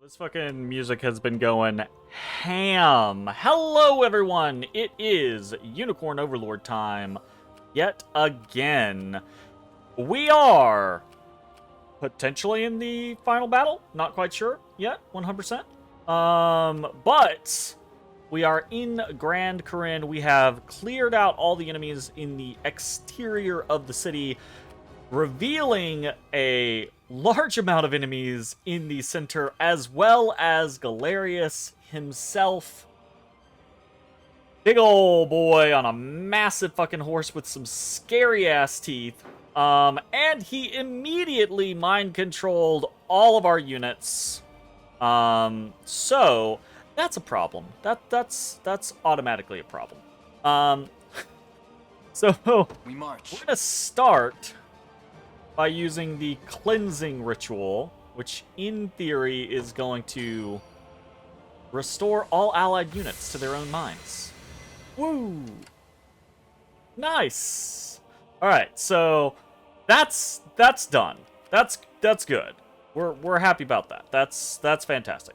This fucking music has been going ham. Hello, everyone. It is Unicorn Overlord time yet again. We are potentially in the final battle. Not quite sure yet, 100%. But we are in Grand Corinne. We have cleared out all the enemies in the exterior of the city, revealing a large amount of enemies in the center, as well as Galerius himself. Big ol' boy on a massive fucking horse with some scary-ass teeth. And he immediately mind-controlled all of our units. So, that's a problem. That's automatically a problem. So, We march. we're gonna start by using the cleansing ritual, which in theory is going to restore all allied units to their own minds. Woo! Nice. All right, so that's done. That's good. We're happy about that. That's fantastic.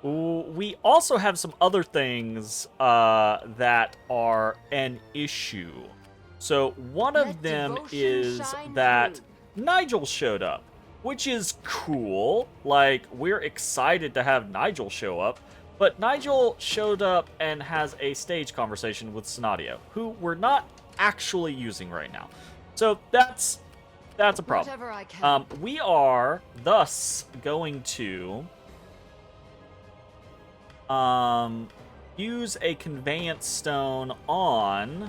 We also have some other things that are an issue. So one of them is that Nigel showed up, which is cool. Like, we're excited to have Nigel show up, but Nigel showed up and has a stage conversation with Sonadio, who we're not actually using right now. So that's a problem. We are thus going to use a conveyance stone on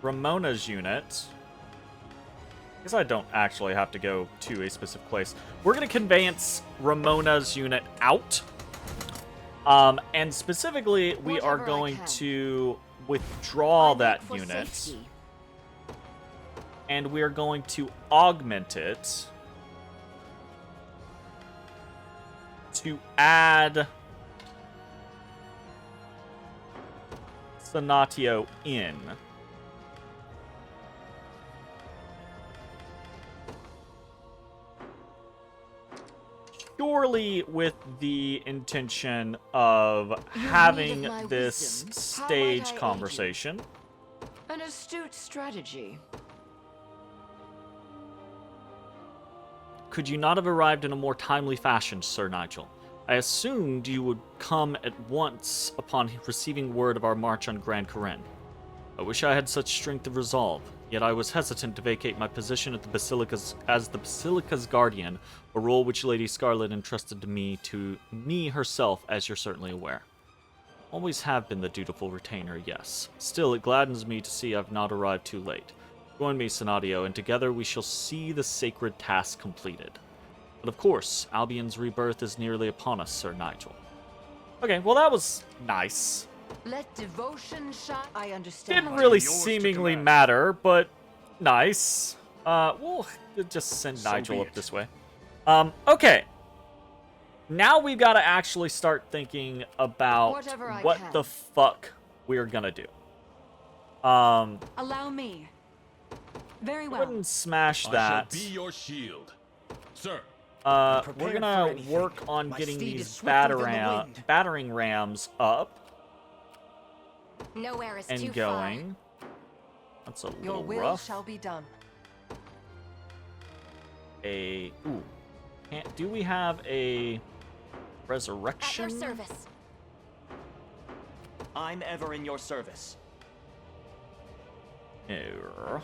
Ramona's unit. I guess I don't actually have to go to a specific place. We're going to conveyance Ramona's unit out. And specifically, we are going to withdraw that unit. Safety. And we are going to augment it to add Sonatio in. Purely with the intention of having needed my this wisdom. How stage might I aid you? conversation. An astute strategy. Could you not have arrived in a more timely fashion, Sir Nigel? I assumed you would come at once upon receiving word of our march on Grand Corinne. I wish I had such strength of resolve, yet I was hesitant to vacate my position at the Basilica's guardian, a role which Lady Scarlet entrusted to me herself, as you're certainly aware. Always have been the dutiful retainer, yes. Still, it gladdens me to see I've not arrived too late. Join me, Sonadio, and together we shall see the sacred task completed. But of course, Albion's rebirth is nearly upon us, Sir Nigel. Okay, well that was nice. Let devotion shine. I understand. Didn't really yours to seemingly command. matter, but nice. We'll just send So Nigel be up it. this way. Okay. Now we've got to actually start thinking about Whatever I what can. the fuck we're gonna do. Allow me. Very Go well. ahead and smash I that. shall be your shield, sir. We're prepared gonna for anything. work on My getting steed these is swifter than the wind. battering rams up Nowhere is and too going. That's a far. Your little will rough. shall be done. Ooh. Do we have a At resurrection? your service. I'm ever in your service. No.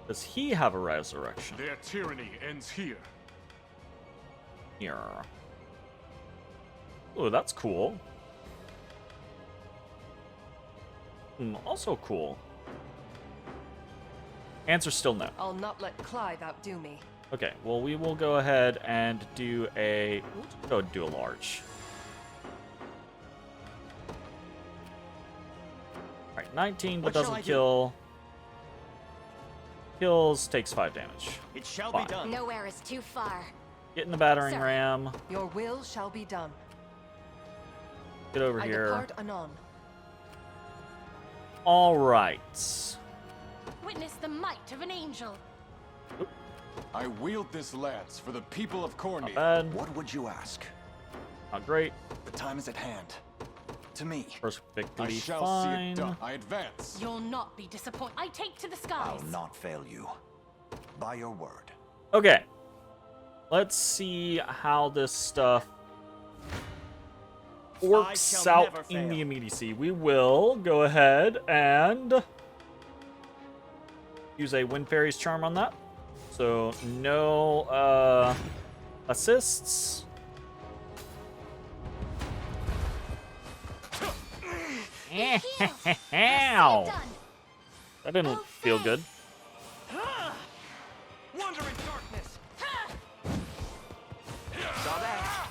Does he have a resurrection? Their tyranny ends here. Here. Oh, that's cool. Also cool. Answer still no. I'll not let Clive outdo me. Okay, well, we will go ahead and do we'll go do a large. Alright, 19, but What shall doesn't I do? kill. Kills, takes 5 damage. It shall Fine. be done. Nowhere is too far. Get in the battering Sir. ram. Your will shall be done. Get over I here. depart anon. Alright. Witness the might of an angel. I wield this lance for the people of Corny. Bad. What would you ask? Not great. The time is at hand. To me. I Perfectly shall fine. see it done. I advance. You'll not be disappointed. I take to the I'll skies. not fail you. By your word. Okay. Let's see how this stuff works shall out never in the fail. immediacy. We will go ahead and use a Wind Fairy's Charm on that. So no assists. Ow! That didn't feel good. Wonder in darkness. Saw that.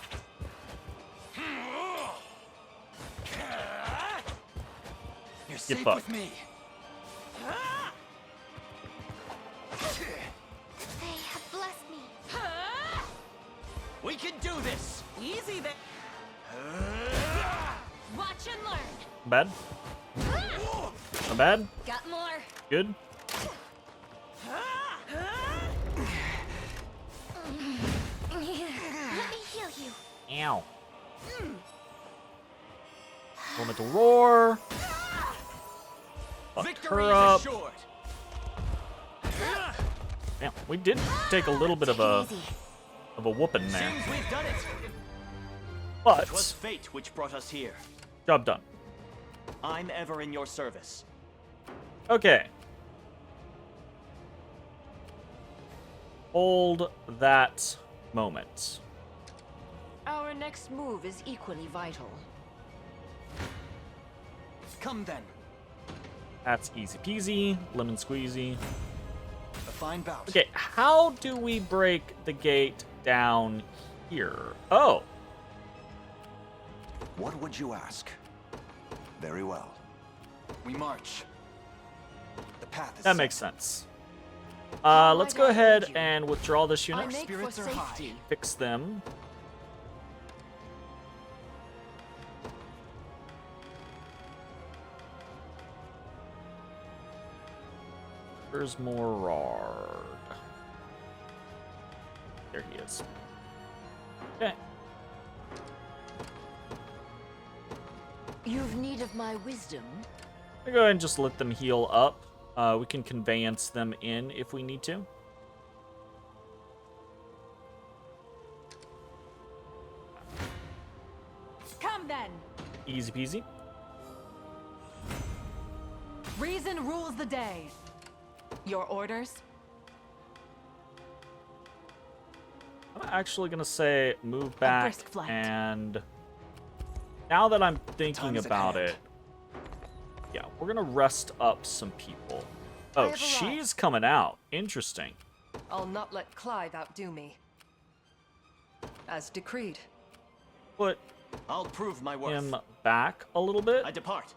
You're Get safe fucked. with me. They have blessed me. We can do this. Easy there. Watch and learn. Bad? Not bad? Got more. Good? Let me heal you. Ow. Elemental Roar. Fucked Victory her is up. assured. Damn, we did take a little bit of a whooping there. Seems we've done it. But 'Twas fate which brought us here. job done. I'm ever in your service. Okay. Hold that moment. Our next move is equally vital. Come then. That's easy peasy, lemon squeezy. A fine bout. Okay, how do we break the gate down here? Oh, What would you ask? Very well. We march. The path is that set. makes sense. How Let's might go I ahead aid you? and withdraw this I unit. make for spirits are high. safety. Fix them. Where's Morard? There he is. Okay. You've need of my wisdom. I'll go ahead and just let them heal up. We can conveyance them in if we need to. Come then. Easy peasy. Reason rules the day. Your orders? I'm actually gonna say move back, brisk flight. and now that I'm thinking Time is at about hand. it, yeah, we're gonna rest up some people. I Oh, have she's arrived. coming out. Interesting. I'll not let Clive outdo me. As decreed. Put I'll prove my worth. him back a little bit I depart.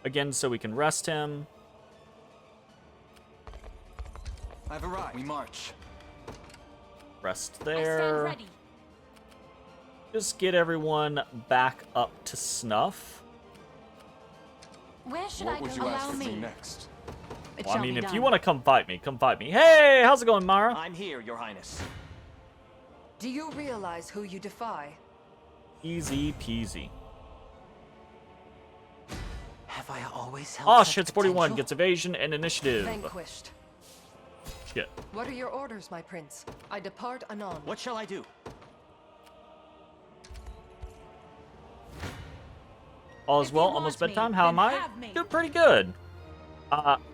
again, so we can rest him. I've arrived. We march. Rest I stand there. ready. Just get everyone back up to snuff. Where should What I would go? you ask Allow of me me. next? It Well, I shall mean, be if done. you want to come fight me, come fight me. Hey, how's it going, Mara? I'm here, Your Highness. Do you realize who you defy? Easy peasy. Have I always held Oh such shit, it's 41. potential? Gets evasion and initiative. Vanquished. Shit. What are your orders, my prince? I depart anon. What shall I do? All is If well, you almost want me, bedtime. How then am I? have me. Doing pretty good.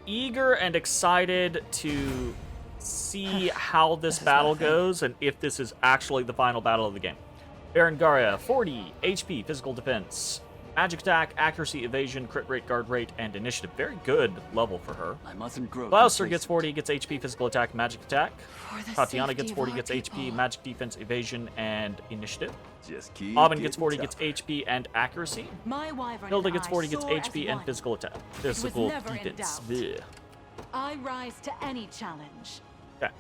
Eager and excited to see how this battle goes and if this is actually the final battle of the game. Berengaria, 40 HP, physical defense, magic attack, accuracy, evasion, crit rate, guard rate, and initiative. Very good level for her. I mustn't grow. Blouser gets 40, gets HP, physical attack, magic attack. For the Tatiana safety gets of 40, our gets HP, people. magic defense, evasion, and initiative. Just keep Aubin gets getting 40, gets tougher. HP and accuracy. My wyvern Hilda and gets I 40, gets soar as HP and one. physical attack. Physical never in defense. doubt. Bleh. I rise to any challenge. Okay.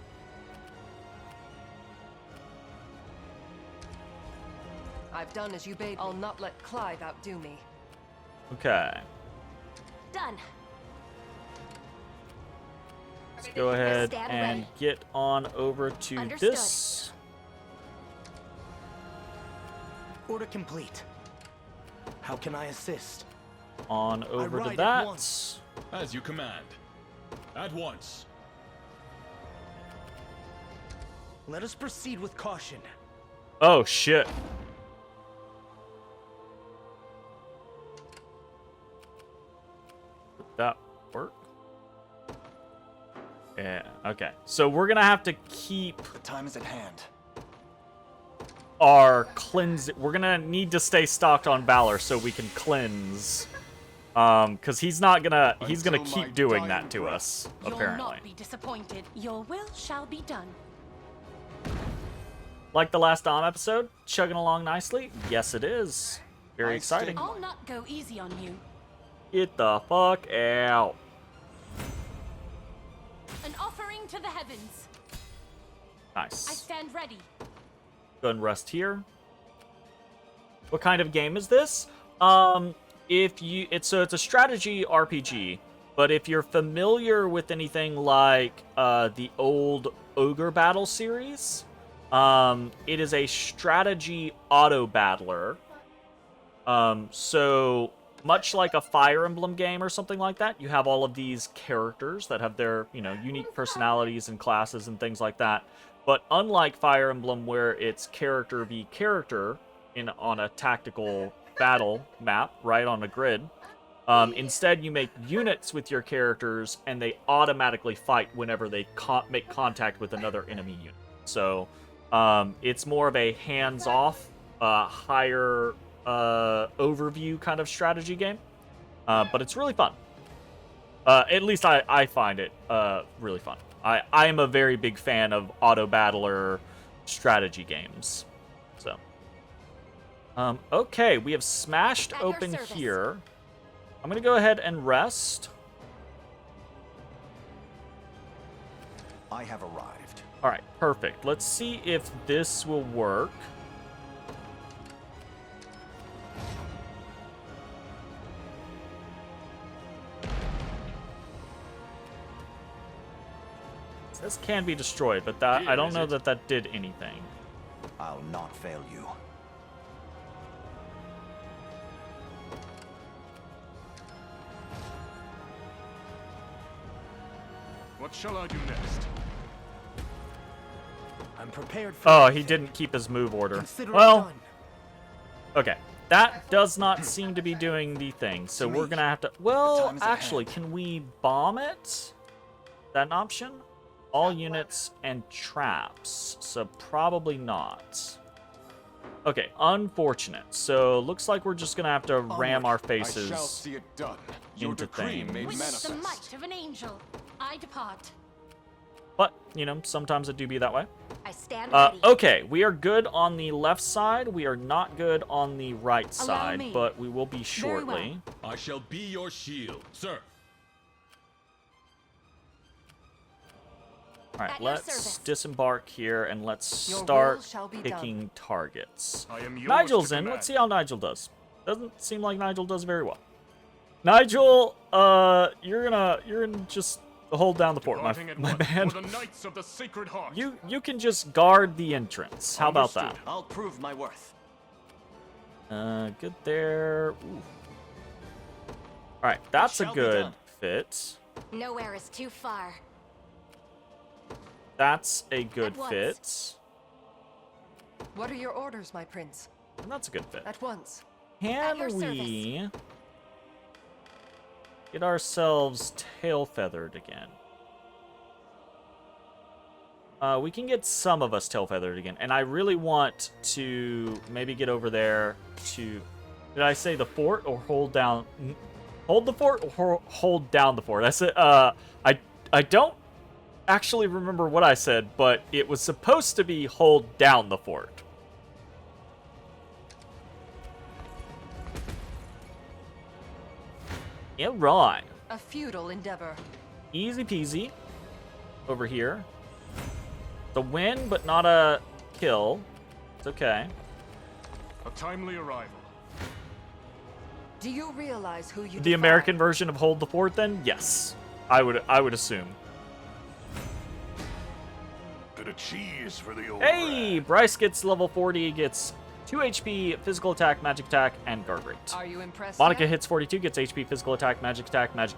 I've done as you bade. I'll not let Clive outdo me. Okay. Done. Go ahead Stand and ready. get on over to Understood. this. Order complete. How can I assist? On over to ride at that. once. As you command. At once. Let us proceed with caution. Oh, shit. Did that work? Yeah, okay. So we're gonna have to keep The time is at hand. our cleanse. We're gonna need to stay stocked on Valor so we can cleanse. Because he's gonna Until my keep doing dying that to breath. us, You'll apparently. not be disappointed. Your will shall be done. Like the last Dom episode, chugging along nicely. Yes, it is. Very I exciting. stand- I'll not go easy on you. Get the fuck out. An offering to the heavens. I Nice. stand ready. Go and rest here. What kind of game is this? It's a strategy RPG, but if you're familiar with anything like the old Ogre Battle series, it is a strategy auto battler. So much like a Fire Emblem game or something like that, you have all of these characters that have their, unique personalities and classes and things like that. But unlike Fire Emblem, where it's character v character on a tactical battle map, right on a grid, instead you make units with your characters, and they automatically fight whenever they make contact with another enemy unit. So it's more of a hands-off, higher overview kind of strategy game, but it's really fun. At least I find it really fun. I am a very big fan of auto battler strategy games. So, okay, we have smashed At your open service. here. I'm gonna go ahead and rest. I have arrived. All right, perfect. Let's see if this will work. This can be destroyed, but that I don't know that that did anything. I'll not fail you. What shall I do next? I'm prepared for Oh, he anything. didn't keep his move order. Consider it Well, done. okay. That does not seem to be doing the thing, so we're gonna have to... Well, time is at actually, hand. can we bomb it? Is that an option? All units and traps, so probably not. Okay, unfortunate. So, looks like we're just gonna have to ram our I shall faces. see it done. Your into decree things. made With manifest. the might of an angel, I depart. But, sometimes it do be that way. I stand ready. Okay, we are good on the left side. We are not good on the right Allow side, me. but we will be Very well. shortly. I shall be your shield, sir. All right, At your let's service. disembark here and let's Your will start shall be picking targets. I am yours Nigel's to in. command. Let's see how Nigel does. Doesn't seem like Nigel does very well. Nigel, you're gonna just hold down the fort, Departing at my once man. for the Knights of the Sacred Heart. You can just guard the entrance. How about that? Understood. I'll prove my worth. Good there. Ooh. All right, that's a shall be good done. fit. Nowhere is too far. That's a good At once. fit. What are your orders, my prince? And that's a good fit. At once. Can your we get ourselves tail feathered again? We can get some of us tail feathered again, and I really want to maybe get over there to. Did I say the fort or hold down? Hold the fort or hold down the fort? That's it. I don't actually remember what I said, but it was supposed to be hold down the fort. Yeah, right. A futile endeavor. Easy peasy. Over here. The win, but not a kill. It's okay. A timely arrival. Do you realize who you The defy? American version of hold the fort, then? Yes. I would assume. cheese for the old Hey, Bryce gets level 40, gets 2 HP, physical attack, magic attack, and guard rate. Are you impressed? Monica yet? hits 42, gets HP, physical attack, magic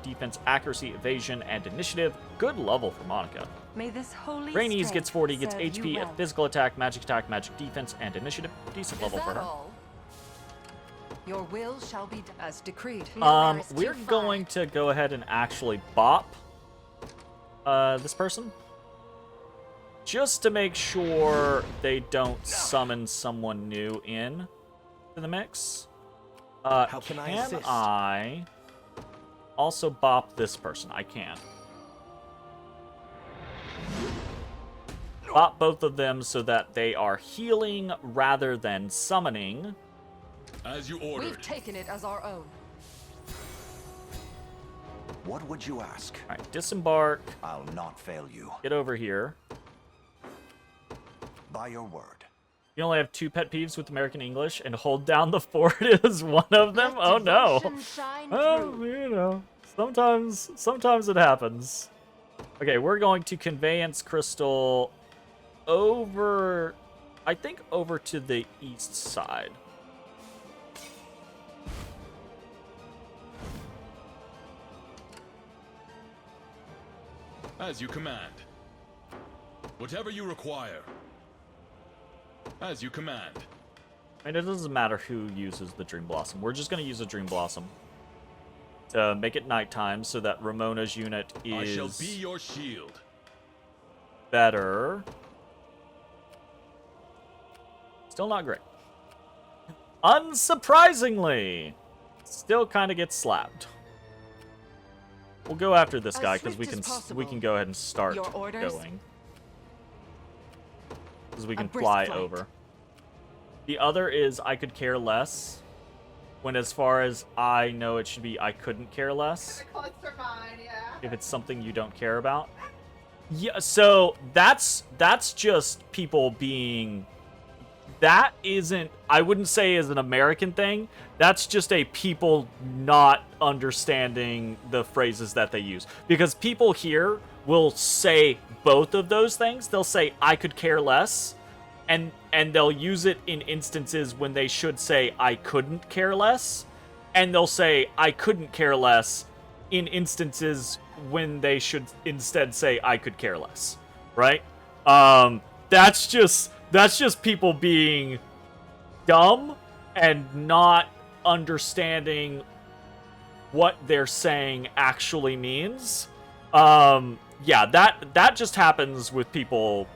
defense, accuracy, evasion, and initiative. Good level for Monica. May this holy Rainy's strength gets 40, gets serve you HP, well. physical attack, magic defense, and initiative. Decent Is level for that her. all? Your will shall be as decreed. We're going to go ahead and actually bop this person. Just to make sure they don't summon someone new in to the mix. How can I assist? I also bop this person? I can. Bop both of them so that they are healing rather than summoning. As you We've ordered. taken it as our own. What would you ask? Alright, disembark. I'll not fail you. Get over here. By your word. You only have 2 pet peeves with American English, and hold down the fort is one of them? Let Oh no. devotion shine Oh, through. you know, sometimes it happens. Okay, we're going to conveyance crystal over, I think over to the east side. As you command. Whatever you require. As you command. I mean, it doesn't matter who uses the Dream Blossom. We're just going to use a Dream Blossom to make it nighttime so that Ramona's unit I shall is be your shield. better. Still not great. Unsurprisingly, still kind of gets slapped. We'll go after this As guy because swift as we possible. can go ahead and start Your orders? going. Because we A can brisk fly flight. over. The other is I could care less. When as far as I know it should be I couldn't care less. If it's something you don't care about. Yeah, so that's just people being, that isn't, I wouldn't say is an American thing. That's just a people not understanding the phrases that they use. Because people here will say both of those things. They'll say, I could care less. And they'll use it in instances when they should say, I couldn't care less. And they'll say, I couldn't care less in instances when they should instead say, I could care less. Right? That's just people being dumb and not understanding what they're saying actually means. Yeah, that just happens with people,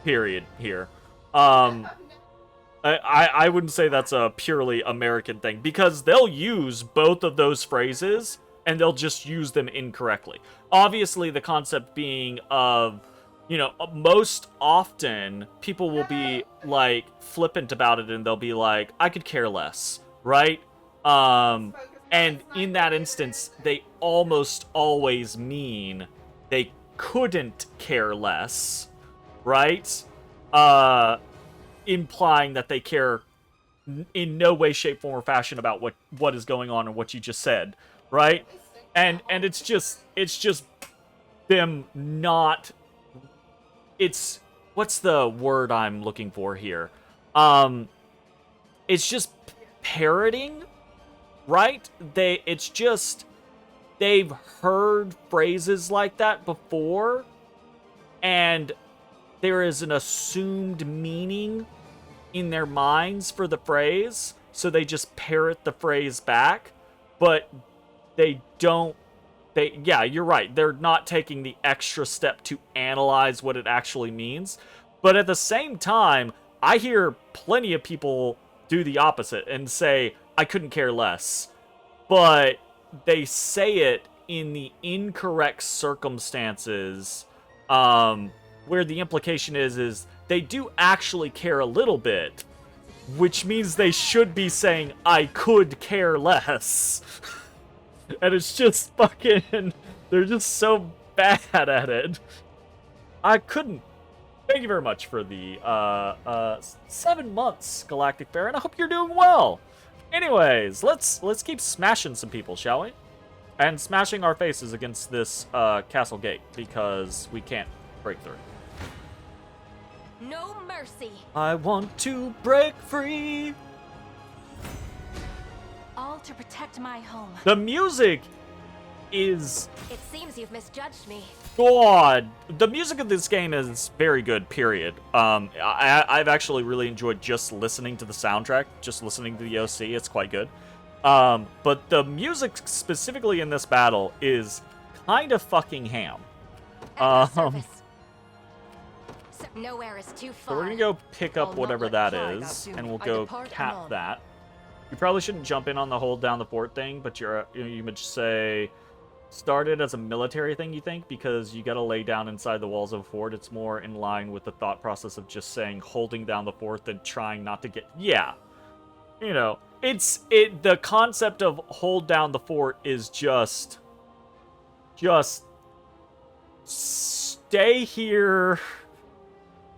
period, here. I wouldn't say that's a purely American thing, because they'll use both of those phrases and they'll just use them incorrectly. Obviously, the concept being of, you know, most often people will be like flippant about it and they'll be like, I could care less, right? And in that instance, they almost always mean they couldn't care less, right? Implying that they care in no way, shape, form, or fashion about what is going on and what you just said, right? And it's just them not. It's, what's the word I'm looking for here? It's just parroting, right? They've heard phrases like that before, and there is an assumed meaning in their minds for the phrase, so they just parrot the phrase back, but yeah, you're right. They're not taking the extra step to analyze what it actually means. But at the same time, I hear plenty of people do the opposite and say, I couldn't care less. But they say it in the incorrect circumstances, where the implication is they do actually care a little bit, which means they should be saying, I could care less. And it's just fucking, they're just so bad at it. I couldn't. Thank you very much for the 7 months, Galactic Fair, and I hope you're doing well. Anyways, let's keep smashing some people, shall we? And smashing our faces against this castle gate, because we can't break through. No mercy. I want to break free. All to protect my home. The music is It seems you've misjudged me. God. The music of this game is very good, period. I've actually really enjoyed just listening to the soundtrack, just listening to the OC. It's quite good. But the music specifically in this battle is kind of fucking ham. At your service. So nowhere is too So far. we're gonna go pick up I'll not whatever let that Clyde is, outdo and me. we'll I go depart cap anon. that. You probably shouldn't jump in on the hold down the fort thing, but you would say started as a military thing, you think, because you gotta lay down inside the walls of a fort. It's more in line with the thought process of just saying holding down the fort than trying not to get. Yeah, you know, the concept of hold down the fort is just stay here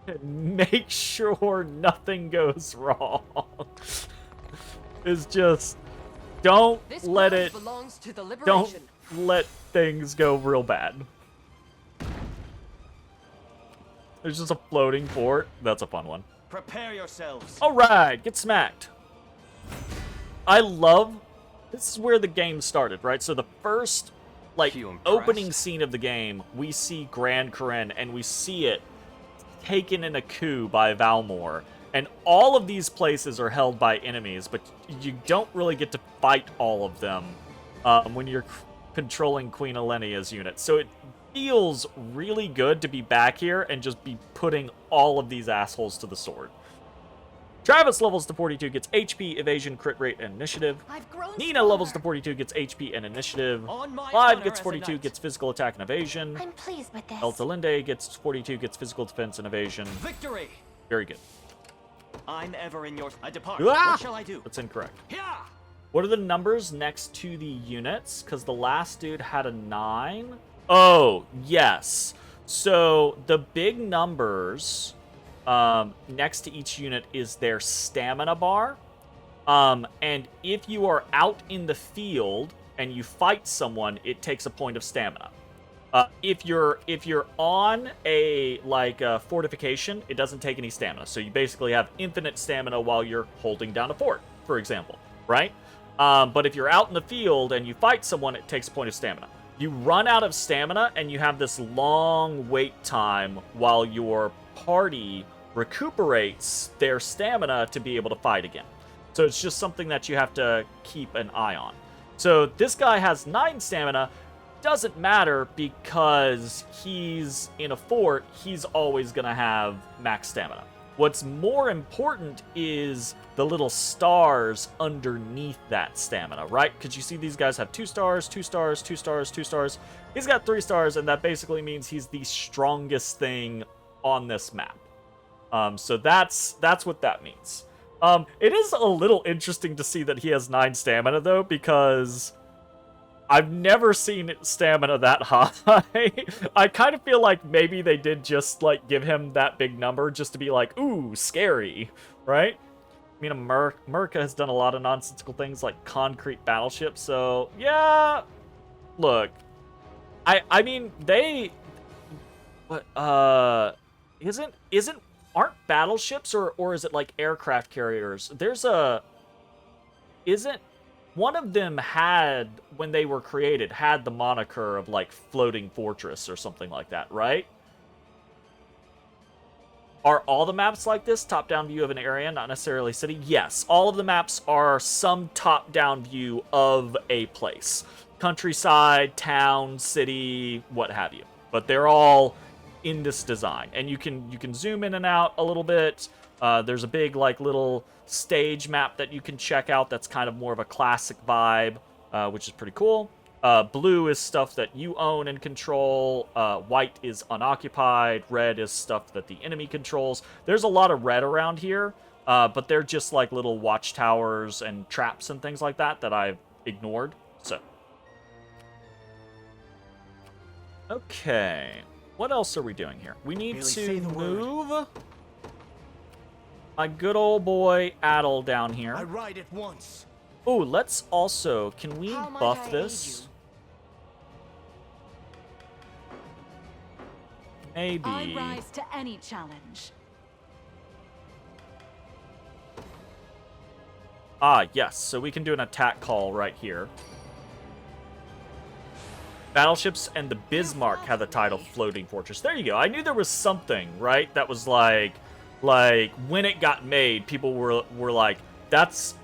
and make sure nothing goes wrong. It's just don't This let grove it belongs to the don't Liberation. let things go real bad. There's just a floating fort. That's a fun one. Prepare yourselves. All right, get smacked. I love. This is where the game started, right? So the first, like, You impressed? opening scene of the game, we see Grand Karen, and we see it taken in a coup by Valmore. And all of these places are held by enemies, but you don't really get to fight all of them when you're controlling Queen Elenia's unit. So it feels really good to be back here and just be putting all of these assholes to the sword. Travis levels to 42, gets HP, evasion, crit rate, and initiative. I've grown Nina levels to stronger. 42, gets HP and initiative. On my Clive honor gets as a 42, knight. gets physical attack and evasion. I'm pleased with this. Eltalinde gets 42, gets physical defense and evasion. Victory! Very good. I'm ever in your... I depart. Ah! What shall I do? That's incorrect. Yeah! What are the numbers next to the units? Because the last dude had a 9. Oh, yes. So the big numbers next to each unit is their stamina bar. And if you are out in the field and you fight someone, it takes a point of stamina. If you're on a fortification, it doesn't take any stamina. So you basically have infinite stamina while you're holding down a fort, for example, right? But if you're out in the field and you fight someone, it takes a point of stamina. You run out of stamina and you have this long wait time while your party recuperates their stamina to be able to fight again. So it's just something that you have to keep an eye on. So this guy has 9 stamina. Doesn't matter because he's in a fort, he's always going to have max stamina. What's more important is the little stars underneath that stamina, right? Because you see these guys have 2 stars, 2 stars, 2 stars, 2 stars. He's got 3 stars, and that basically means he's the strongest thing on this map. So that's what that means. It is a little interesting to see that he has 9 stamina, though, because I've never seen stamina that high. I kind of feel like maybe they did just, like, give him that big number just to be like, ooh, scary, right? I mean, America has done a lot of nonsensical things like concrete battleships, so, yeah, look, I mean, they, what, aren't battleships, or is it, like, aircraft carriers? One of them had, when they were created, had the moniker of, like, floating fortress or something like that, right? Are all the maps like this? Top-down view of an area, not necessarily city? Yes, all of the maps are some top-down view of a place. Countryside, town, city, what have you. But they're all in this design. And you can zoom in and out a little bit. There's a big, like, little stage map that you can check out that's kind of more of a classic vibe, which is pretty cool. Blue is stuff that you own and control. White is unoccupied. Red is stuff that the enemy controls. There's a lot of red around here, but they're just like little watchtowers and traps and things like that I've ignored. So, okay. What else are we doing here? We need Merely say to the word. move my good old boy Adel down here. I ride it once. Ooh, let's also, can we How might buff I aid this? Maybe. I rise to any challenge. Ah, yes. So we can do an attack call right here. Battleships and the Bismarck have the title Floating Fortress. There you go. I knew there was something, right? That was like when it got made, people were like, that's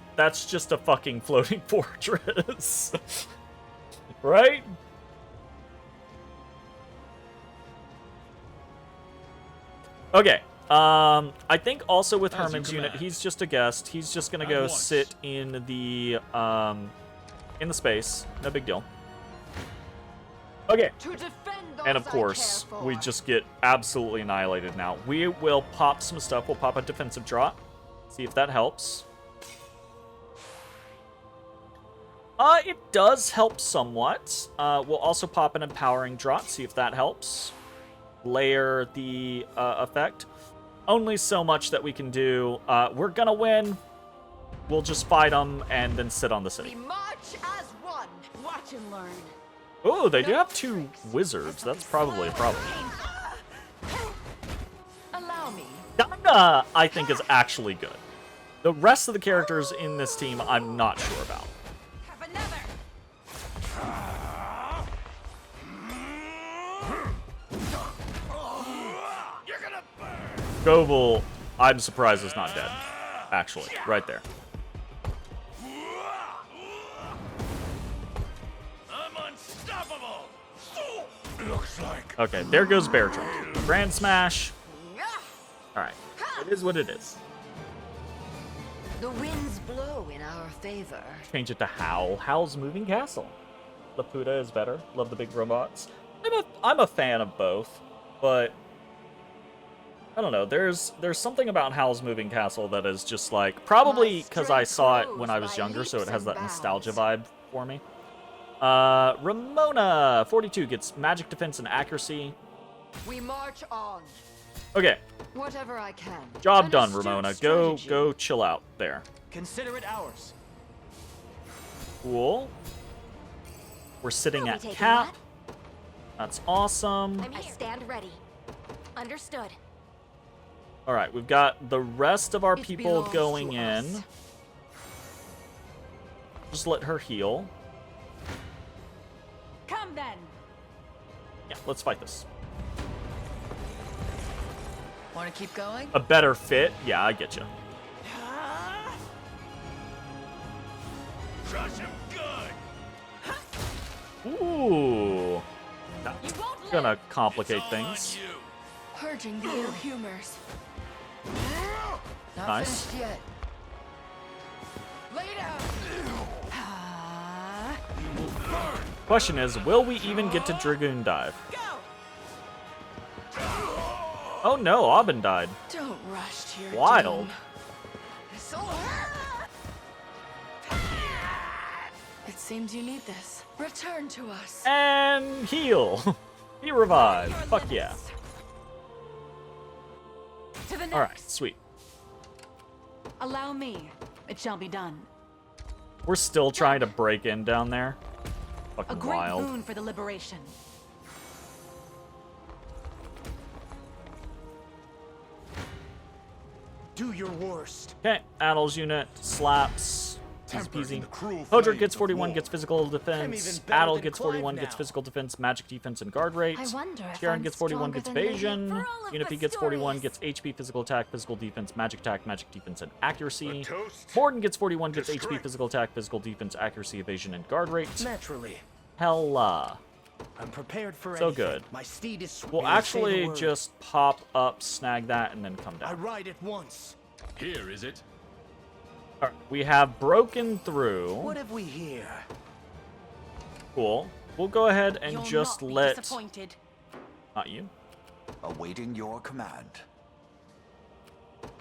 just a fucking floating fortress. Right? Okay. I think also with Herman's unit, he's just a guest. He's just gonna go sit in the space. No big deal. Okay. And of course, we just get absolutely annihilated now. We will pop some stuff. We'll pop a defensive drop. See if that helps. It does help somewhat. We'll also pop an empowering drop. See if that helps. Layer the effect. Only so much that we can do. We're gonna win. We'll just fight them and then sit on the city. We march as one. Watch and learn. Oh, they do have 2 wizards. That's probably a problem. Allow me. Ganga, I think, is actually good. The rest of the characters in this team, I'm not sure about. Have another. Goebel, I'm surprised is not dead. Actually, right there. I'm unstoppable. Looks like. Okay, there goes Bear Trunk. Grand Smash. Alright, it is what it is. The winds blow in our favor. Change it to Howl. Howl's Moving Castle. Laputa is better. Love the big robots. I'm a fan of both, but I don't know. There's something about Howl's Moving Castle that is just like, probably because I saw it when I was younger, so it has that nostalgia vibe for me. Ramona, 42, gets magic defense and accuracy. We march on. Okay, Whatever I can. job done, Ramona. Go chill out there. Consider it ours. Cool. We're sitting I'll be at taking cap. That's awesome. I stand ready. Understood. All right, we've got the rest of our It people belongs going to in. us. Just let her heal. Come then. Yeah, let's fight this. Want to keep going? A better fit? Yeah, I get you. Crush him good. Ooh. That's gonna complicate It's all on things. you. Purging the ill humors. Not Nice. finished yet. Lay down. Question is, will we even get to Dragoon Dive? Oh no, Aubin died. Don't rush to your Wild. doom. It seems you need this. Return to us. And heal. He revived. Fuck yeah. To the next. Alright, sweet. Allow me. It shall be done. We're still trying to break in down there. A Fucking great wild. boon for the liberation. Do your worst. Okay, Addle's unit slaps. Easy Tempered in peasy. the cruel Podrick flames gets of 41, war. gets physical I'm defense. even better Addle than gets Clive 41, gets now. physical defense, magic defense, and guard rate. I wonder if Kieran I'm gets 41, stronger gets than they evasion. think for all of Unify the gets 41, stories. gets HP, physical attack, physical defense, magic defense, and accuracy. A toast Morden gets 41, gets to HP, strength. physical attack, physical defense, accuracy, evasion, and guard rate. Naturally. Hella. I'm prepared for So anything. good. My steed is We'll May I say the actually word? just pop up, snag that, and then come I down. ride it once. Here, is it? Alright, we have broken through. What have we here? Cool. We'll go ahead and You'll just not be let... disappointed. Not you. Awaiting your command.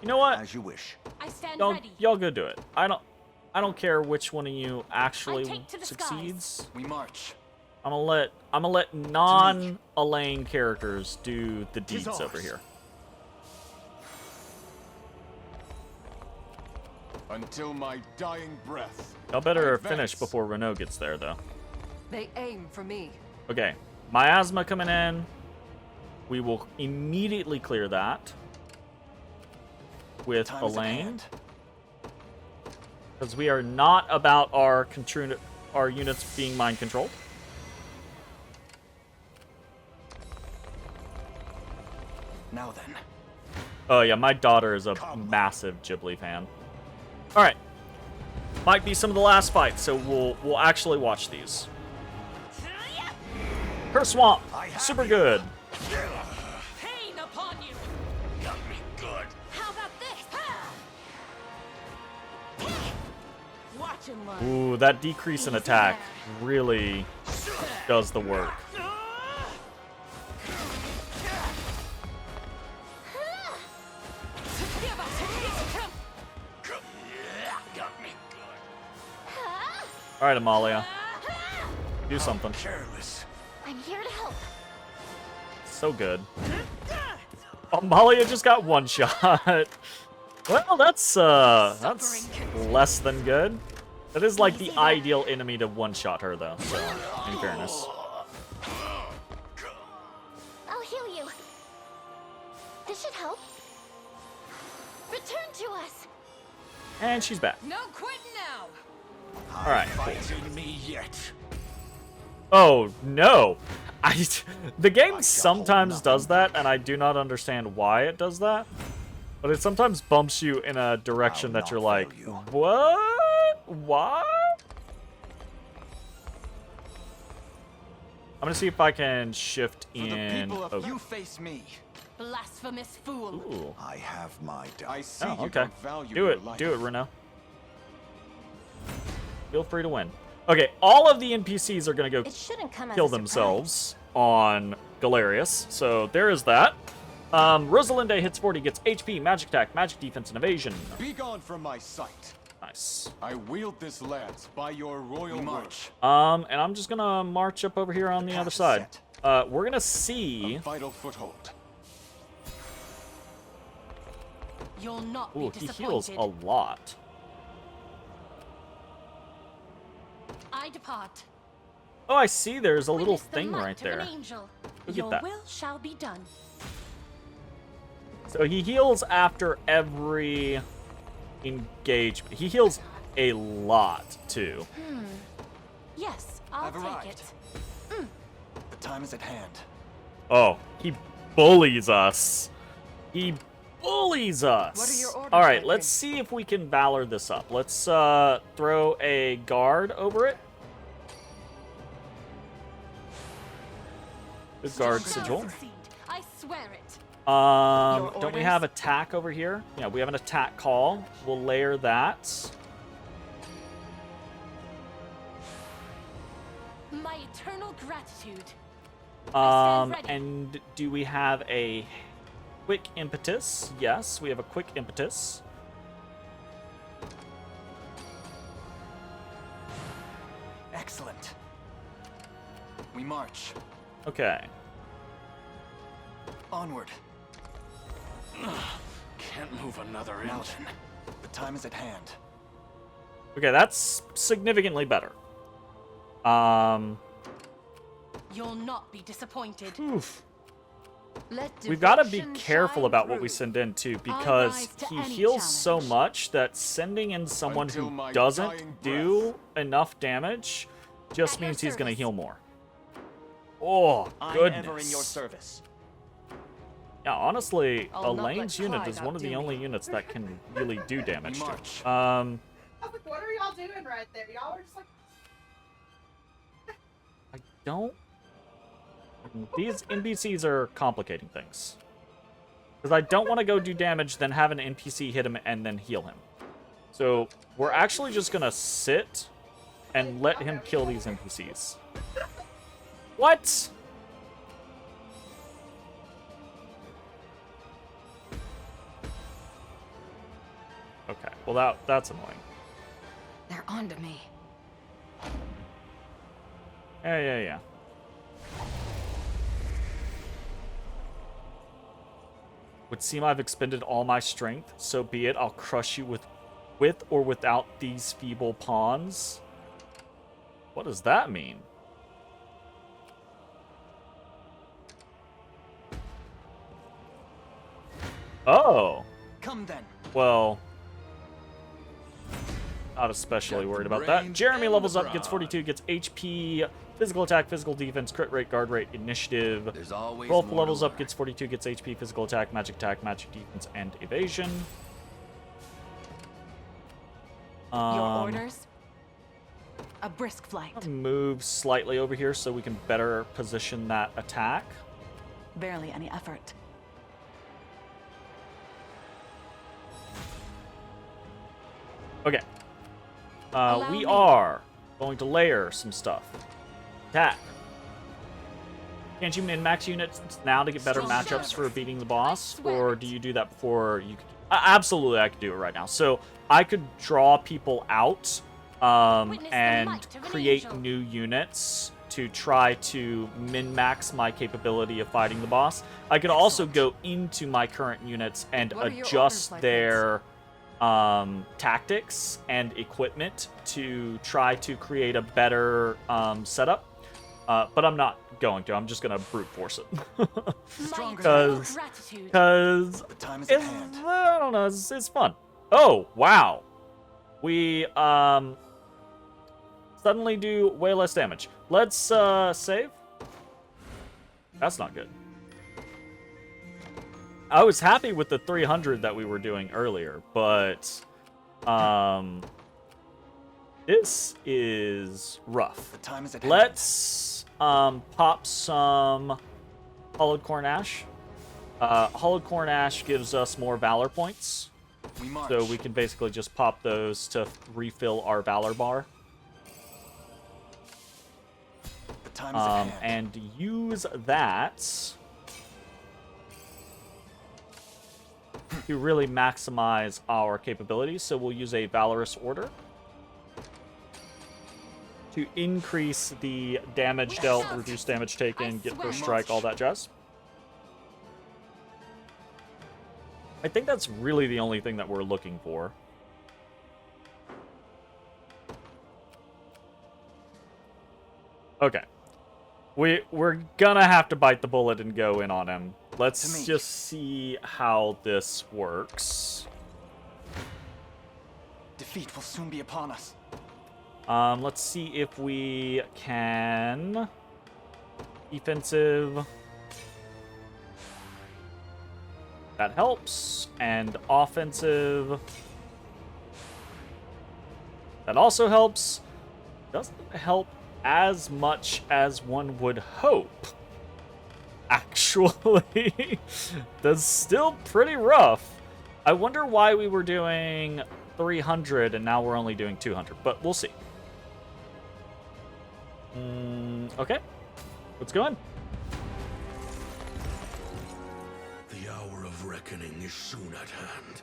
You know what? As you wish. I stand Y'all, ready. y'all go do it. I don't care which one of you actually I take to the succeeds. We march. I'm gonna let non-Elaine characters do the Tis deeds over ours. here. Until my dying breath. Y'all better Advance. finish before Renault gets there, though. They aim for me. Okay, miasma coming in. We will immediately clear that with Time is at Elaine. hand. Because we are not about our units being mind controlled. Now then. Oh yeah, my daughter is a massive Ghibli fan. All right, might be some of the last fights, so we'll actually watch these. Curse Swamp, super good. Pain upon you. Got me good. How about this? Watch him learn. Ooh, that decrease in attack really does the work. Got me good. All right, Amalia, do something. Careless. I'm here to help. So good. Amalia just got one shot. Well, that's less than good. That is like the ideal enemy to one-shot her, though. So, in fairness. I'll heal you. This should help. Return to us. And she's back. No quitting now. All right. Cool. Fighting me yet. Oh no! The game sometimes does that, and I do not understand why it does that. But it sometimes bumps you in a direction that you're like, what? What? I'm gonna see if I can shift For the in. people Oh. of you face me. Blasphemous fool. Ooh. I have my I see Oh, you okay. don't value Do your it. life. Do it, Reno. Feel free to win. Okay, all of the NPCs are gonna go It shouldn't come as kill a surprise. themselves on Galerius. So there is that. Rosalinde hits 40, gets HP, magic attack, magic defense, and evasion. Be gone from my sight. Nice. I wield this lance by your royal March. march. And I'm just gonna march up over here on the path other is side. set. We're gonna see. A vital foothold. You'll not Ooh, be he disappointed. heals a lot. I depart. Oh, I see. There's a little Witness the thing might right of an there. angel. Look at Your that. will shall be done. So he heals after every engagement. He heals a lot too. Yes, I'll I've take arrived. it. The time is at hand. Oh, he bullies us. He bullies us. What are your orders, All right, my let's prince? see if we can valor this up. Let's throw a guard over it. The guard Shall sigil. succeed. I swear it. Your Don't we have orders? attack over here? Yeah, we have an attack call. We'll layer that. My eternal gratitude. stand ready. And do we have a quick impetus? Yes, we have a quick impetus. Excellent. We march. Okay. Onward. Can't move another Now inch. then. The time is at hand. Okay, that's significantly better. You'll not be disappointed. Oof. Let We've got to be devotion careful shine about what we through. send in too, rise because to he any heals so challenge. much that sending in someone Until who my doesn't dying do enough damage just At your means he's going to service. heal more. Oh, I'm goodness. ever in your service. Yeah, honestly, I'll not Elaine's let unit Clyde is one of the outdo only me. units that can really do damage march. to. I was like, what are y'all doing right there? Y'all are just like, I don't... These NPCs are complicating things. Because I don't want to go do damage, then have an NPC hit him, and then heal him. So, we're actually just going to sit and let him kill these NPCs. What? Okay, well that's annoying. They're onto me. Yeah. Would seem I've expended all my strength, so be it. I'll crush you with or without these feeble pawns. What does that mean? Oh, Come then. well. Not especially Got worried the about that. brains Jeremy and levels the up, gets brawn. 42, gets HP, physical attack, physical defense, crit rate, guard rate, initiative. There's always Rolf more to levels up, learn. gets 42, gets HP, physical attack, magic defense, and evasion. Your orders? A brisk flight. Move slightly over here so we can better position that attack. Barely any effort. Okay. Allow We me. are going to layer some stuff. Attack. Can't you min-max units now to get better Strong matchups for service. beating the boss? I swear Or it. do you do that before you could... Absolutely, I could do it right now. So I could draw people out Witness the and might of an create angel. new units to try to min-max my capability of fighting the boss. I could also go into my current units and What are your adjust orders, like their tactics and equipment to try to create a better setup. But I'm not going to. I'm just going to brute force it. Stronger Because- gratitude. Because The time is at it's, hand. I don't know, it's fun. Oh, wow. We suddenly do way less damage. Let's save. That's not good. I was happy with the 300 that we were doing earlier, but this is rough. The time is at hand. Let's pop some Hollowed Corn Ash. Hollowed Corn Ash gives us more Valor points, We march. so we can basically just pop those to refill our Valor bar. The time is at hand. And use that to really maximize our capabilities. So we'll use a Valorous Order to increase the damage dealt, reduce damage taken, get first strike, all that jazz. I think that's really the only thing that we're looking for. Okay. We're gonna have to bite the bullet and go in on him. To Let's me. just see how this works. Defeat will soon be upon us. Let's see if we can... Defensive. That helps. And offensive. That also helps. Doesn't help as much as one would hope. Actually. That's still pretty rough. I wonder why we were doing 300 and now we're only doing 200, but we'll see. Okay. Let's go in. The hour of reckoning is soon at hand,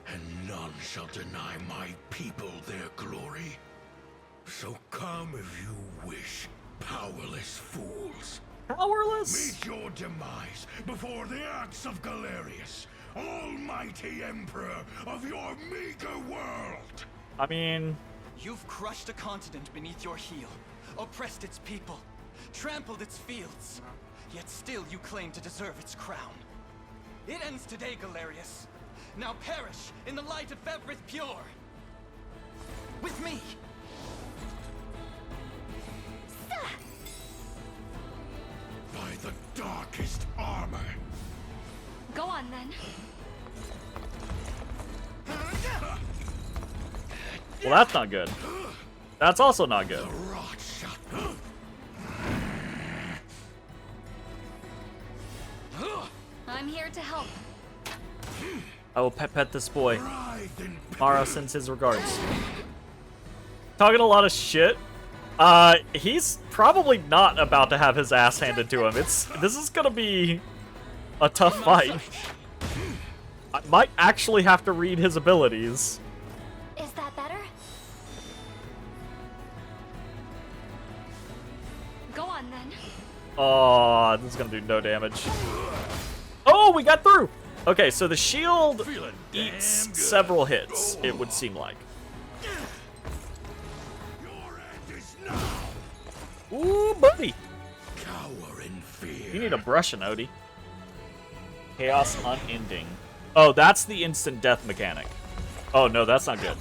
and none shall deny my people their glory. So come if you wish, powerless fools. Powerless? Meet your demise before the axe of Galerius, almighty emperor of your meager world. I mean, You've crushed a continent beneath your heel, oppressed its people, trampled its fields, yet still you claim to deserve its crown. It ends today, Galerius. Now perish in the light of Evereth Pure. With me. By the darkest armor. Go on then. well, that's not good. That's also not good. Rot shut. I'm here to help. I will pet this boy. Writhe in Mara sends his regards. Talking a lot of shit. He's probably not about to have his ass handed to him. This is gonna be a tough fight. I might actually have to read his abilities. Is that better? Go on then. Oh, this is gonna do no damage. Oh, we got through! Okay, so the shield Feeling eats damn good. several hits, it would seem like. Your end is now. Ooh, buddy! Cower in fear. You need a brush, Anodi. Chaos unending. Oh, that's the instant death mechanic. Oh, no, that's not good.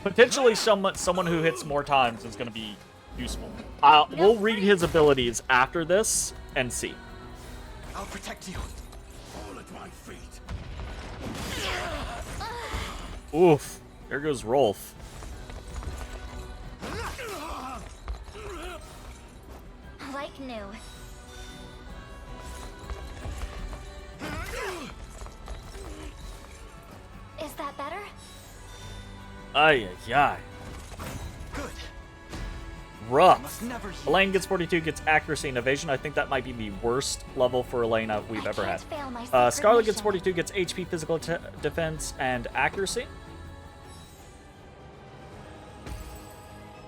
Potentially someone who hits more times is going to be useful. We'll read his abilities after this and see. I'll protect you. All at my feet. Oof. There goes Rolf. Like new. Is that better? Ay, ay, ay. Good. Rough. Must never yield. Elaine gets 42, gets accuracy and evasion. I think that might be the worst level for Elaine we've ever had. Fail my sacred Scarlet gets mission. 42, gets HP, physical defense, and accuracy.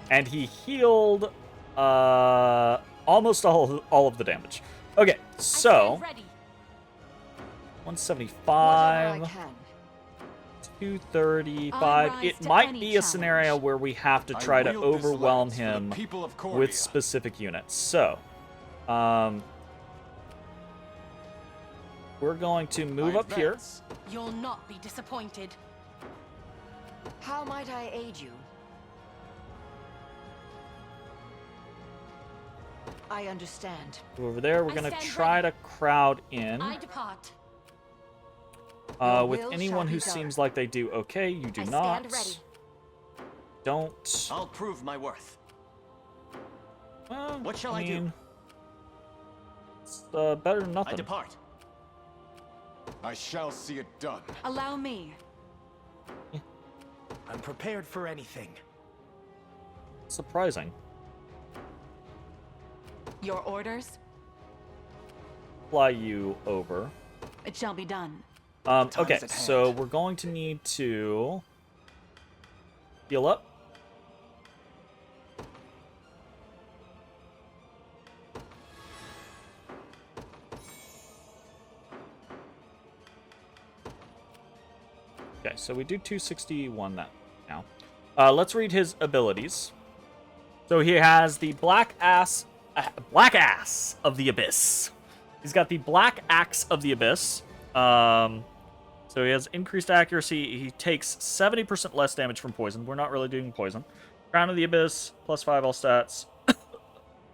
And he healed almost all of the damage. Okay, so I stand ready. 175. Whatever I can. 235. I rise It to might any be a scenario challenge. where we have to I try to wield this overwhelm lance for the him people of Coria. with specific units. So, we're going to move I up here. advance. You'll not be disappointed. How might I aid you? I understand. Over there, we're I going to stand try ready. to crowd in I depart. Your with will anyone shall who be done. seems like they do okay. You do I not. stand ready. Don't. I'll prove my worth. Well, What shall I do? mean, It's better than I nothing. depart. I shall see it done. Allow me. I'm prepared for anything. Surprising. Your orders? Fly you over. It shall be done. Time's Okay, at so hand. we're going to need to heal up. Okay, so we do 261 that now. Let's read his abilities. So he has the Black Ass of the Abyss. He's got the Black Axe of the Abyss. So he has increased accuracy. He takes 70% less damage from poison. We're not really doing poison. Crown of the Abyss, +5 all stats.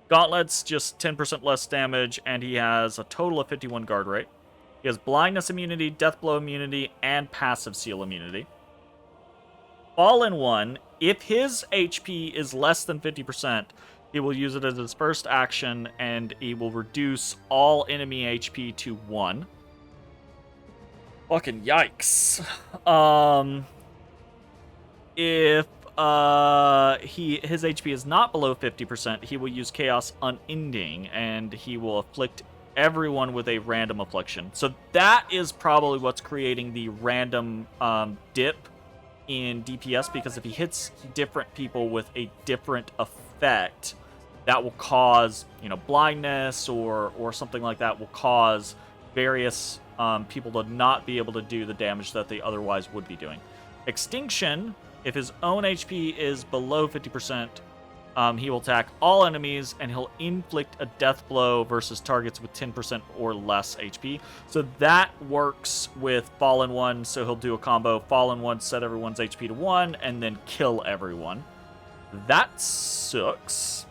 Gauntlets, just 10% less damage, and he has a total of 51 guard rate. He has blindness immunity, death blow immunity, and passive seal immunity. All in one, if his HP is less than 50%, he will use it as his first action, and he will reduce all enemy HP to 1. Fucking yikes. If his HP is not below 50%, he will use Chaos Unending, and he will afflict everyone with a random affliction. So that is probably what's creating the random dip in DPS, because if he hits different people with a different effect, that will cause, blindness or something like that will cause various people to not be able to do the damage that they otherwise would be doing. Extinction, if his own HP is below 50%, he will attack all enemies, and he'll inflict a death blow versus targets with 10% or less HP. So that works with Fallen One, so he'll do a combo. Fallen One, set everyone's HP to 1, and then kill everyone. That sucks.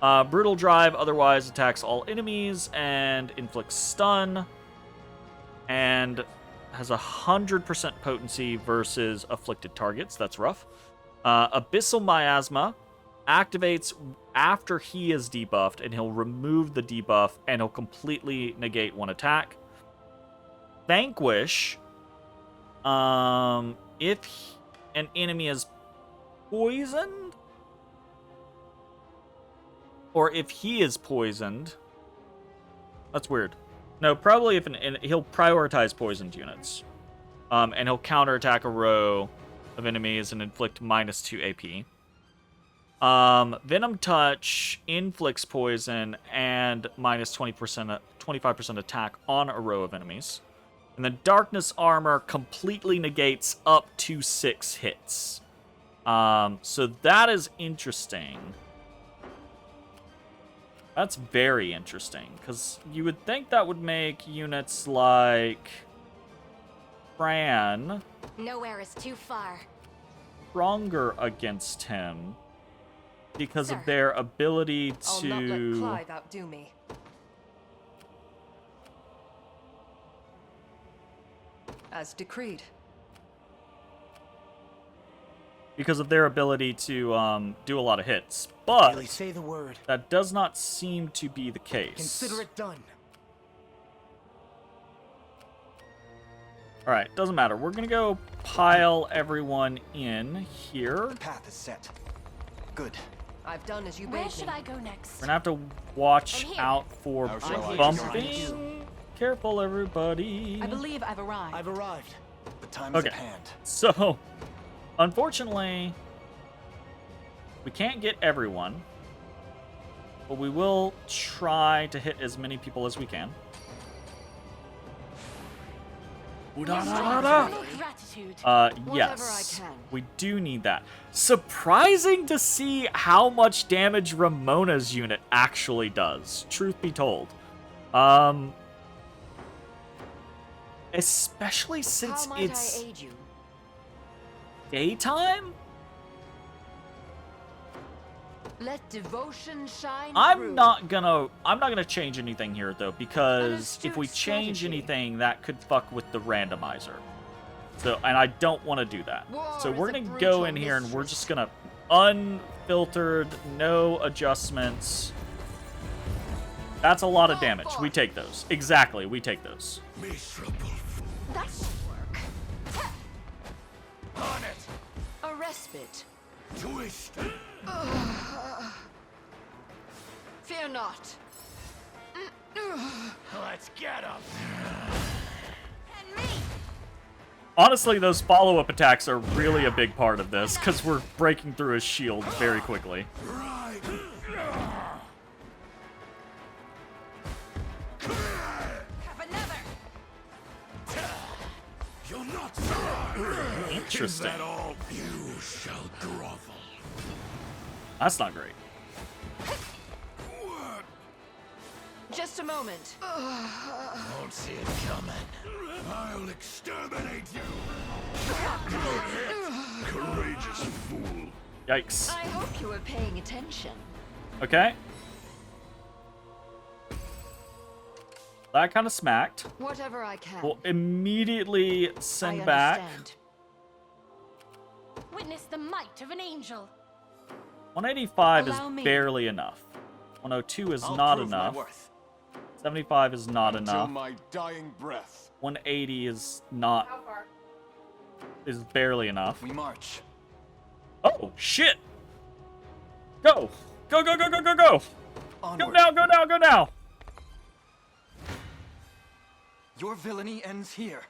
Brutal Drive otherwise attacks all enemies and inflicts stun, and has 100% potency versus afflicted targets. That's rough. Abyssal Miasma activates after he is debuffed, and he'll remove the debuff, and he'll completely negate one attack. Vanquish, if an enemy is poisoned, or if he is poisoned. That's weird. No, probably if he'll prioritize poisoned units, and he'll counterattack a row of enemies and inflict -2 AP. Venom Touch inflicts poison and -25% attack on a row of enemies. And then Darkness Armor completely negates up to 6 hits. So that is interesting. That's very interesting, because you would think that would make units like Fran. Nowhere is too far. stronger against him because Sir. of their ability I'll not let to... Clive outdo me. As decreed. Because of their ability to do a lot of hits. But Really say the word. that does not seem to be the case. Consider it done. Alright, doesn't matter. We're gonna go pile everyone in here. Path is set. Good. I've done as you Where bade should me. I go next? We're gonna have to watch I'm here. out for How shall I bumping. Careful, everybody. I believe I've arrived. I've arrived. The time is Okay. at hand. So, unfortunately, we can't get everyone, but we will try to hit as many people as we can. Eternal gratitude. Yes, can. we do need that. Surprising to see how much damage Ramona's unit actually does, truth be told. Especially since How might it's I aid you? daytime? Let devotion shine I'm through. not gonna change anything here though, because if we astute change strategy. anything, that could fuck with the randomizer. So, and I don't want to do that. War So is we're a gonna go brutal in here and we're mistress. just gonna unfiltered, no adjustments. That's a lot of damage. We take those. Exactly, we take those. Miserable fool. That should work. On it! A respite. Twist. Fear not. Let's get him! And me. Honestly, those follow-up attacks are really a big part of this, because we're breaking through his shield very quickly. Right. Have another. You're not survived. Interesting. Is that all? You shall grovel. That's not great. Just a moment. Won't see it coming. I'll exterminate you. Courageous fool. Yikes. I hope you were paying attention. Okay. That kind of smacked. Whatever I can. We'll immediately I send back. understand. Witness the might of an angel. 185 Allow is me. barely enough. 102 is I'll not prove my enough. worth. 75 is not Until enough. my dying breath. 180 is not, How far? is barely enough. We march. Oh, shit! Go! Go, go, go, go, go, go! Go Onward. now, go now, go now! Your villainy ends here.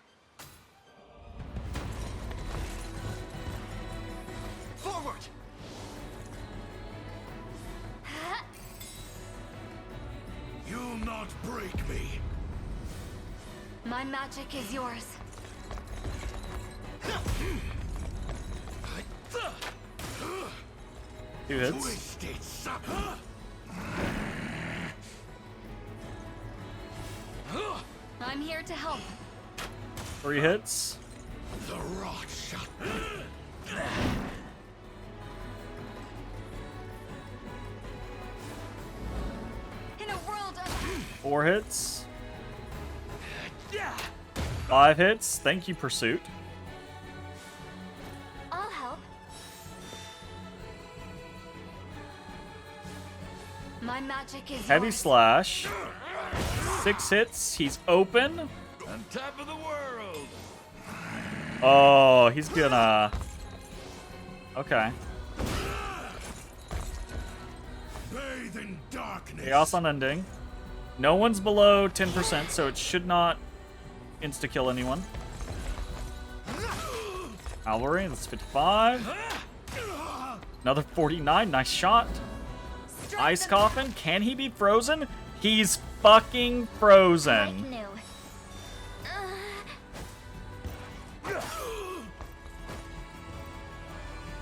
Forward! You'll not break me. My magic is yours. 2 hits. Twisted sucker. 'I'm here to help. 3 hits. The rot shall. In a world of 4 hits. 5 hits. Thank you, Pursuit. I'll help. My magic is Heavy yours. slash. 6 hits. He's open. On top of the world! Oh, he's gonna... Okay. Bathe in darkness. Chaos Unending. No one's below 10%, so it should not insta-kill anyone. Cavalry, that's 55. Another 49, nice shot. Ice Coffin, can he be frozen? He's fucking Like frozen. new.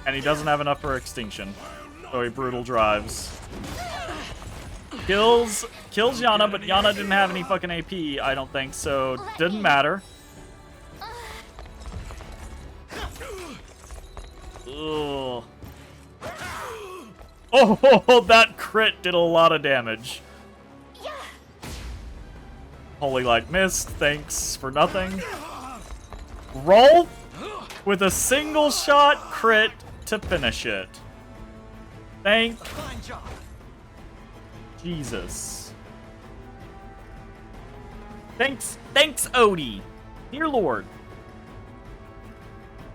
And he doesn't have enough for extinction. So he brutal drives. Kills Yana, but Yana didn't have any fucking AP, I don't think, so didn't matter. Ugh. Oh, that crit did a lot of damage. Holy Light missed. Thanks for nothing. Roll with a single shot crit to finish it. Thank Fine job. Jesus. Thanks, Odie. Dear Lord.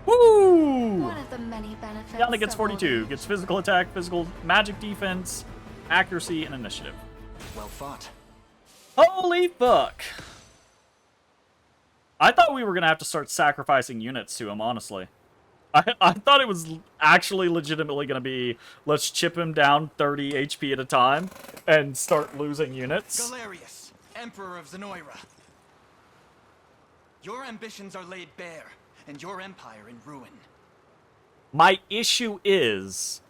Woo! One of the many benefits. Yana gets of 42. old Gets physical attack, physical magic defense, accuracy, and initiative. Well fought. Holy fuck. I thought we were going to have to start sacrificing units to him, honestly. I thought it was actually legitimately going to be, let's chip him down 30 HP at a time and start losing units. Galerius, Emperor of Zenoira. Your ambitions are laid bare, and your empire in ruin. My issue is,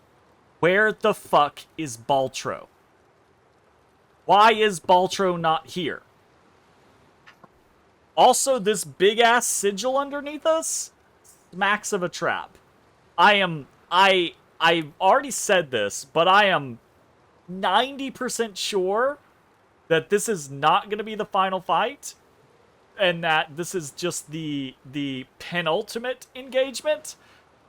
where the fuck is Baltro? Why is Baltro not here? Also, this big-ass sigil underneath us smacks of a trap. I've already said this, but I am 90% sure that this is not going to be the final fight, and that this is just the penultimate engagement,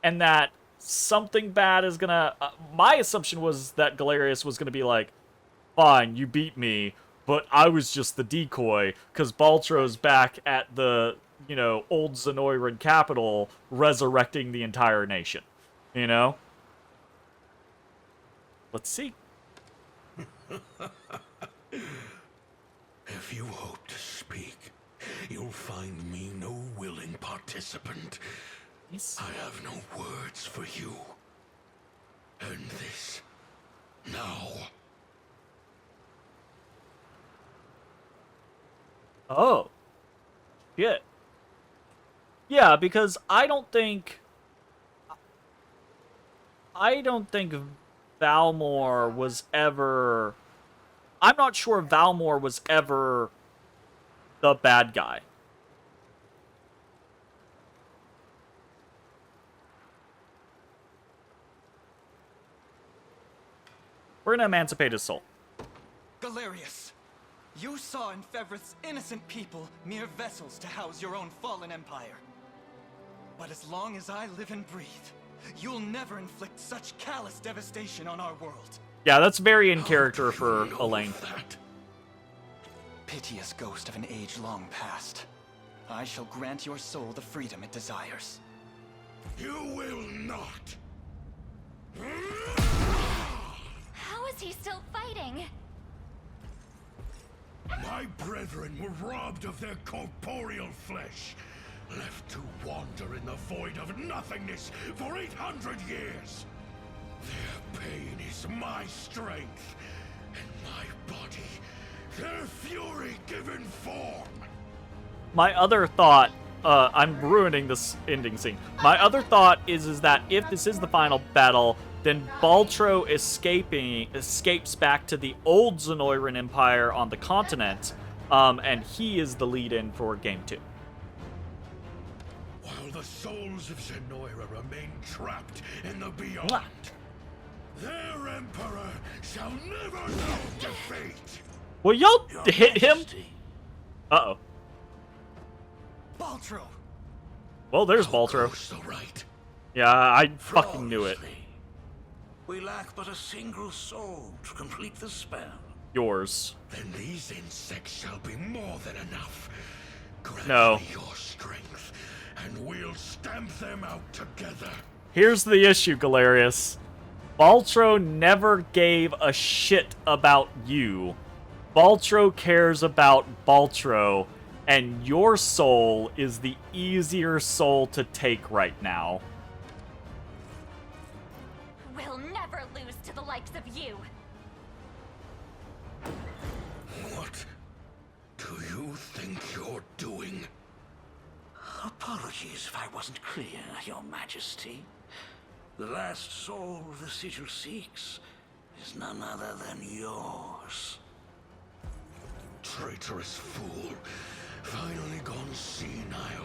and that something bad is gonna... my assumption was that Galerius was gonna be like, fine, you beat me, but I was just the decoy, because Baltro's back at the, you know, old Zenoiran capital, resurrecting the entire nation. You know? Let's see. If you hope to speak, you'll find me no willing participant. Yes. I have no words for you. End this. Now. Oh. Shit. Yeah, because I don't think Valmore was ever... I'm not sure Valmore was ever the bad guy. We're gonna emancipate his soul. Galerius, you saw in Fevrith's innocent people mere vessels to house your own fallen empire. But as long as I live and breathe, you'll never inflict such callous devastation on our world. Yeah, that's very in character for Elaine. Piteous ghost of an age long past. I shall grant your soul the freedom it desires. You will not. How is he still fighting? My brethren were robbed of their corporeal flesh, left to wander in the void of nothingness for 800 years. Their pain is my strength, and my body, their fury given form. My other thought, I'm ruining this ending scene. My other thought is that if this is the final battle, then Baltro escapes back to the old Zenoiran Empire on the continent, and he is the lead-in for Game 2. While the souls of Zenoira remain trapped in the beyond, their emperor shall never know defeat. Will y'all hit him? Uh-oh. Baltro! Well, there's Baltro. So right. Yeah, I fucking knew it. We lack but a single soul to complete the spell. Yours. Then these insects shall be more than enough. Grant No. me your strength, and we'll stamp them out together. Here's the issue, Galerius. Baltro never gave a shit about you. Baltro cares about Baltro, and your soul is the easier soul to take right now. We'll never lose to the likes of you. What do you think you're doing? Apologies if I wasn't clear, Your Majesty. The last soul the sigil seeks is none other than yours. Traitorous fool. Finally gone senile.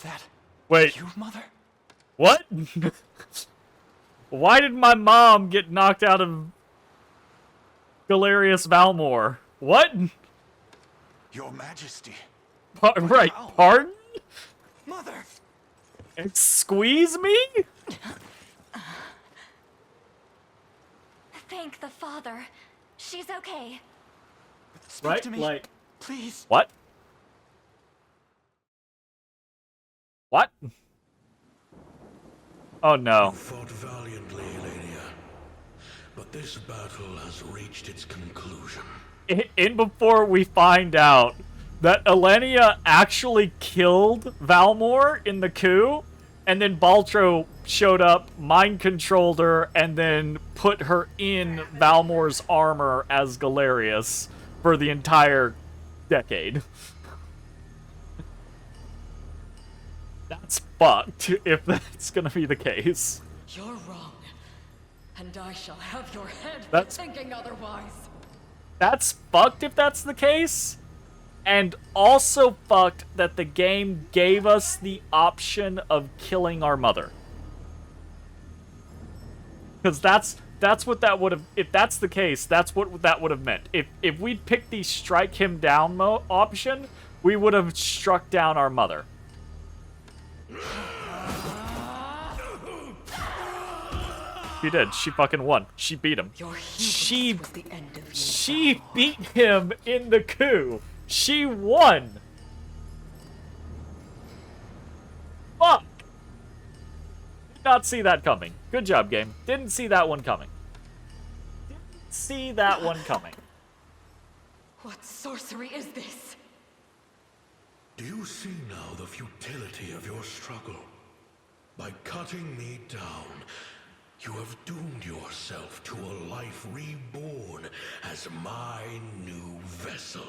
that Wait, you, Mother? what? Why did my mom get knocked out of Galerius Valmore? What? Your Majesty. Right, how? pardon? Mother! Squeeze me? Thank the Father. She's okay. Speak Right, to me, like... please. What? What? Oh You no. fought valiantly, Elenia, but this battle has reached its conclusion. In before we find out that Elenia actually killed Valmore in the coup, and then Baltro showed up, mind-controlled her, and then put her in Valmore's armor as Galerius for the entire decade. That's fucked, if that's gonna be the case. You're wrong. And I shall have your head That's- for thinking otherwise. That's fucked if that's the case. And also fucked that the game gave us the option of killing our mother. Because that's what that would have... If that's the case, that's what that would have meant. If we'd picked the strike him down option, we would have struck down our mother. She did. She fucking won. She beat him. Your She- hubris was the end of you. She beat him in the coup. She won. Fuck. Did not see that coming. Good job, game. Didn't see that one coming. Didn't see that one coming. What sorcery is this? Do you see now the futility of your struggle? By cutting me down, you have doomed yourself to a life reborn as my new vessel.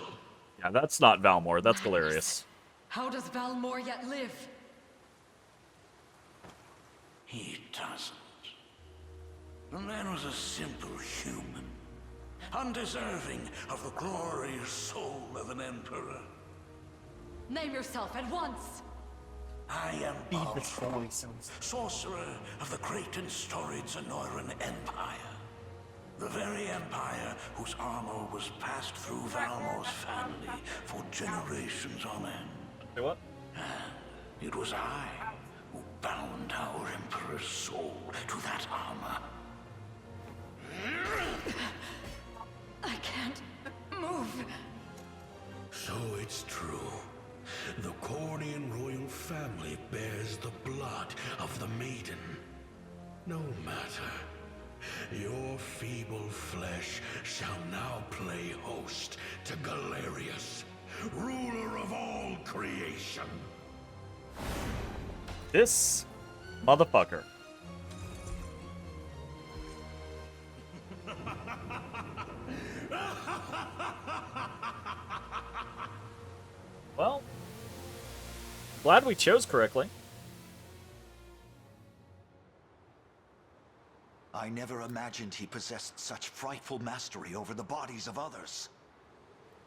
Yeah, that's not Valmore. That's Galerius. How does Valmore yet live? He doesn't. The man was a simple human, undeserving of the glorious soul of an emperor. Name yourself at once. I am Baltro, sorcerer of the great and storied Zenoiran Empire. The very empire whose armor was passed through Valmore's family for generations on end. Say what? It was I who bound our emperor's soul to that armor. I can't move. So it's true. The Cornian royal family bears the blood of the maiden. No matter. Your feeble flesh shall now play host to Galerius, ruler of all creation. This motherfucker. Well, glad we chose correctly. I never imagined he possessed such frightful mastery over the bodies of others.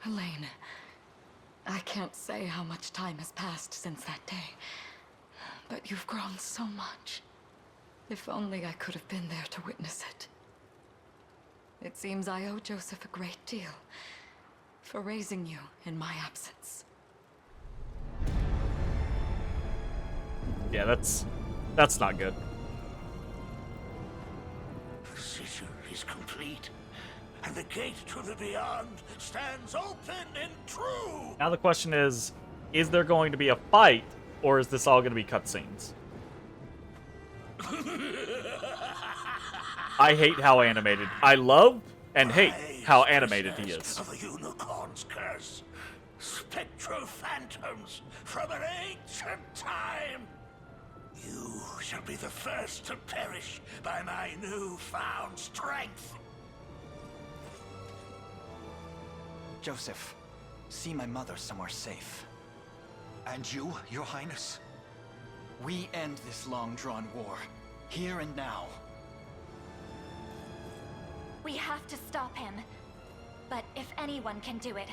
Elaine, I can't say how much time has passed since that day, but you've grown so much. If only I could have been there to witness it. It seems I owe Joseph a great deal for raising you in my absence. Yeah, that's not good. The sigil is complete, and the gate to the beyond stands open and true. Now the question is there going to be a fight, or is this all going to be cutscenes? I hate how animated. I love and hate how animated he is. Of the Unicorn's curse, spectral phantoms from an ancient time. You shall be the first to perish by my newfound strength. Joseph, see my mother somewhere safe. And you, Your Highness? We end this long-drawn war, here and now. We have to stop him. But if anyone can do it,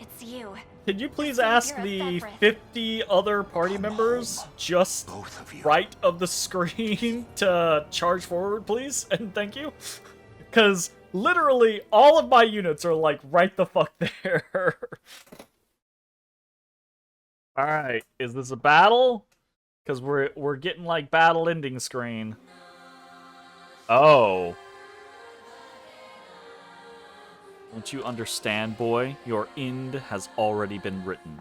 It's you. Can you please Savior ask of the Febris. 50 other party members just both of you. right of the screen to charge forward, please? And thank you. Because literally all of my units are like right the fuck there. Alright, is this a battle? Because we're getting like battle ending screen. Oh. Don't you understand, boy? Your end has already been written.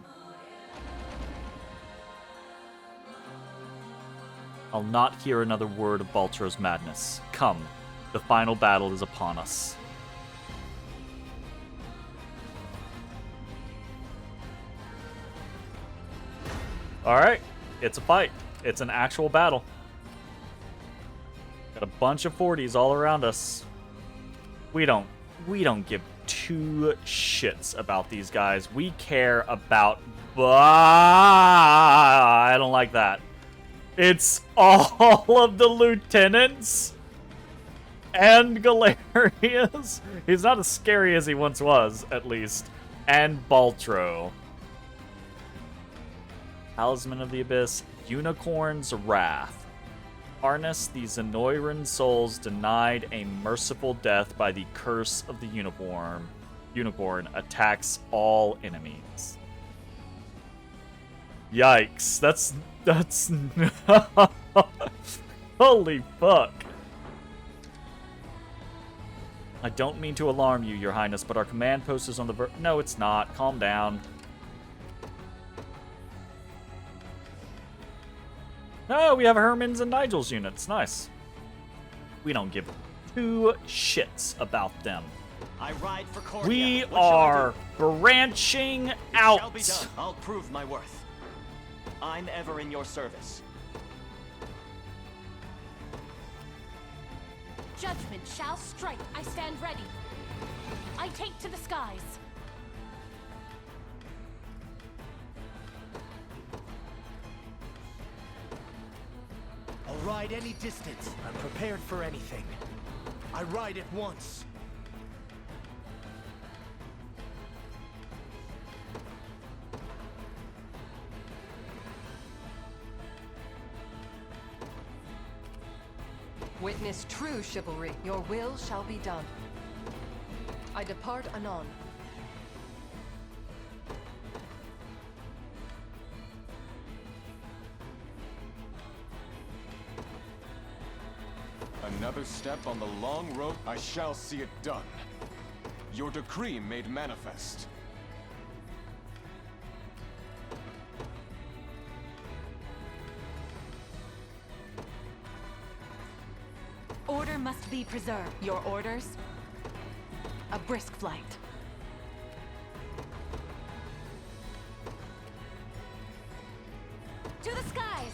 I'll not hear another word of Baltro's madness. Come, the final battle is upon us. Alright, it's a fight. It's an actual battle. Got a bunch of 40s all around us. We don't give two shits about these guys. We care about... I don't like that. It's all of the lieutenants and Galerius. He's not as scary as he once was, at least. And Baltro. Talisman of the Abyss, Unicorn's Wrath. Harness the Zenoiran souls denied a merciful death by the curse of the unicorn. Unicorn attacks all enemies. Yikes, that's holy fuck. I don't mean to alarm you, Your Highness, but our command post is on the No, it's not. Calm down. Oh, we have Herman's and Nigel's units. Nice. We don't give two shits about them. I ride for Cordia. We What shall I are branching do? Shall out. be done. I'll prove my worth. I'm ever in your service. Judgment shall strike. I stand ready. I take to the skies. I'll ride any distance. I'm prepared for anything. I ride at once. Witness true chivalry. Your will shall be done. I depart anon. Another step on the long road, I shall see it done. Your decree made manifest. Order must be preserved. Your orders? A brisk flight. To the skies!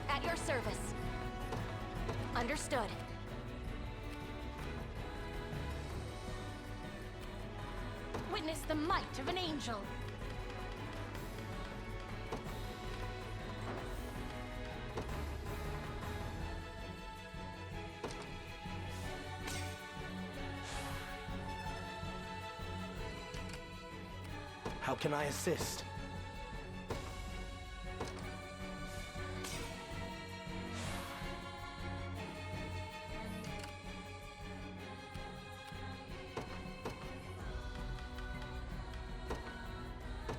At your service. Understood. Witness the might of an angel. How can I assist?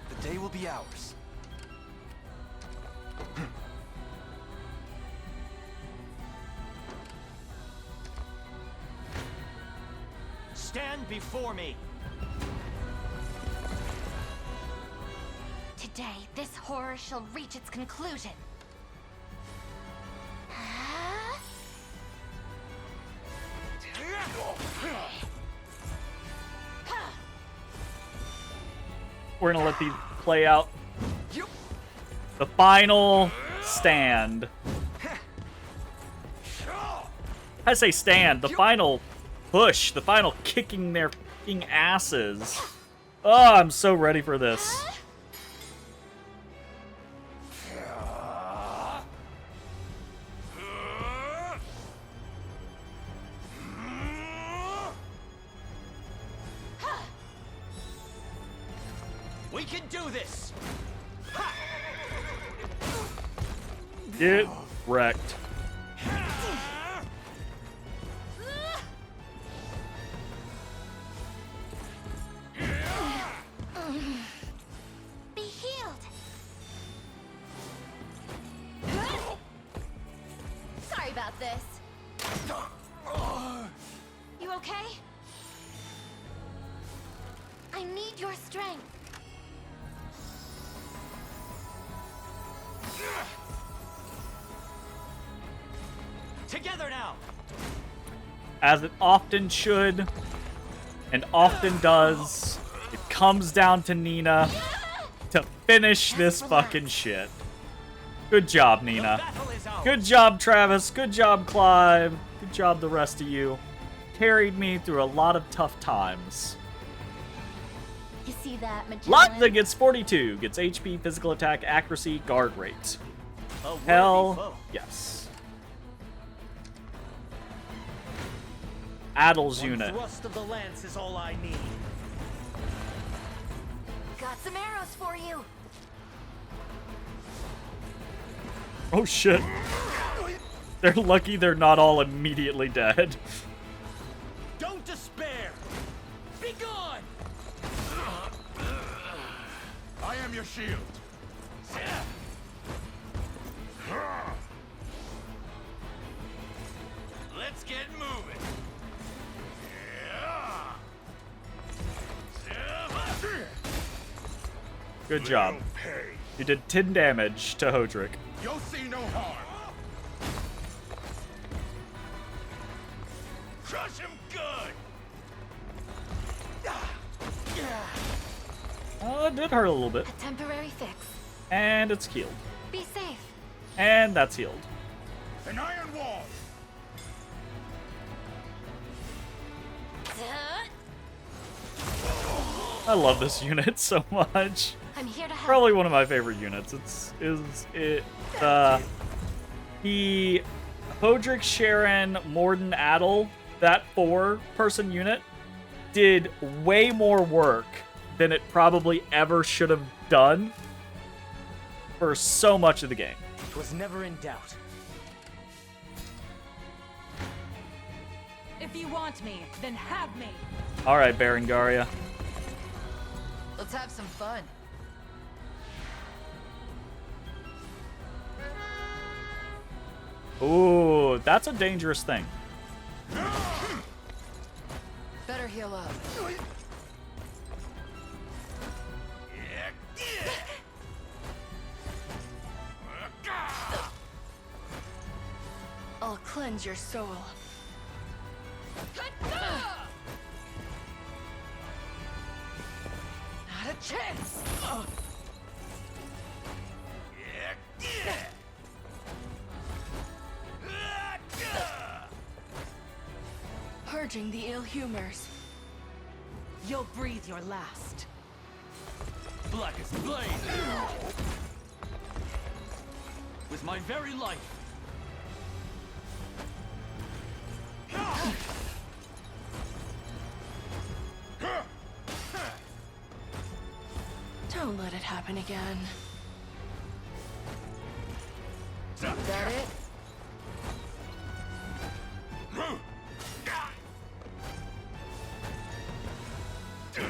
The day will be ours. Stand before me! Today, this horror shall reach its conclusion. We're gonna let these play out. The final stand. I say stand. The final push. The final kicking their fucking asses. Oh, I'm so ready for this. We can do this! Get wrecked. Be healed. Sorry about this. You okay? I need your strength. Together now! As it often should, and often does, it comes down to Nina to finish this fucking shit. Good job, Nina. Good job, Travis. Good job, Clive. Good job, the rest of you. Carried me through a lot of tough times. You see that, Latza gets 42. Gets HP, physical attack, accuracy, guard rate. Hell yes. Adel's unit. Thrust of the lance is all I need. Got some arrows for you. Oh shit. They're lucky they're not all immediately dead. Don't despair! Be gone! I am your shield. Let's get moving. Good job. You did 10 damage to Hodrick. You'll see no harm. Crush him good! Oh, it did hurt a little bit. A temporary fix. And it's healed. Be safe. And that's healed. An iron wall. I love this unit so much. I'm here to help. Probably one of my favorite units. The Hodrick, Sharon, Morden, Adel, that 4-person unit did way more work than it probably ever should have done for so much of the game. It was never in doubt. If you want me, then have me. All right, Berengaria. Let's have some fun. Ooh, that's a dangerous thing. Better heal up. I'll cleanse your soul. Not a chance. Purging the ill humors. You'll breathe your last. Black as blade! With my very life! Don't let it happen again. That it? A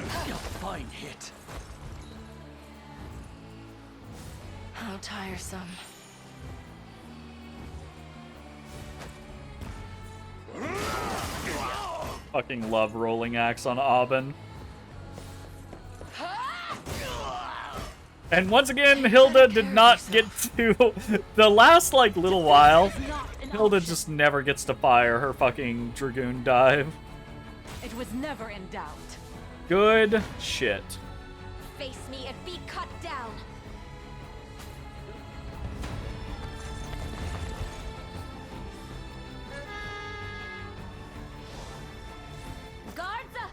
fine hit. How tiresome. Fucking love rolling axe on Aubin. And once again, Hilda did not get to the last little while. Hilda just never gets to fire her fucking Dragoon dive. It was never in doubt. Good shit. Face me and be cut down. Guards up.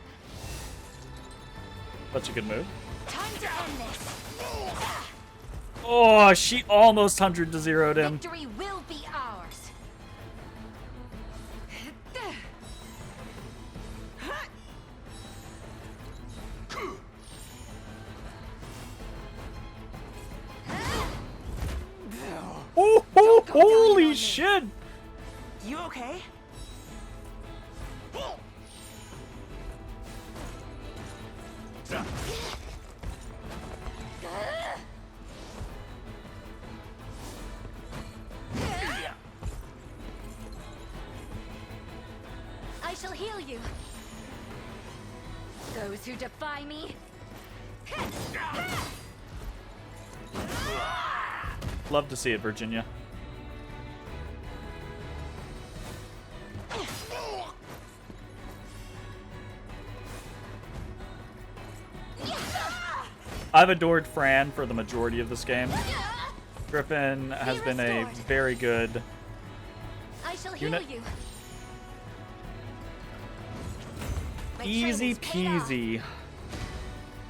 Such a good move. Time to end this. Oh, she almost 100 to 0'd him. Victory will be ours. Holy shit! You okay? I shall heal you. Those who defy me. Love to see it, Virginia. I've adored Fran for the majority of this game. Griffin has been a very good I shall heal unit. you. Easy peasy.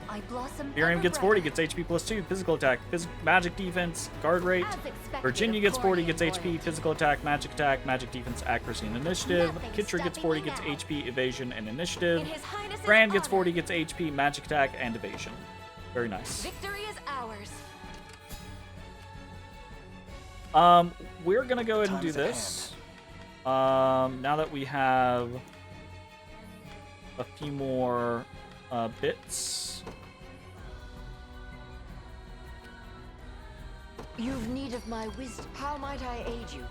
I blossom Miriam ever gets 40, brighter. gets HP plus 2, physical attack, magic defense, guard rate. As expected Virginia of gets 40, Corian gets HP, royalty. physical attack, magic defense, accuracy, and initiative. Nothing Kitra gets stopping 40, me gets now. HP, evasion, and initiative. In His Highness's Grand gets honor. 40, gets HP, magic attack, and evasion. Very nice. Victory is ours. We're gonna go ahead and do Time is at this. Now that we have a few more bits. You've need of my wisdom. How might I aid you?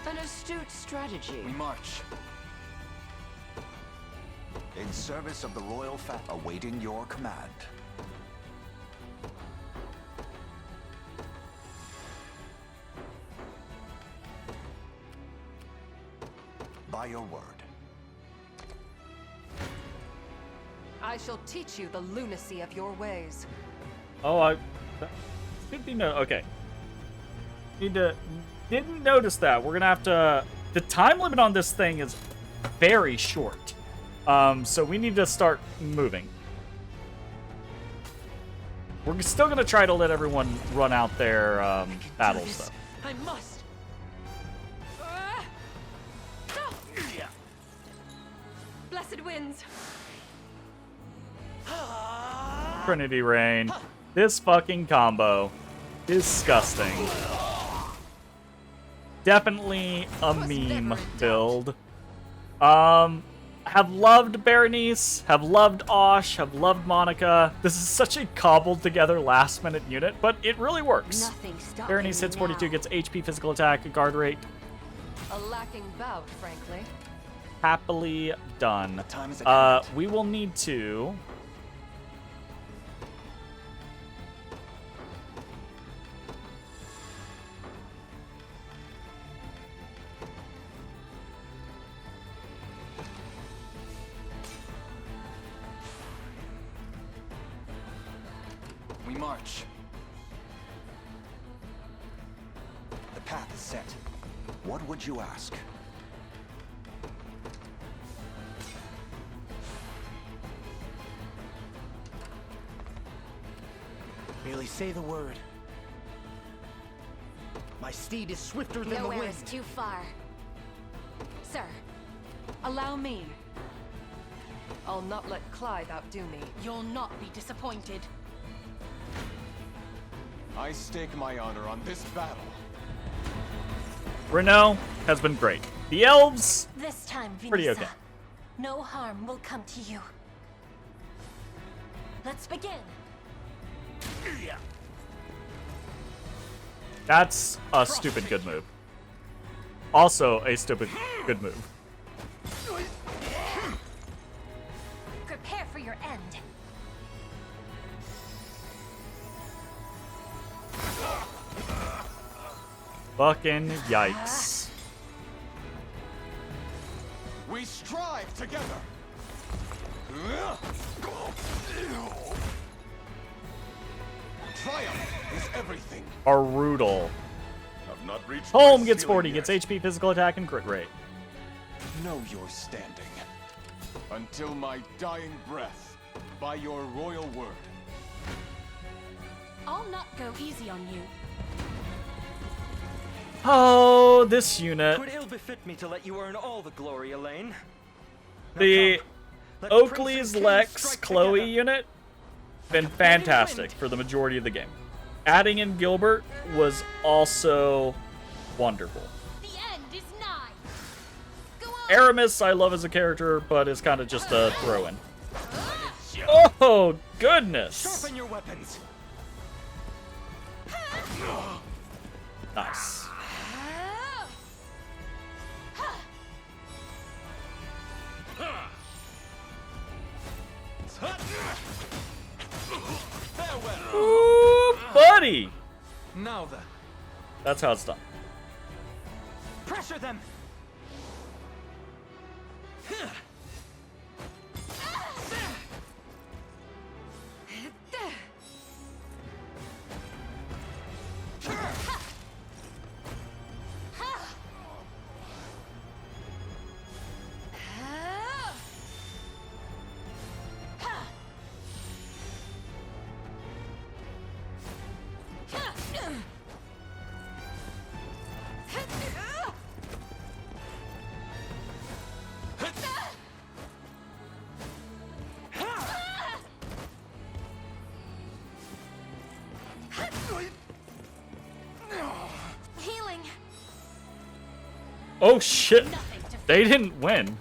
An astute strategy. We march. In service of the royal awaiting your command. By your word. I shall teach you the lunacy of your ways. Oh, should be no. Okay. Didn't notice that. We're gonna have to. The time limit on this thing is very short. So we need to start moving. We're still gonna try to let everyone run out their battles, though. I must. Blessed winds. Trinity Rain. This fucking combo. Disgusting. Definitely a meme build. Have loved Berenice, have loved Osh, have loved Monica. This is such a cobbled together last minute unit, but it really works. Nothing stopping Berenice me hits 42, now. gets HP, physical attack, guard rate. A lacking bout, frankly. Happily done. Time is at hand. We will need to. We march. The path is set. What would you ask? Merely say the word. My steed is swifter than the Nowhere wind. is too far. Sir, Allow me. I'll not let Clive outdo me. you'll not be disappointed. I stake my honor on this battle. Renault has been great. The elves, This time, Vinisa, pretty okay. no harm will come to you. Let's begin. That's a stupid good move. Also a stupid good move. Prepare for your end. Fucking yikes. We strive together. Triumph is everything. Brutal. I've not reached Home my gets ceiling 40, yet. gets HP, physical attack, and crit rate. Know your standing. Until my dying breath, by your royal word. I'll not go easy on you. Oh, this unit. Twould ill befit me to let you earn all the glory, Elaine. Now The come, let Oakley's Prince and King Lex strike Chloe together. unit been fantastic for the majority of the game. Adding in Gilbert was also wonderful. The end is nigh. Go on. Aramis I love as a character, but is kind of just a throw-in. Oh, goodness! Sharpen your weapons. Nice. Farewell. Ooh, buddy! Now then. That's how it's done. Pressure them. Healing. Oh shit! They didn't win.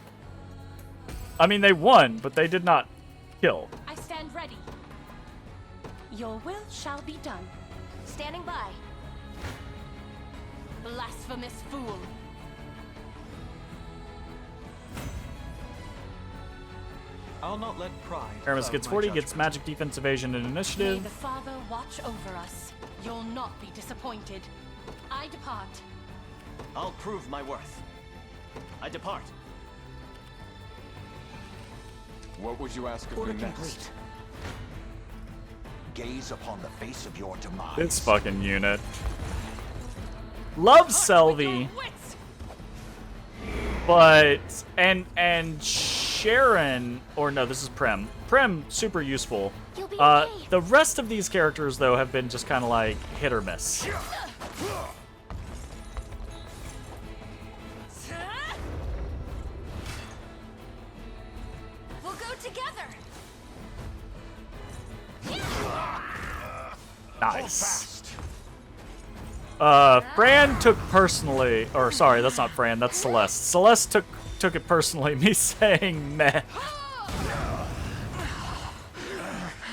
I mean, they won, but they did not kill. I stand ready. Your will shall be done. Standing by. Blasphemous fool. I'll not let pride. Aramis cloud gets my 40, gets judgment. magic, defense, evasion, and May initiative. the Father watch over us. You'll not be disappointed. I depart. I'll prove my worth. I depart. What would you ask of Order me next? complete. Gaze upon the face of your demise. This fucking unit. Love Selby, Wits! but and Sharon, or no, this is Prem. Prem, super useful. You'll be okay. The rest of these characters, though, have been just kind of like hit or miss. We'll go together. Nice. Fran took personally, or sorry, that's not Fran, that's Celeste. Celeste took it personally, me saying meh.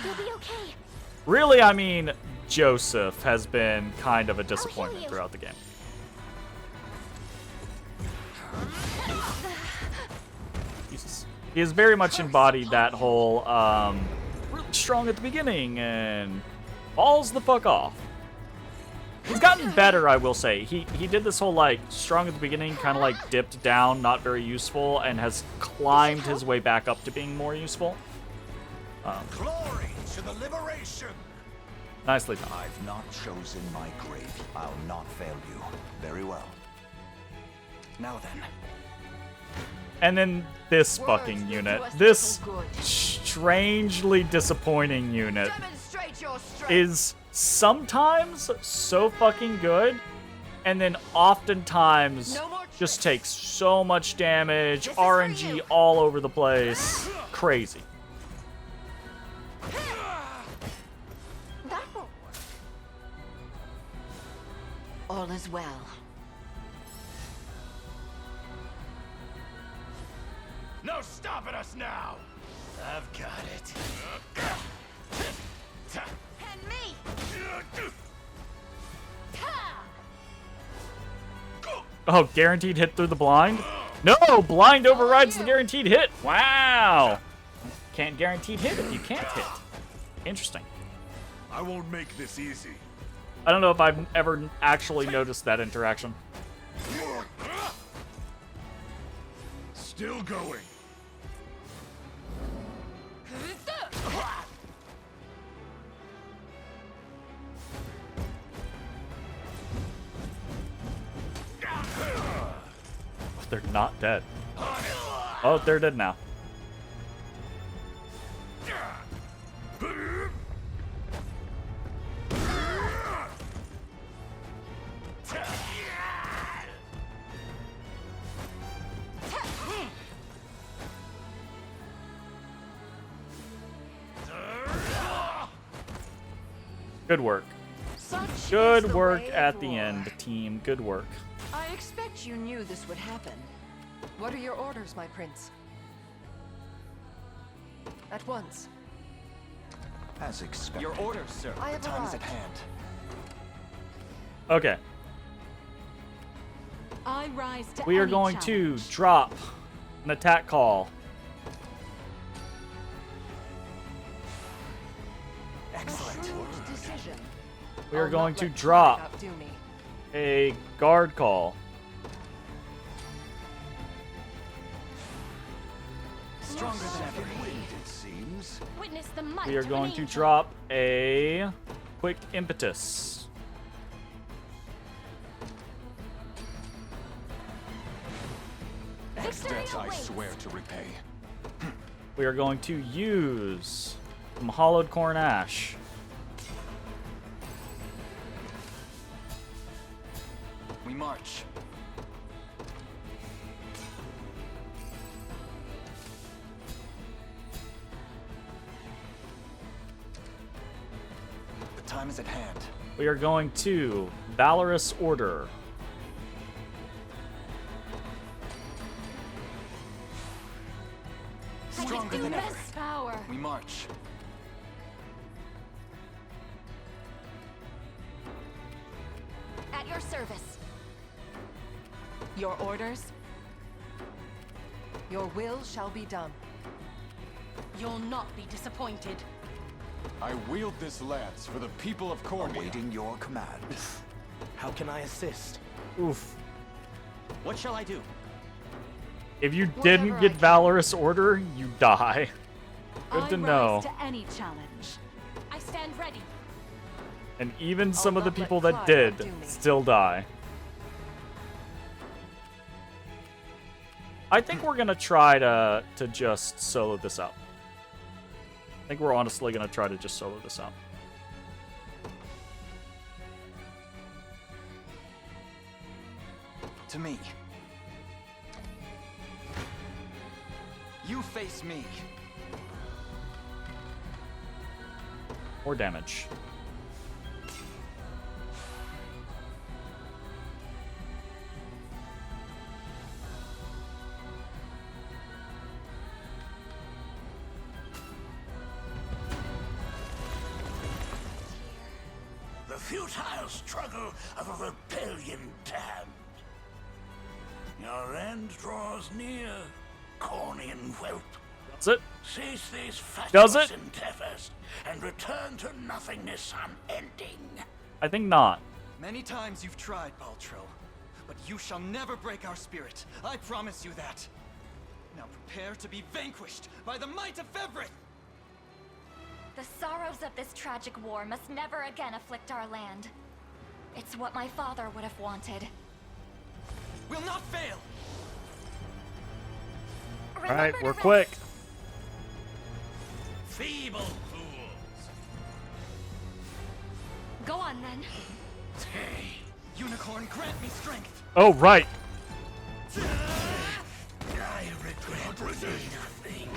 You'll be okay. Really, I mean, Joseph has been kind of a disappointment throughout the game. Jesus. He has very much embodied that whole, really strong at the beginning and falls the fuck off. He's gotten better, I will say. He did this whole, like, strong at the beginning, kind of, like, dipped down, not very useful, and has climbed his way back up to being more useful. Glory to the liberation! Nicely done. I've not chosen my grave. I'll not fail you. Very well. Now then. And then this fucking unit. This strangely disappointing unit Demonstrate your strength. is sometimes so fucking good, and then oftentimes just takes so much damage, RNG all over the place. Crazy. That won't work. All is well. No stopping us now! I've got it. And me. Oh, guaranteed hit through the blind? No, blind overrides the guaranteed hit. Wow. Can't guaranteed hit if you can't hit. Interesting. I won't make this easy. I don't know if I've ever actually noticed that interaction. Still going. They're not dead. Oh, they're dead now. Good work. Such Good is the work way of at the war. end, team. Good work. I expect you knew this would happen. What are your orders, my prince? At once. As expected. Your orders, sir. I have The time is at arrived. hand. Okay. I rise to We are any going challenge. to drop an attack call. Excellent. Shrewd decision. We are I'll going not to let drop pride outdo me. a guard call. Stronger than ever. It seems. Witness the might We are of an going to angel. drop a quick impetus. Victory Debt I awaits. swear to repay. We are going to use some hollowed corn ash. We march. The time is at hand. We are going to Valorous Order. Stronger than ever. Power. We march. At your service. Your orders? Your will shall be done. You'll not be disappointed. I wield this lance for the people of Cormia. Awaiting your command. How can I assist? Oof. What shall I do? If you Whatever didn't I get can. Valorous Order, you die. Good to I know. rise to any challenge. I stand ready. And even some of the not let people that pride did outdo me. still die. I think we're gonna try to just solo this out. I think we're honestly gonna try to just solo this out. To me. You face me. More damage. The futile struggle of a rebellion damned. Your end draws near, Cornian whelp. That's it. Cease these Does fatuous it? endeavors and return to nothingness unending. I think not. Many times you've tried, Baltro, but you shall never break our spirit. I promise you that. Now prepare to be vanquished by the might of Fevrith! The sorrows of this tragic war must never again afflict our land. It's what my father would have wanted. Will not fail! Alright, we're quick. Feeble fools! Go on then. Unicorn, grant me strength! Oh, right. I regret nothing.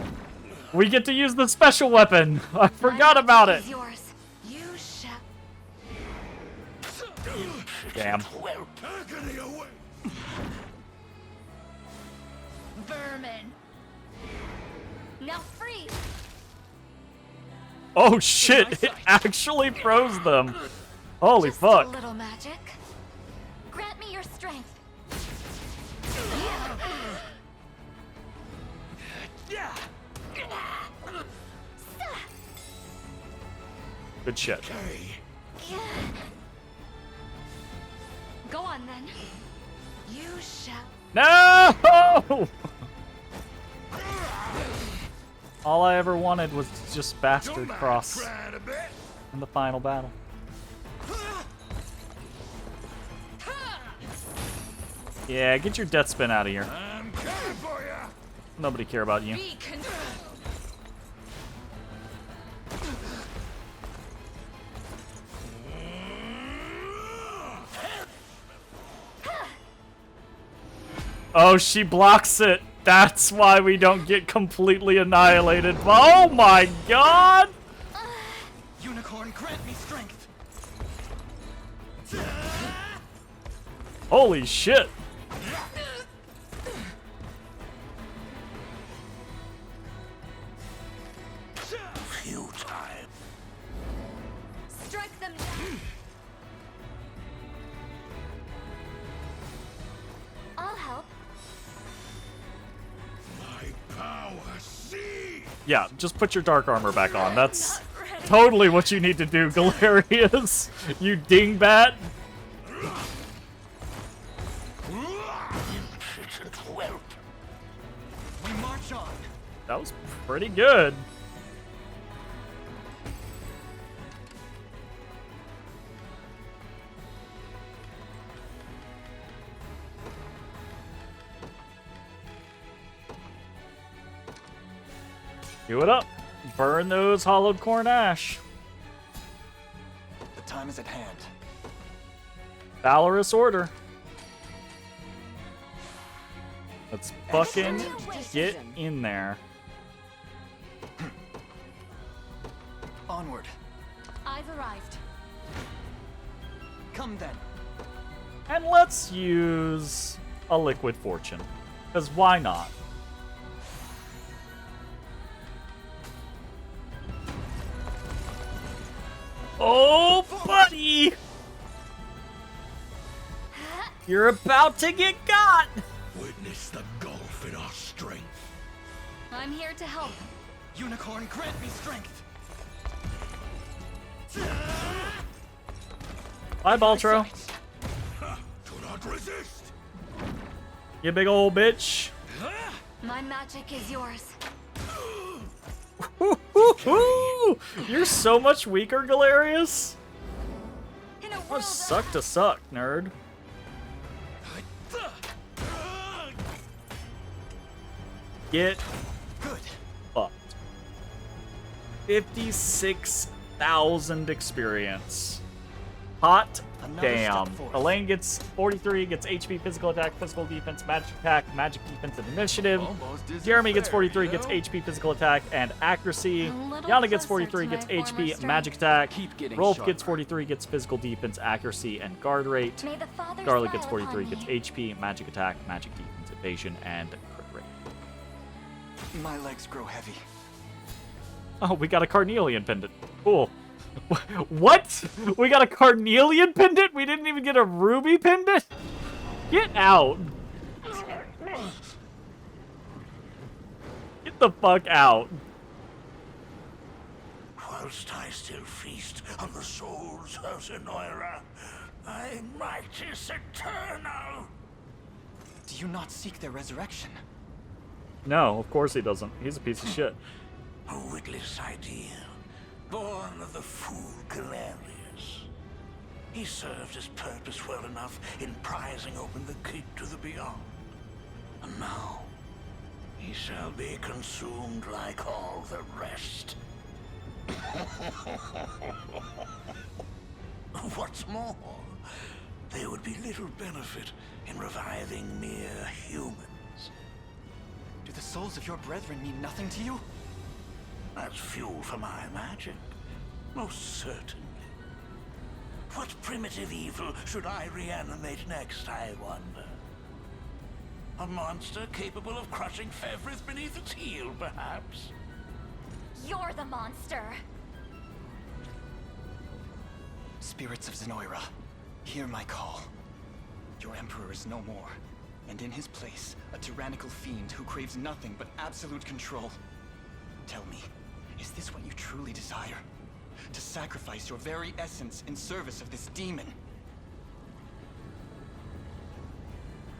We get to use the special weapon. I forgot about it. Is yours. You shall. Damn. Well, Agony away! Vermin. Now freeze. Oh shit, it actually froze them. Holy Just fuck. a little magic. Grant me your strength. Good shit. Go on then. You shall. No! All I ever wanted was to just bastard cross in the final battle. Yeah, get your death spin out of here. I'm coming for ya! Nobody care about you. Be con- Oh, she blocks it. That's why we don't get completely annihilated. Oh my god! Unicorn, grant me strength! Holy shit! Futile. Strike them down. I'll help. My power, see! Yeah, just put your dark armor back on. That's totally what you need to do, Galerius. You dingbat. We march on. That was pretty good. Do it up. Burn those hollowed corn ash. The time is at hand. Valorous order. Let's fucking get in there. Onward. I've arrived. Come then. And let's use a liquid fortune. Because why not? Oh, buddy! You're about to get got! Witness the gulf in our strength. I'm here to help. Unicorn, grant me strength. Bye, Baltro. Do not resist. You big old bitch. My magic is yours. Woo-hoo-hoo! You're so much weaker, Galerius. In a Oh, world suck to suck, nerd. Get Good. fucked. 56,000 experience. Hot Another damn. step forth. Elaine gets 43, gets HP, physical attack, physical defense, magic attack, magic defense, and initiative. Jeremy gets 43, gets HP, physical attack, and accuracy. A little Yana gets closer 43, to gets my former HP, strength. magic attack. Keep getting Rolf sharper. gets 43, gets physical defense, accuracy, and guard rate. May the Father Scarlet gets smile 43, upon gets me. HP, magic attack, magic defense, evasion, and crit rate. My legs grow heavy. Oh, we got a carnelian pendant. Cool. What? We got a carnelian pendant? We didn't even get a ruby pendant? Get out. Get the fuck out. Whilst I still feast on the souls of Zenoira, thy might is eternal. Do you not seek their resurrection? No, of course he doesn't. He's a piece of shit. A witless ideal, born of the fool Galerius. He served his purpose well enough in prizing open the gate to the beyond. And now, he shall be consumed like all the rest. What's more, there would be little benefit in reviving mere humans. Do the souls of your brethren mean nothing to you? That's fuel for my magic. Most certainly. What primitive evil should I reanimate next, I wonder? A monster capable of crushing Fevris beneath its heel, perhaps? You're the monster. Spirits of Zenoira, hear my call. Your Emperor is no more, and in his place, a tyrannical fiend who craves nothing but absolute control. Tell me, is this what you truly desire? To sacrifice your very essence in service of this demon?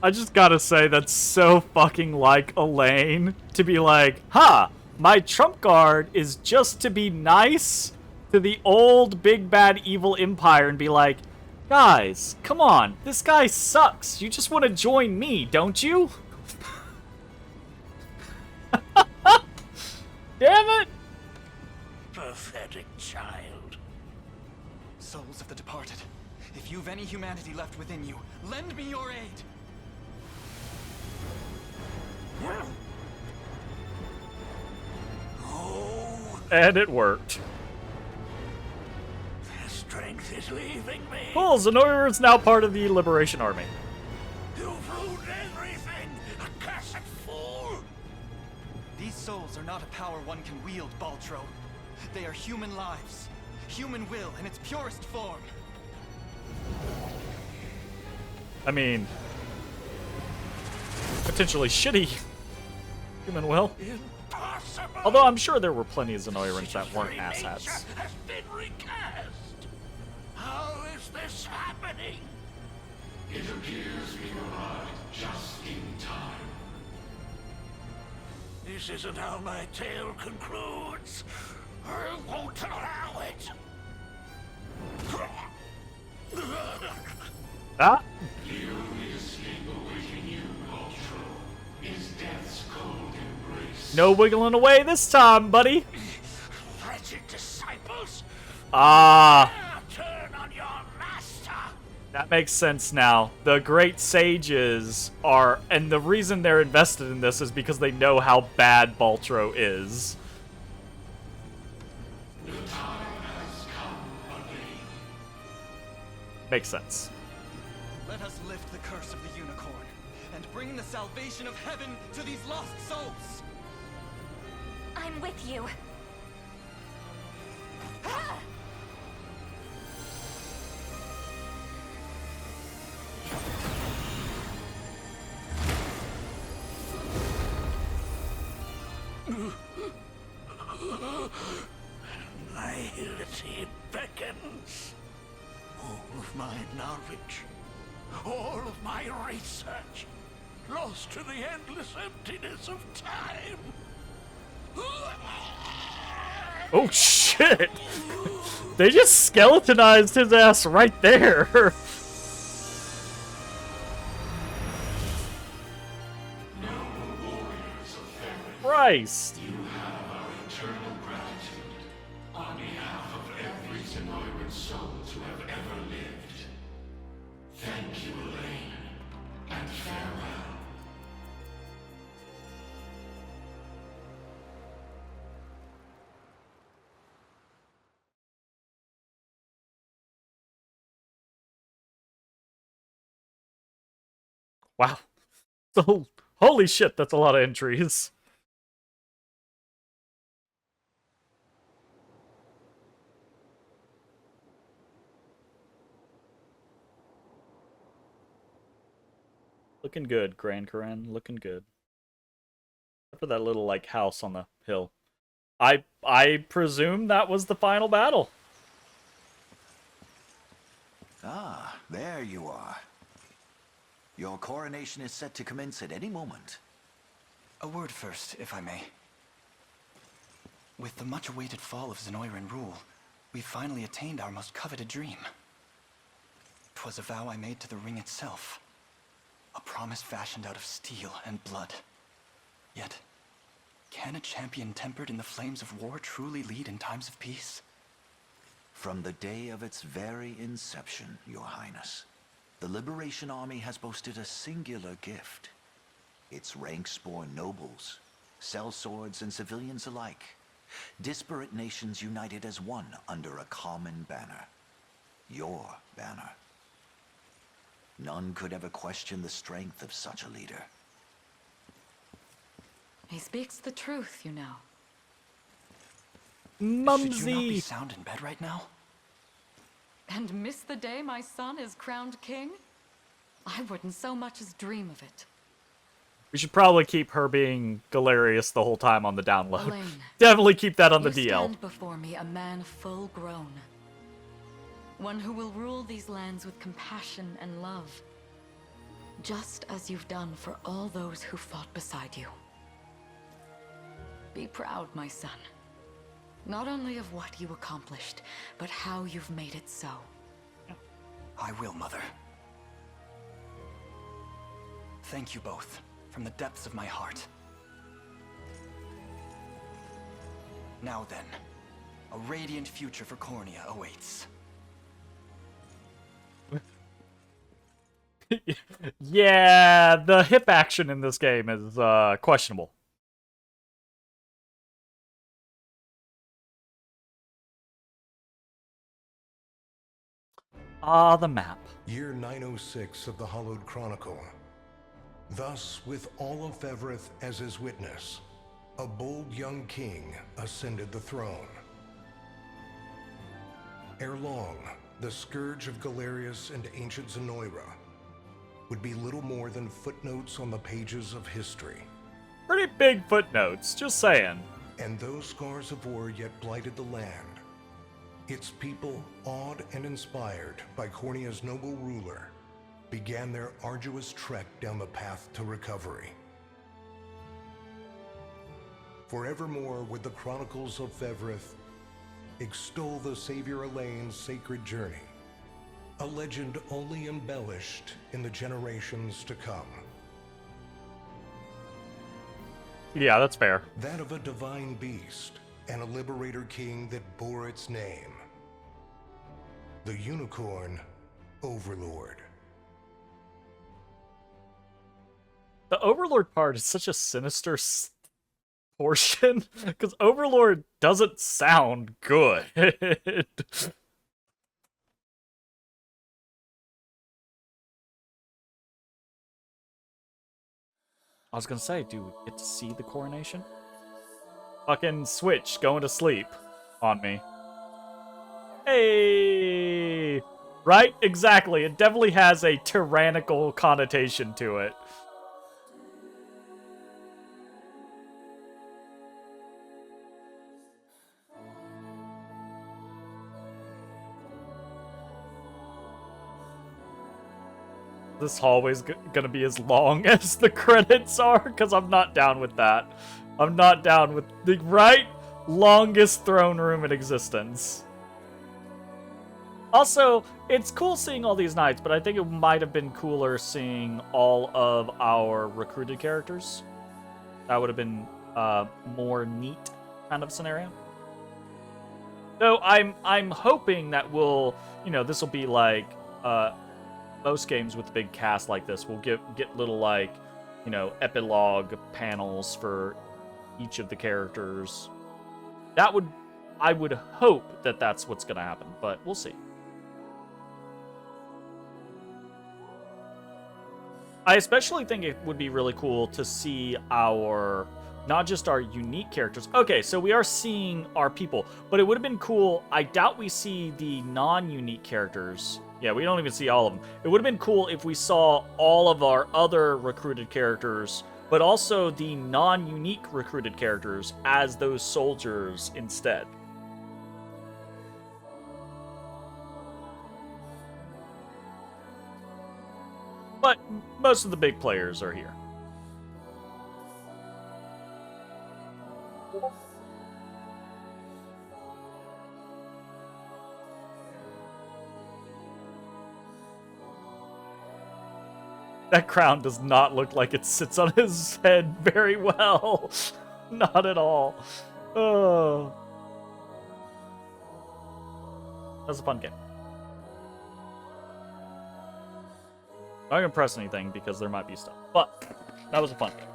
I just gotta say, that's so fucking like Elaine to be like, ha! My trump card is just to be nice to the old big bad evil empire and be like, guys, come on, this guy sucks. You just want to join me, don't you? Damn it! Pathetic child. Souls of the departed, if you've any humanity left within you, lend me your aid! Oh, And it worked. their strength strength is leaving me. Cool, Zenoir is now part of the Liberation Army. You've ruined everything, accursed fool! These souls are not a power one can wield, Baltro. They are human lives, human will in its purest form. I mean, potentially shitty human will. Impossible! Although I'm sure there were plenty of Zenoirans that weren't asshats. Has been recast. How is this happening? It appears we arrived just in time. This isn't how my tale concludes. I won't allow it. Ah? The only escape awaiting you, Ultro, is death's cold embrace. No wiggling away this time, buddy. Wretched disciples, Ah, turn on your master. that makes sense now. The great sages are, and the reason they're invested in this is because they know how bad Baltro is. The time has come again. Makes sense. Let us lift the curse of the Unicorn and bring the salvation of heaven to these lost souls. I'm with you. Nihility beckons. All of my knowledge, all of my research, lost to the endless emptiness of time. Oh shit! They just skeletonized his ass right there. Christ! You have our eternal gratitude on behalf of every Zenoiran soul to have ever lived. Thank you, Elaine, and farewell. Wow. So, holy shit, that's a lot of entries. Looking good, Grand Karen. Looking good. Except for that little, like, house on the hill. I presume that was the final battle. Ah, there you are. Your coronation is set to commence at any moment. A word first, if I may. With the much-awaited fall of Zenoiran rule, we've finally attained our most coveted dream. 'Twas a vow I made to the ring itself. A promise fashioned out of steel and blood. Yet, can a champion tempered in the flames of war truly lead in times of peace? From the day of its very inception, Your Highness, the Liberation Army has boasted a singular gift. Its ranks bore nobles, sellswords, and civilians alike. Disparate nations united as one under a common banner. Your banner. None could ever question the strength of such a leader. He speaks the truth, you know. Should you not be Mumsy! sound in bed right now? And miss the day my son is crowned king? I wouldn't so much as dream of it. We should probably keep her being Galerius the whole time on the download. Elaine, Definitely keep that on the you DL. stand before me a man full grown. One who will rule these lands with compassion and love. Just as you've done for all those who fought beside you. Be proud, my son. Not only of what you accomplished, but how you've made it so. I will, Mother. Thank you both, from the depths of my heart. Now then, a radiant future for Cornea awaits. Yeah, the hip action in this game is questionable. Ah, the map. Year 906 of the Hallowed Chronicle. Thus, with all of Fevrith as his witness, a bold young king ascended the throne. Ere long, the scourge of Galerius and ancient Zenoira would be little more than footnotes on the pages of history. Pretty big footnotes, just saying. And those scars of war yet blighted the land. Its people, awed and inspired by Cornia's noble ruler, began their arduous trek down the path to recovery. Forevermore would the Chronicles of Fevrith extol the Savior Elaine's sacred journey, a legend only embellished in the generations to come. Yeah, that's fair. That of a divine beast and a liberator king that bore its name. The Unicorn Overlord. The Overlord part is such a sinister portion, because Overlord doesn't sound good. I was gonna say, do we get to see the coronation? Fucking Switch going to sleep on me. Hey! Right? Exactly. It definitely has a tyrannical connotation to it. This hallway's gonna be as long as the credits are, because I'm not down with that. I'm not down with the longest throne room in existence. Also, it's cool seeing all these knights, but I think it might have been cooler seeing all of our recruited characters. That would have been more neat kind of scenario. Though I'm hoping that we'll, this will be like most games with a big cast like this. We'll get little epilogue panels for each of the characters. I would hope that that's what's gonna happen, but we'll see. I especially think it would be really cool to see not just our unique characters. Okay, so we are seeing our people, but it would have been cool. I doubt we see the non-unique characters. Yeah, we don't even see all of them. It would have been cool if we saw all of our other recruited characters, but also the non-unique recruited characters as those soldiers instead. But most of the big players are here. That crown does not look like it sits on his head very well. Not at all. Oh. That was a fun game. I'm not gonna press anything because there might be stuff, but that was a fun game.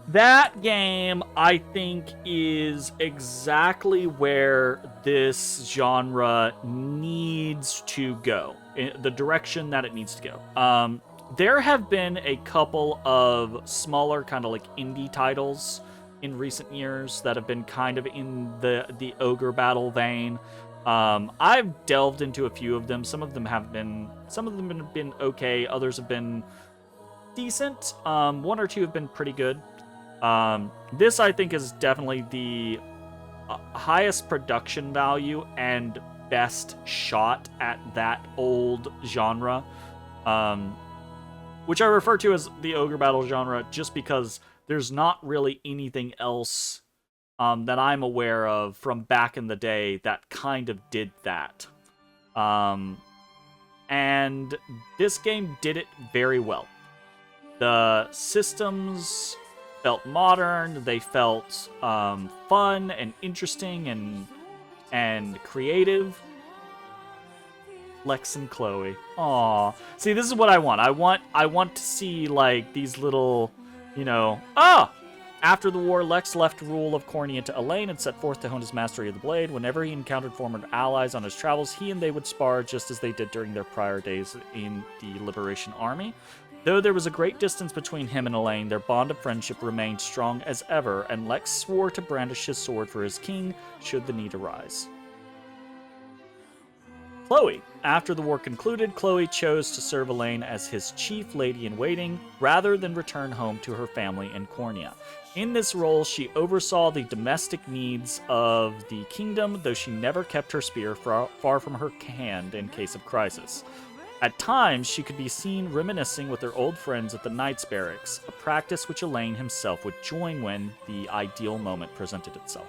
That game, I think, is exactly where this genre needs to go, in the direction that it needs to go. There have been a couple of smaller kind of indie titles in recent years that have been kind of in the ogre battle vein. I've delved into a few of them. Some of them have been okay. Others have been decent. One or two have been pretty good. This, I think, is definitely the highest production value and best shot at that old genre, which I refer to as the ogre battle genre just because there's not really anything else that I'm aware of from back in the day that kind of did that. And this game did it very well. The systems felt modern, they felt fun and interesting and creative. Lex and Chloe. Aw. See, this is what I want. I want to see these little, After the war, Lex left rule of Cornia to Elaine and set forth to hone his mastery of the blade. Whenever he encountered former allies on his travels, he and they would spar just as they did during their prior days in the Liberation Army. Though there was a great distance between him and Elaine, their bond of friendship remained strong as ever, and Lex swore to brandish his sword for his king should the need arise. Chloe. After the war concluded, Chloe chose to serve Elaine as his chief lady-in-waiting, rather than return home to her family in Cornia. In this role, she oversaw the domestic needs of the kingdom, though she never kept her spear far from her hand in case of crisis. At times, she could be seen reminiscing with her old friends at the Knights Barracks, a practice which Elaine himself would join when the ideal moment presented itself.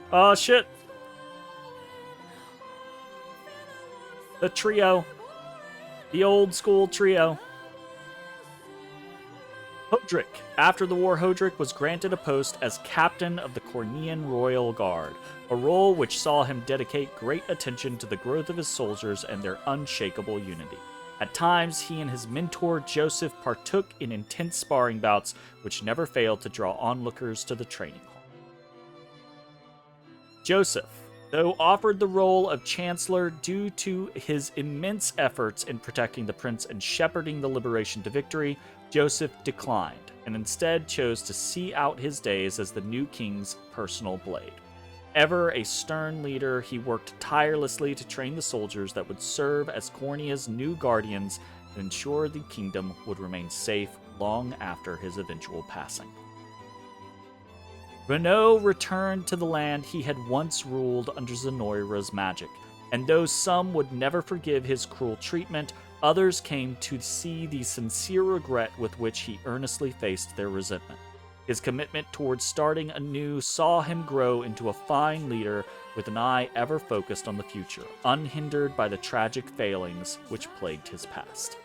Oh, shit. The trio. The old school trio. Hodrick. After the war, Hodrick was granted a post as captain of the Cornian Royal Guard, a role which saw him dedicate great attention to the growth of his soldiers and their unshakable unity. At times, he and his mentor Joseph partook in intense sparring bouts, which never failed to draw onlookers to the training hall. Joseph. Though offered the role of Chancellor due to his immense efforts in protecting the prince and shepherding the liberation to victory, Joseph declined, and instead chose to see out his days as the new king's personal blade. Ever a stern leader, he worked tirelessly to train the soldiers that would serve as Cornia's new guardians and ensure the kingdom would remain safe long after his eventual passing. Renaud returned to the land he had once ruled under Zenoira's magic, and though some would never forgive his cruel treatment, others came to see the sincere regret with which he earnestly faced their resentment. His commitment towards starting anew saw him grow into a fine leader with an eye ever focused on the future, unhindered by the tragic failings which plagued his past.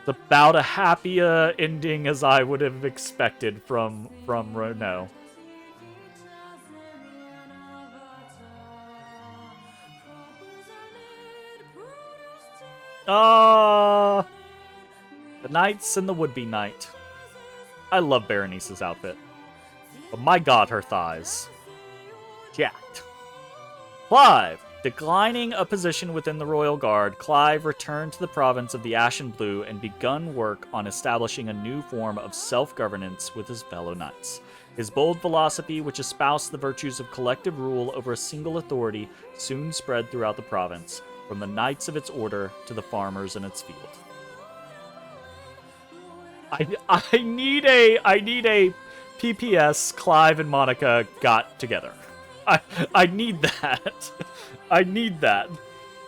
It's about a happy ending as I would have expected from Renaud. The knights and the would-be knight. I love Berenice's outfit, but my god, her thighs. Jacked. Clive. Declining a position within the Royal Guard, Clive returned to the province of the Ashen Blue and begun work on establishing a new form of self-governance with his fellow knights. His bold philosophy, which espoused the virtues of collective rule over a single authority, soon spread throughout the province, from the knights of its order to the farmers in its field. I need a PPS Clive and Monica got together. I need that. I need that.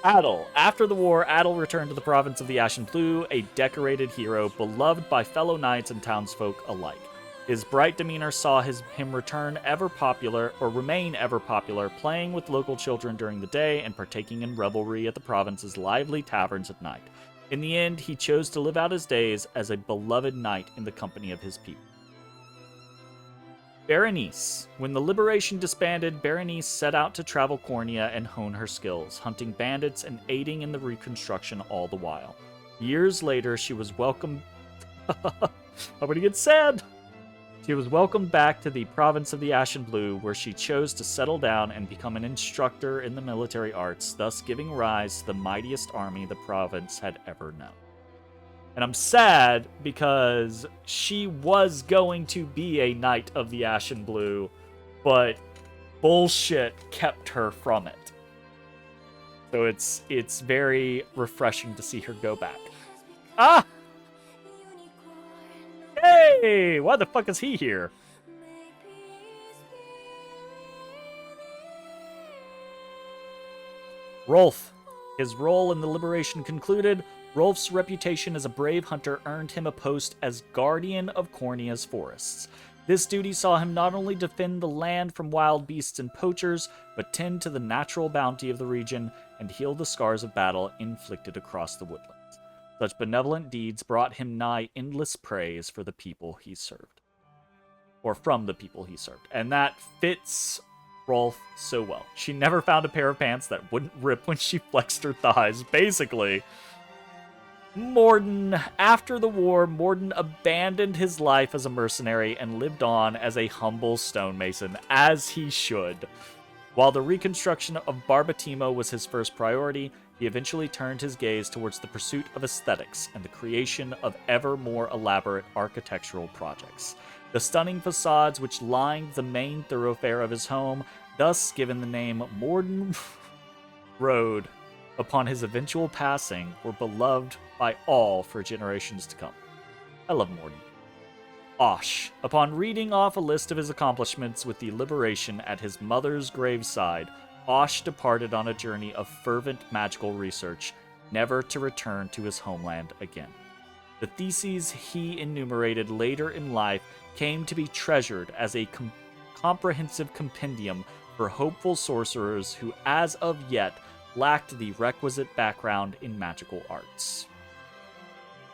Adel. After the war, Adel returned to the province of the Ashen Blue, a decorated hero beloved by fellow knights and townsfolk alike. His bright demeanor saw him remain ever popular, playing with local children during the day and partaking in revelry at the province's lively taverns at night. In the end, he chose to live out his days as a beloved knight in the company of his people. Berenice. When the Liberation disbanded, Berenice set out to travel Cornia and hone her skills, hunting bandits and aiding in the reconstruction all the while. Years later, she was welcomed... I'm gonna get sad! She was welcomed back to the province of the Ashen Blue, where she chose to settle down and become an instructor in the military arts, thus giving rise to the mightiest army the province had ever known. And I'm sad because she was going to be a Knight of the Ashen Blue, but bullshit kept her from it. So it's very refreshing to see her go back. Ah! Hey! Why the fuck is he here? Rolf. His role in the Liberation concluded. Rolf's reputation as a brave hunter earned him a post as guardian of Cornia's forests. This duty saw him not only defend the land from wild beasts and poachers, but tend to the natural bounty of the region and heal the scars of battle inflicted across the woodlands. Such benevolent deeds brought him nigh endless praise for the people he served. Or from the people he served. And that fits Rolf so well. She never found a pair of pants that wouldn't rip when she flexed her thighs. Basically, after the war, Morden abandoned his life as a mercenary and lived on as a humble stonemason, as he should. While the reconstruction of Barbatimo was his first priority, he eventually turned his gaze towards the pursuit of aesthetics and the creation of ever more elaborate architectural projects. The stunning facades which lined the main thoroughfare of his home, thus given the name Morden Road upon his eventual passing, were beloved by all for generations to come. I love Morden. Osh, upon reading off a list of his accomplishments with the liberation at his mother's graveside, Osh departed on a journey of fervent magical research, never to return to his homeland again. The theses he enumerated later in life came to be treasured as a comprehensive compendium for hopeful sorcerers who, as of yet, lacked the requisite background in magical arts.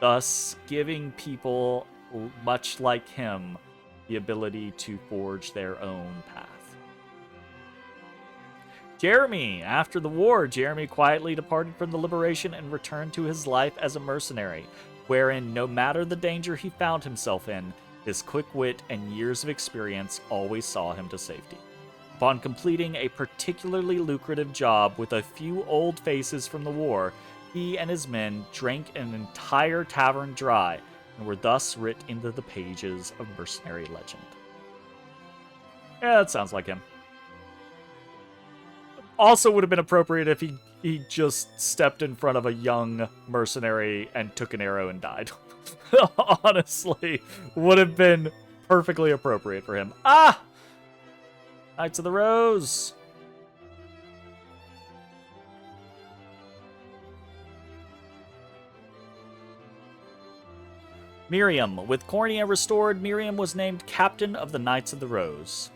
Thus, giving people, much like him, the ability to forge their own path. Jeremy. After the war, Jeremy quietly departed from the liberation and returned to his life as a mercenary, wherein, no matter the danger he found himself in, his quick wit and years of experience always saw him to safety. Upon completing a particularly lucrative job with a few old faces from the war, he and his men drank an entire tavern dry and were thus writ into the pages of mercenary legend. Yeah, that sounds like him. Also would have been appropriate if he just stepped in front of a young mercenary and took an arrow and died. Honestly, would have been perfectly appropriate for him. Ah! Knights of the Rose. Miriam. With Cornea restored, Miriam was named Captain of the Knights of the Rose,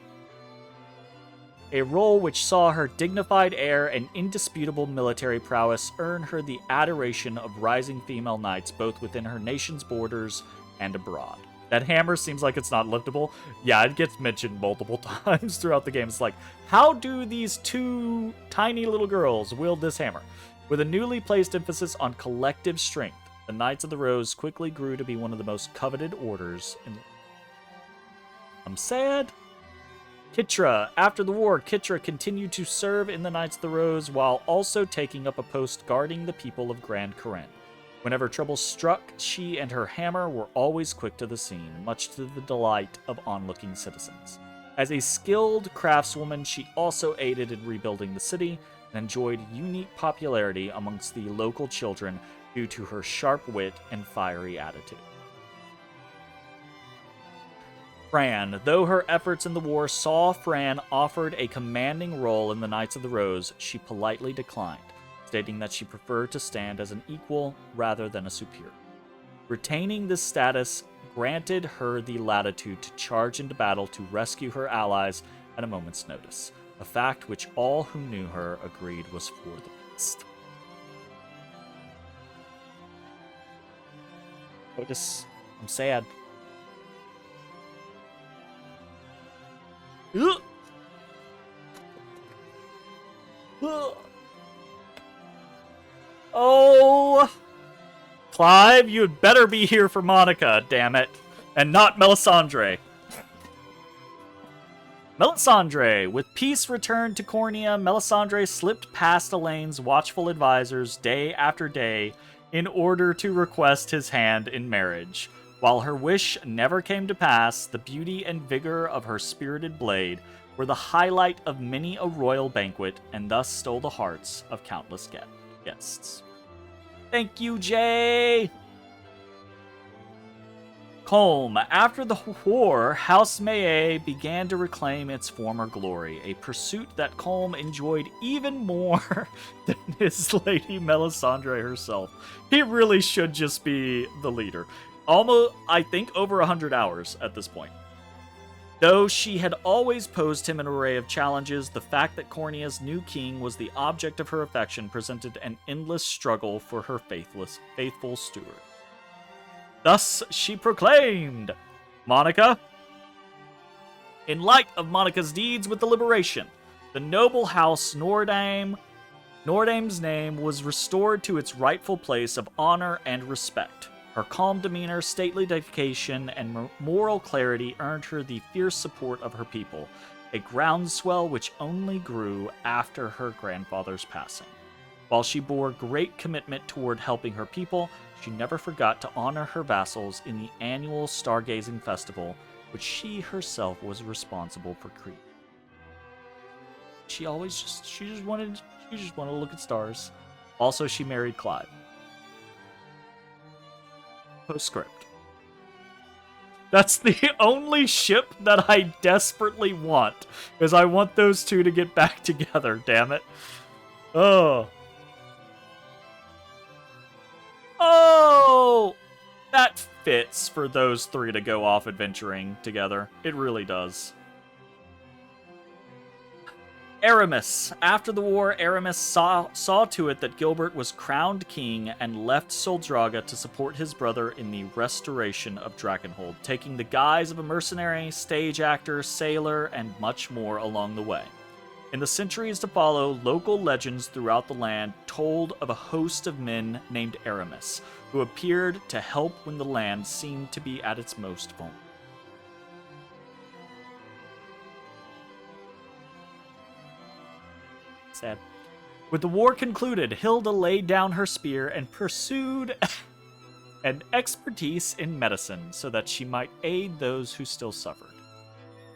a role which saw her dignified air and indisputable military prowess earn her the adoration of rising female knights both within her nation's borders and abroad. That hammer seems like it's not liftable. Yeah, it gets mentioned multiple times throughout the game. It's like, how do these two tiny little girls wield this hammer? With a newly placed emphasis on collective strength, the Knights of the Rose quickly grew to be one of the most coveted orders in... I'm sad. Kitra. After the war, Kitra continued to serve in the Knights of the Rose while also taking up a post guarding the people of Grand Karen. Whenever trouble struck, she and her hammer were always quick to the scene, much to the delight of onlooking citizens. As a skilled craftswoman, she also aided in rebuilding the city and enjoyed unique popularity amongst the local children due to her sharp wit and fiery attitude. Fran. Though her efforts in the war saw Fran offered a commanding role in the Knights of the Rose, she politely declined, stating that she preferred to stand as an equal rather than a superior. Retaining this status granted her the latitude to charge into battle to rescue her allies at a moment's notice, a fact which all who knew her agreed was for the best. I'm sad. Ugh. Ugh. Oh, Clive, you had better be here for Monica, damn it, and not Melisandre. Melisandre. With peace returned to Cornea, Melisandre slipped past Elaine's watchful advisors day after day in order to request his hand in marriage. While her wish never came to pass, the beauty and vigor of her spirited blade were the highlight of many a royal banquet, and thus stole the hearts of countless guests. Thank you, Jay! Colm. After the war, House Maye began to reclaim its former glory, a pursuit that Colm enjoyed even more than his lady Melisandre herself. He really should just be the leader. Almost, I think, over 100 hours at this point. Though she had always posed him an array of challenges, the fact that Cornea's new king was the object of her affection presented an endless struggle for her faithful steward. Thus she proclaimed, Monica, in light of Monica's deeds with the liberation, the noble house Nordame's name was restored to its rightful place of honor and respect. Her calm demeanor, stately dedication, and moral clarity earned her the fierce support of her people, a groundswell which only grew after her grandfather's passing. While she bore great commitment toward helping her people, she never forgot to honor her vassals in the annual stargazing festival, which she herself was responsible for creating. She just wanted to look at stars. Also, she married Clive. Postscript. That's the only ship that I desperately want, is I want those two to get back together, damn it. Oh. Oh! That fits for those three to go off adventuring together. It really does. Aramis. After the war, Aramis saw to it that Gilbert was crowned king and left Soldraga to support his brother in the restoration of Drakenhold, taking the guise of a mercenary, stage actor, sailor, and much more along the way. In the centuries to follow, local legends throughout the land told of a host of men named Aramis, who appeared to help when the land seemed to be at its most vulnerable. Sad. With the war concluded, Hilda laid down her spear and pursued an expertise in medicine so that she might aid those who still suffered.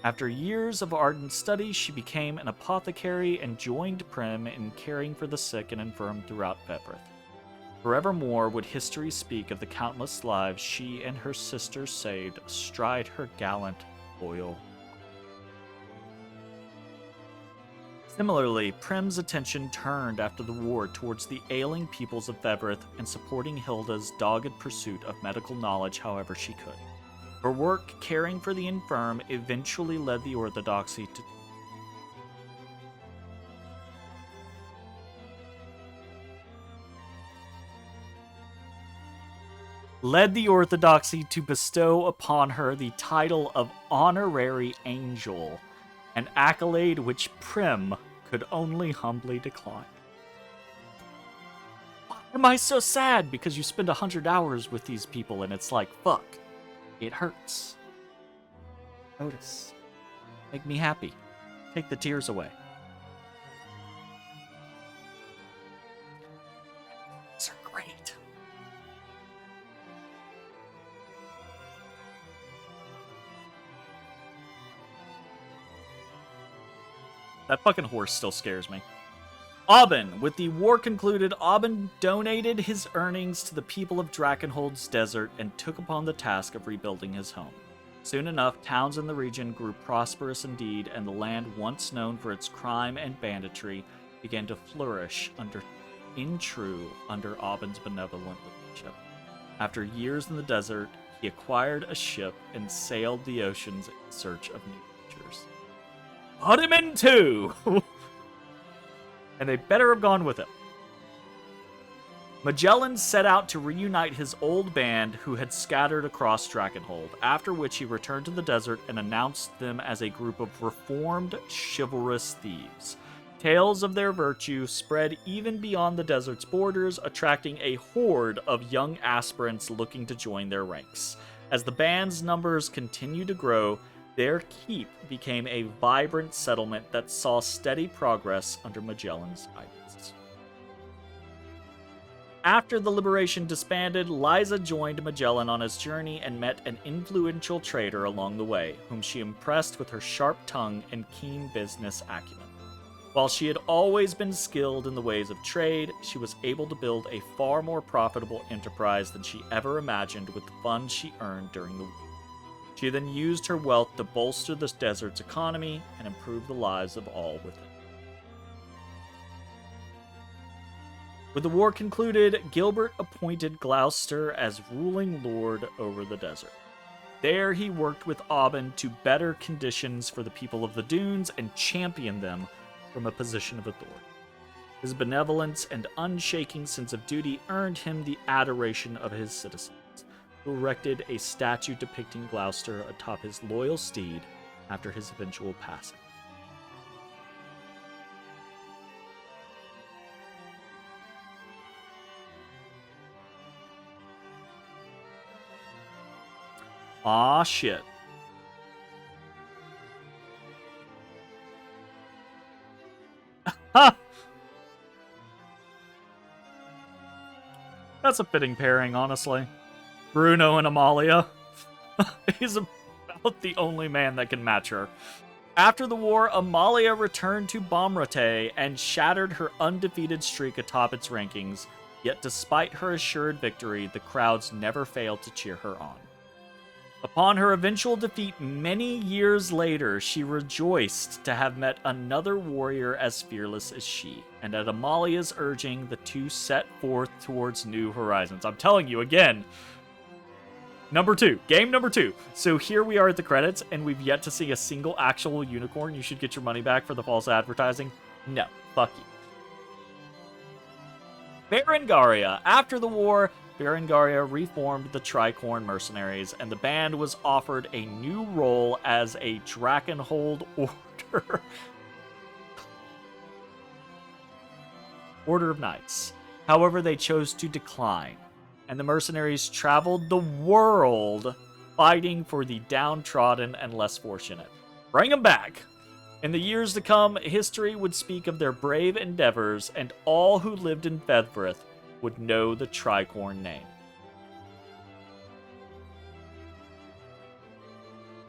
After years of ardent study, she became an apothecary and joined Prim in caring for the sick and infirm throughout Fevrith. Forevermore would history speak of the countless lives she and her sister saved astride her gallant, loyal. Similarly, Prim's attention turned after the war towards the ailing peoples of Fevrith and supporting Hilda's dogged pursuit of medical knowledge however she could. Her work caring for the infirm eventually led the Orthodoxy to bestow upon her the title of Honorary Angel, an accolade which Prim could only humbly decline. Why am I so sad? Because you spend 100 hours with these people and it's like, fuck, it hurts. Notice. Make me happy. Take the tears away. These are great. That fucking horse still scares me. Aubin. With the war concluded, Aubin donated his earnings to the people of Drakenhold's desert and took upon the task of rebuilding his home. Soon enough, towns in the region grew prosperous indeed, and the land once known for its crime and banditry began to flourish under Aubin's benevolent leadership. After years in the desert, he acquired a ship and sailed the oceans in search of new adventures. Put him in two! And they better have gone with him. Magellan set out to reunite his old band who had scattered across Drakenhold, after which he returned to the desert and announced them as a group of reformed, chivalrous thieves. Tales of their virtue spread even beyond the desert's borders, attracting a horde of young aspirants looking to join their ranks. As the band's numbers continued to grow, their keep became a vibrant settlement that saw steady progress under Magellan's guidance. After the liberation disbanded, Liza joined Magellan on his journey and met an influential trader along the way, whom she impressed with her sharp tongue and keen business acumen. While she had always been skilled in the ways of trade, she was able to build a far more profitable enterprise than she ever imagined with the funds she earned during the war. She then used her wealth to bolster the desert's economy and improve the lives of all within. With the war concluded, Gilbert appointed Gloucester as ruling lord over the desert. There he worked with Aubin to better conditions for the people of the dunes and champion them from a position of authority. His benevolence and unshaking sense of duty earned him the adoration of his citizens, who erected a statue depicting Gloucester atop his loyal steed after his eventual passing. Aw, shit. Ha! That's a fitting pairing, honestly. Bruno and Amalia. He's about the only man that can match her. After the war, Amalia returned to Bomrate and shattered her undefeated streak atop its rankings, yet despite her assured victory, the crowds never failed to cheer her on. Upon her eventual defeat many years later, she rejoiced to have met another warrior as fearless as she, and at Amalia's urging, the two set forth towards new horizons. I'm telling you again, game number 2. So here we are at the credits, and we've yet to see a single actual unicorn. You should get your money back for the false advertising. No, fuck you. Berengaria. After the war, Berengaria reformed the Tricorn Mercenaries, and the band was offered a new role as a Drakenhold Order. Order of Knights. However, they chose to decline, and the mercenaries traveled the world fighting for the downtrodden and less fortunate. Bring them back! In the years to come, history would speak of their brave endeavors, and all who lived in Fedvrith would know the Tricorn name.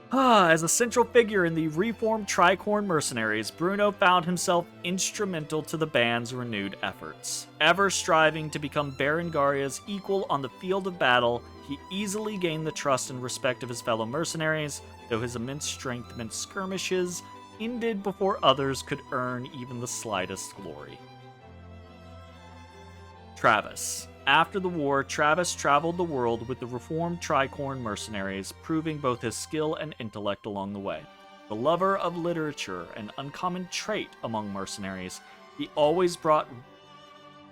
As a central figure in the reformed Tricorn Mercenaries, Bruno found himself instrumental to the band's renewed efforts. Ever striving to become Berengaria's equal on the field of battle, he easily gained the trust and respect of his fellow mercenaries, though his immense strength meant skirmishes ended before others could earn even the slightest glory. Travis. After the war, Travis traveled the world with the reformed Tricorn Mercenaries, proving both his skill and intellect along the way. The lover of literature, an uncommon trait among mercenaries, he always brought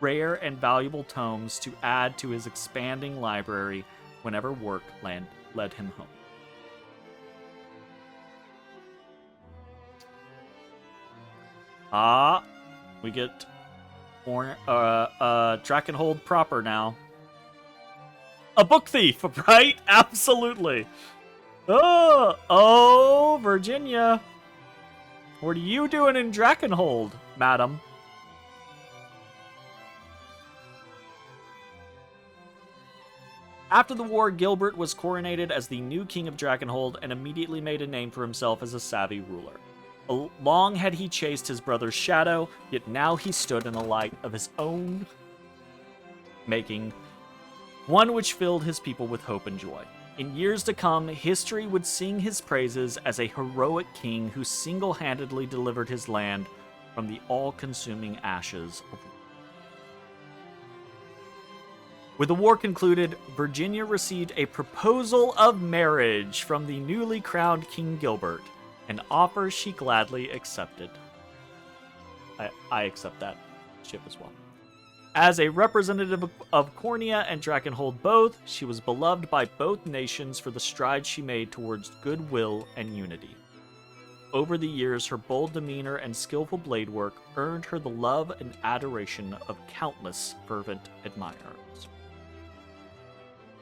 rare and valuable tomes to add to his expanding library whenever work led him home. We get Drakenhold proper now. A book thief, right? Absolutely. Oh, Virginia. What are you doing in Drakenhold, madam? After the war, Gilbert was coronated as the new king of Drakenhold and immediately made a name for himself as a savvy ruler. Long had he chased his brother's shadow, yet now he stood in a light of his own making, one which filled his people with hope and joy. In years to come, history would sing his praises as a heroic king who single-handedly delivered his land from the all-consuming ashes of war. With the war concluded, Virginia received a proposal of marriage from the newly crowned King Gilbert, an offer she gladly accepted. I accept that ship as well. As a representative of Cornea and Drakenhold both, she was beloved by both nations for the strides she made towards goodwill and unity. Over the years, her bold demeanor and skillful blade work earned her the love and adoration of countless fervent admirers.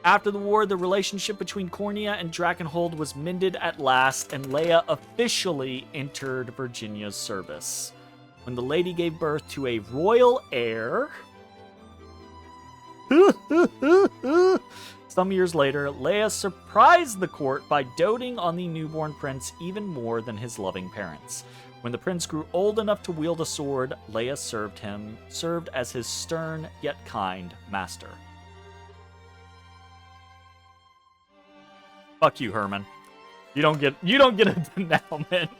After the war, the relationship between Cornea and Drakenhold was mended at last, and Leia officially entered Virginia's service. When the lady gave birth to a royal heir, some years later, Leia surprised the court by doting on the newborn prince even more than his loving parents. When the prince grew old enough to wield a sword, Leia served as his stern yet kind master. Fuck you, Herman. You don't get a denouement.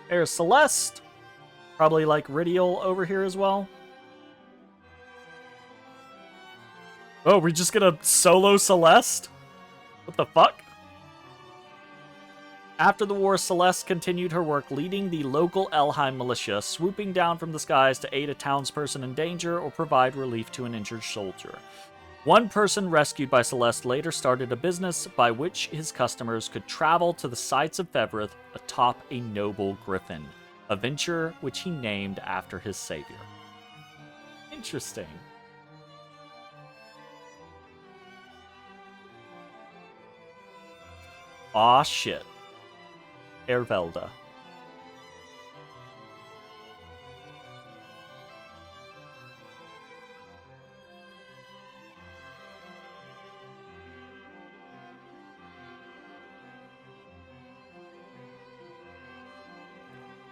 There's Celeste. Probably like Ridial over here as well. Oh, we're just gonna solo Celeste? What the fuck? After the war, Celeste continued her work leading the local Elheim militia, swooping down from the skies to aid a townsperson in danger or provide relief to an injured soldier. One person rescued by Celeste later started a business by which his customers could travel to the sights of Fevrith atop a noble griffin, a venture which he named after his savior. Interesting. Aw, shit. Ervelda.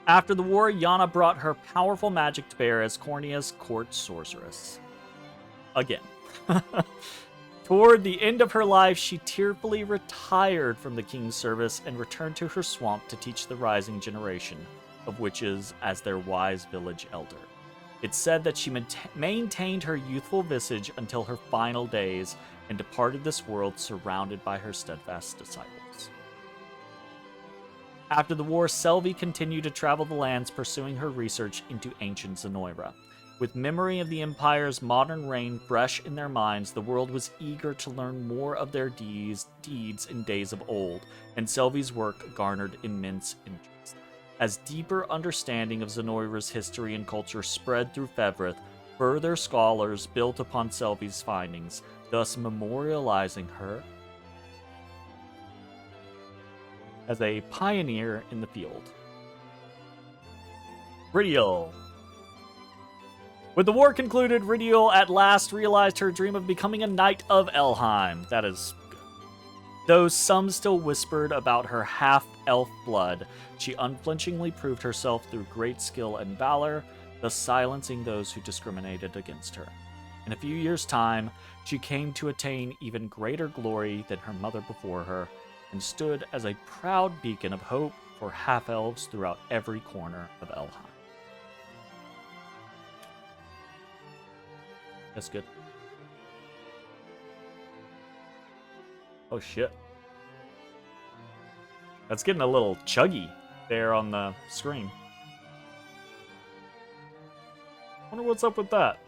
After the war, Yana brought her powerful magic to bear as Cornea's court sorceress. Again. Toward the end of her life, she tearfully retired from the king's service and returned to her swamp to teach the rising generation of witches as their wise village elder. It's said that she maintained her youthful visage until her final days and departed this world surrounded by her steadfast disciples. After the war, Selvi continued to travel the lands pursuing her research into ancient Zenoira. With memory of the Empire's modern reign fresh in their minds, the world was eager to learn more of their deeds in days of old, and Selvi's work garnered immense interest. As deeper understanding of Zenoira's history and culture spread through Fevrith, further scholars built upon Selvi's findings, thus memorializing her as a pioneer in the field. Ridiel. With the war concluded, Ridiel at last realized her dream of becoming a knight of Elheim. That is good. Though some still whispered about her half-elf blood, she unflinchingly proved herself through great skill and valor, thus silencing those who discriminated against her. In a few years' time, she came to attain even greater glory than her mother before her, and stood as a proud beacon of hope for half-elves throughout every corner of Elheim. That's good. Oh shit. That's getting a little chuggy there on the screen. Wonder what's up with that.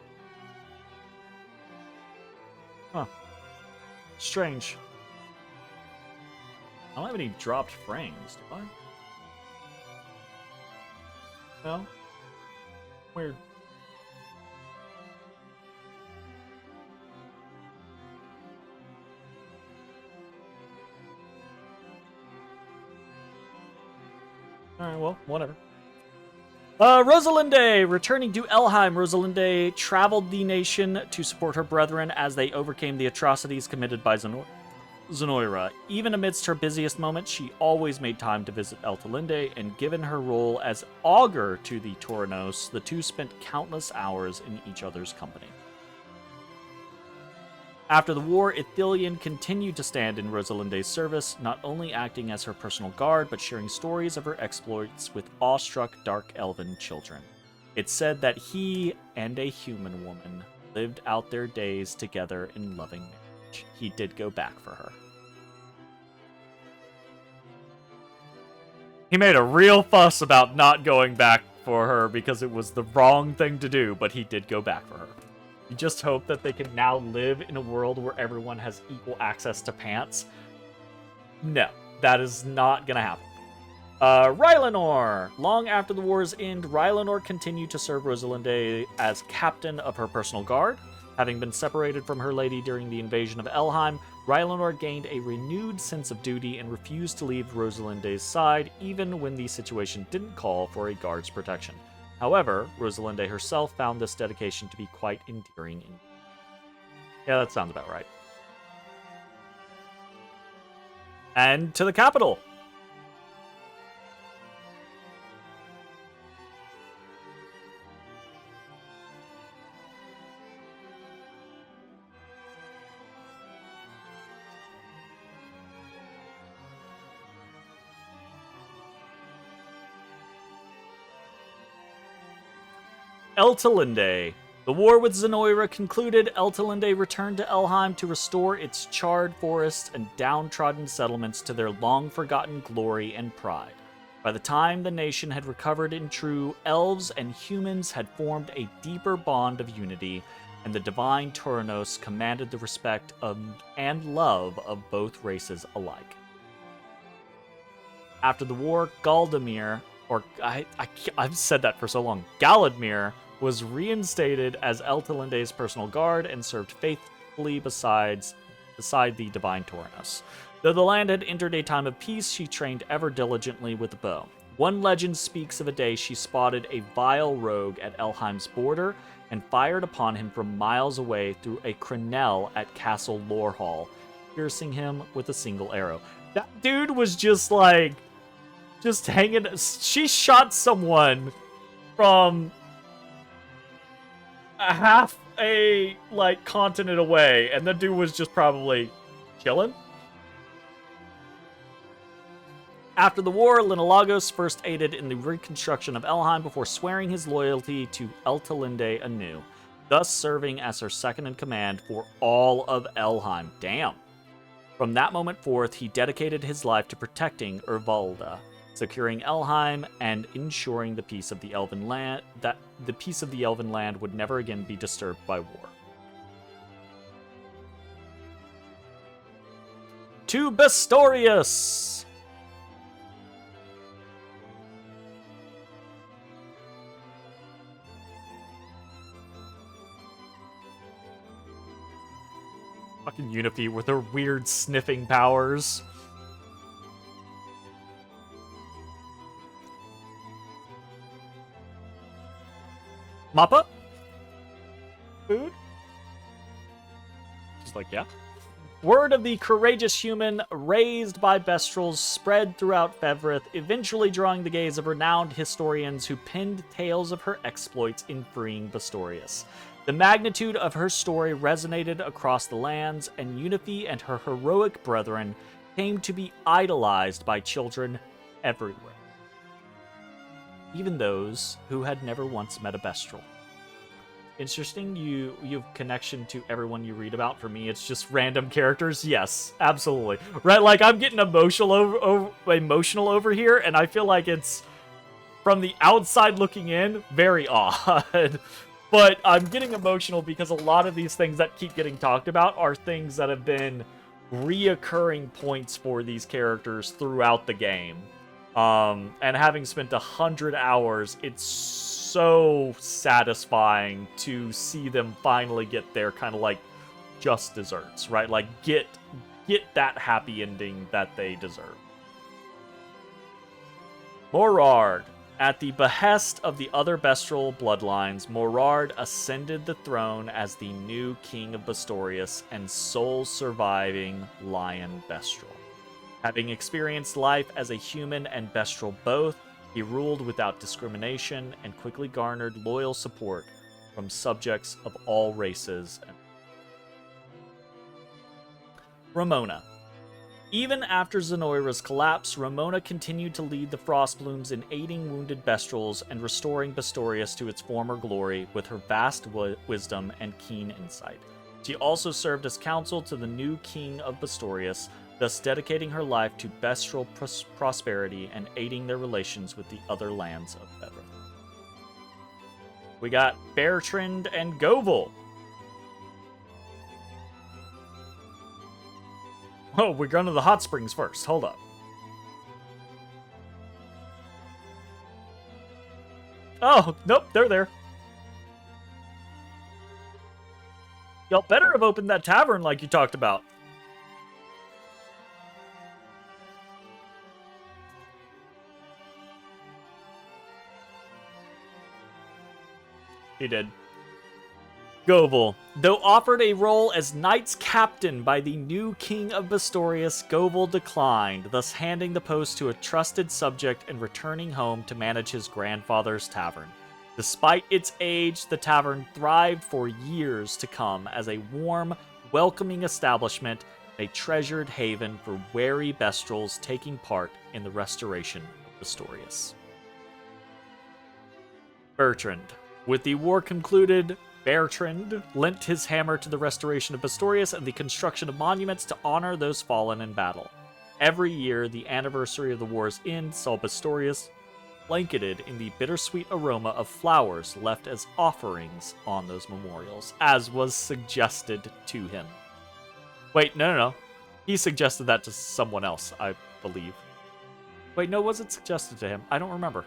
Huh. Strange. I don't have any dropped frames, do I? No? Weird. Alright, well, whatever. Rosalinde! Returning to Elheim, Rosalinde traveled the nation to support her brethren as they overcame the atrocities committed by Zenoira. Even amidst her busiest moments, she always made time to visit Eltalinde, and given her role as augur to the Toranos, the two spent countless hours in each other's company. After the war, Ithilien continued to stand in Rosalinde's service, not only acting as her personal guard, but sharing stories of her exploits with awestruck dark elven children. It's said that he and a human woman lived out their days together in loving marriage. He did go back for her. He made a real fuss about not going back for her because it was the wrong thing to do, but he did go back for her. You just hope that they can now live in a world where everyone has equal access to pants. No, that is not gonna happen. Rylanor! Long after the war's end, Rylanor continued to serve Rosalinde as captain of her personal guard. Having been separated from her lady during the invasion of Elheim, Rylanor gained a renewed sense of duty and refused to leave Rosalinde's side, even when the situation didn't call for a guard's protection. However, Rosalinde herself found this dedication to be quite endearing. Yeah, that sounds about right. And to the capital! Eltalinde. The war with Zenoira concluded, Eltalinde returned to Elheim to restore its charred forests and downtrodden settlements to their long-forgotten glory and pride. By the time the nation had recovered in true, elves and humans had formed a deeper bond of unity, and the divine Turanos commanded the respect and love of both races alike. After the war, Galdamir, or I've said that for so long, Galadmir, was reinstated as Eltalinde's personal guard and served faithfully beside the divine Turanos. Though the land had entered a time of peace, she trained ever diligently with the bow. One legend speaks of a day she spotted a vile rogue at Elheim's border and fired upon him from miles away through a crenelle at Castle Lorehall, piercing him with a single arrow. That dude was just hanging. She shot someone from a half a continent away, and the dude was just probably chilling. After the war, Linolagos first aided in the reconstruction of Elheim before swearing his loyalty to Eltalinde anew, thus serving as her second-in-command for all of Elheim. Damn. From that moment forth, he dedicated his life to protecting Urvalda, securing Elheim, and ensuring the peace of the Elven land would never again be disturbed by war. To Bastorius! Fucking Unifi with her weird sniffing powers. Mappa? Food? She's like, yeah. Word of the courageous human raised by Bestrels spread throughout Fevrith, eventually drawing the gaze of renowned historians who penned tales of her exploits in freeing Bastorius. The magnitude of her story resonated across the lands, and Unifi and her heroic brethren came to be idolized by children everywhere, even those who had never once met a Bestrel. Interesting, you have connection to everyone you read about. For me, it's just random characters. Yes, absolutely. Right, like I'm getting emotional over here, and I feel like it's, from the outside looking in, very odd. But I'm getting emotional because a lot of these things that keep getting talked about are things that have been reoccurring points for these characters throughout the game. And having spent 100 hours, it's so satisfying to see them finally get their kind of like just desserts, right? Like get that happy ending that they deserve. Morard. At the behest of the other Bestral bloodlines, Morard ascended the throne as the new king of Bastorius and sole surviving Lion Bestral. Having experienced life as a human and Bestral both, he ruled without discrimination and quickly garnered loyal support from subjects of all races. Ramona. Even after Zenoira's collapse, Ramona continued to lead the Frostblooms in aiding wounded Bestrels and restoring Bastorius to its former glory with her vast wisdom and keen insight. She also served as counsel to the new king of Bastorius, thus dedicating her life to Bestral prosperity and aiding their relations with the other lands of Fevrith. We got Bertrand and Govel. Oh, we're going to the hot springs first. Hold up. Oh, nope, they're there. Y'all better have opened that tavern like you talked about. He did. Govel. Though offered a role as Knight's captain by the new king of Bastorius, Govel declined, thus handing the post to a trusted subject and returning home to manage his grandfather's tavern. Despite its age, the tavern thrived for years to come as a warm, welcoming establishment, a treasured haven for wary Bestrels taking part in the restoration of Bastorius. Bertrand. With the war concluded, Bertrand lent his hammer to the restoration of Bastorius and the construction of monuments to honor those fallen in battle. Every year, the anniversary of the war's end saw Bastorius blanketed in the bittersweet aroma of flowers left as offerings on those memorials, as was suggested to him. Wait, no. He suggested that to someone else, I believe. Wait, no, was it suggested to him? I don't remember.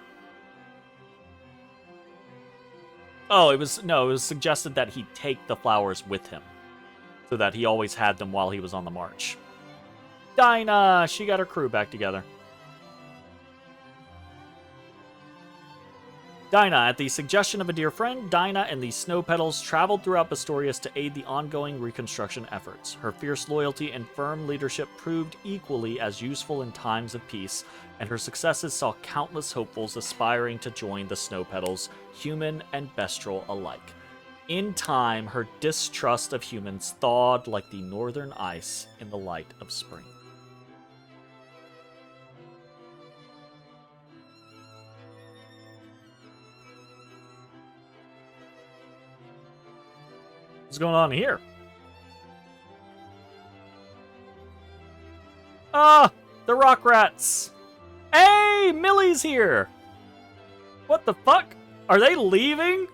Oh, it was suggested that he take the flowers with him, so that he always had them while he was on the march. Dinah, she got her crew back together. Dinah, at the suggestion of a dear friend, Dinah and the Snow Petals traveled throughout Bastorius to aid the ongoing reconstruction efforts. Her fierce loyalty and firm leadership proved equally as useful in times of peace, and her successes saw countless hopefuls aspiring to join the Snow Petals, human and bestial alike. In time, her distrust of humans thawed like the northern ice in the light of spring. What's going on here? Ah, the rock rats. Hey, Millie's here. What the fuck? Are they leaving?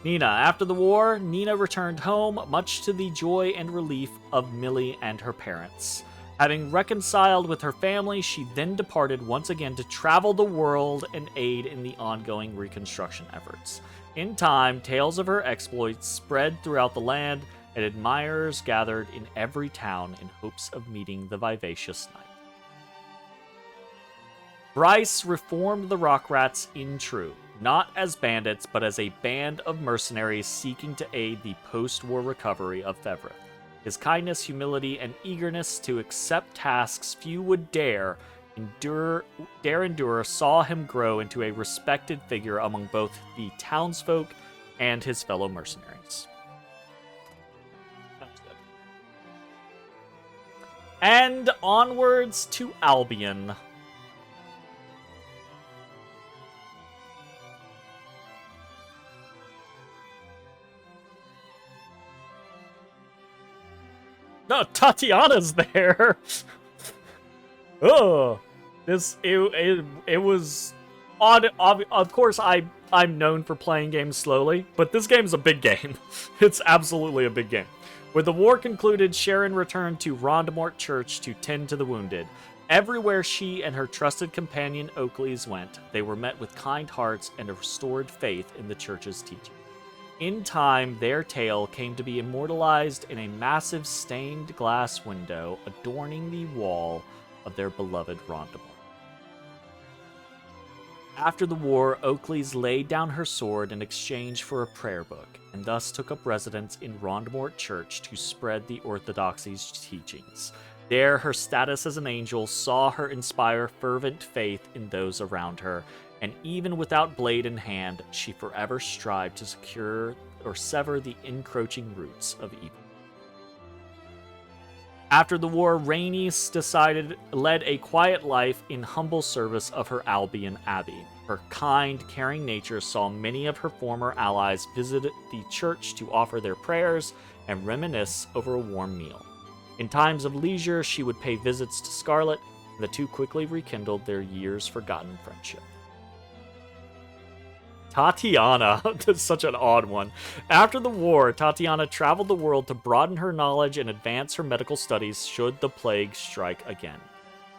Nina. After the war, Nina returned home, much to the joy and relief of Millie and her parents. Having reconciled with her family, she then departed once again to travel the world and aid in the ongoing reconstruction efforts. In time, tales of her exploits spread throughout the land, and admirers gathered in every town in hopes of meeting the vivacious knight. Bryce reformed the Rock Rats in true, not as bandits, but as a band of mercenaries seeking to aid the post-war recovery of Fevre. His kindness, humility, and eagerness to accept tasks few would dare endure saw him grow into a respected figure among both the townsfolk and his fellow mercenaries. And onwards to Albion. No, Tatiana's there. Oh, it was odd. Of course, I'm known for playing games slowly, but this game's a big game. It's absolutely a big game. With the war concluded, Sharon returned to Rondemort Church to tend to the wounded. Everywhere she and her trusted companion Oakleys went, they were met with kind hearts and a restored faith in the church's teaching. In time, their tale came to be immortalized in a massive stained glass window adorning the wall of their beloved Rondemort. After the war, Oakleys laid down her sword in exchange for a prayer book, and thus took up residence in Rondemort Church to spread the Orthodoxy's teachings. There, her status as an angel saw her inspire fervent faith in those around her, and even without blade in hand, she forever strived to secure or sever the encroaching roots of evil. After the war, Rainey led a quiet life in humble service of her Albion Abbey. Her kind, caring nature saw many of her former allies visit the church to offer their prayers and reminisce over a warm meal. In times of leisure, she would pay visits to Scarlet, and the two quickly rekindled their years-forgotten friendship. Tatiana. That's such an odd one. After the war, Tatiana traveled the world to broaden her knowledge and advance her medical studies should the plague strike again.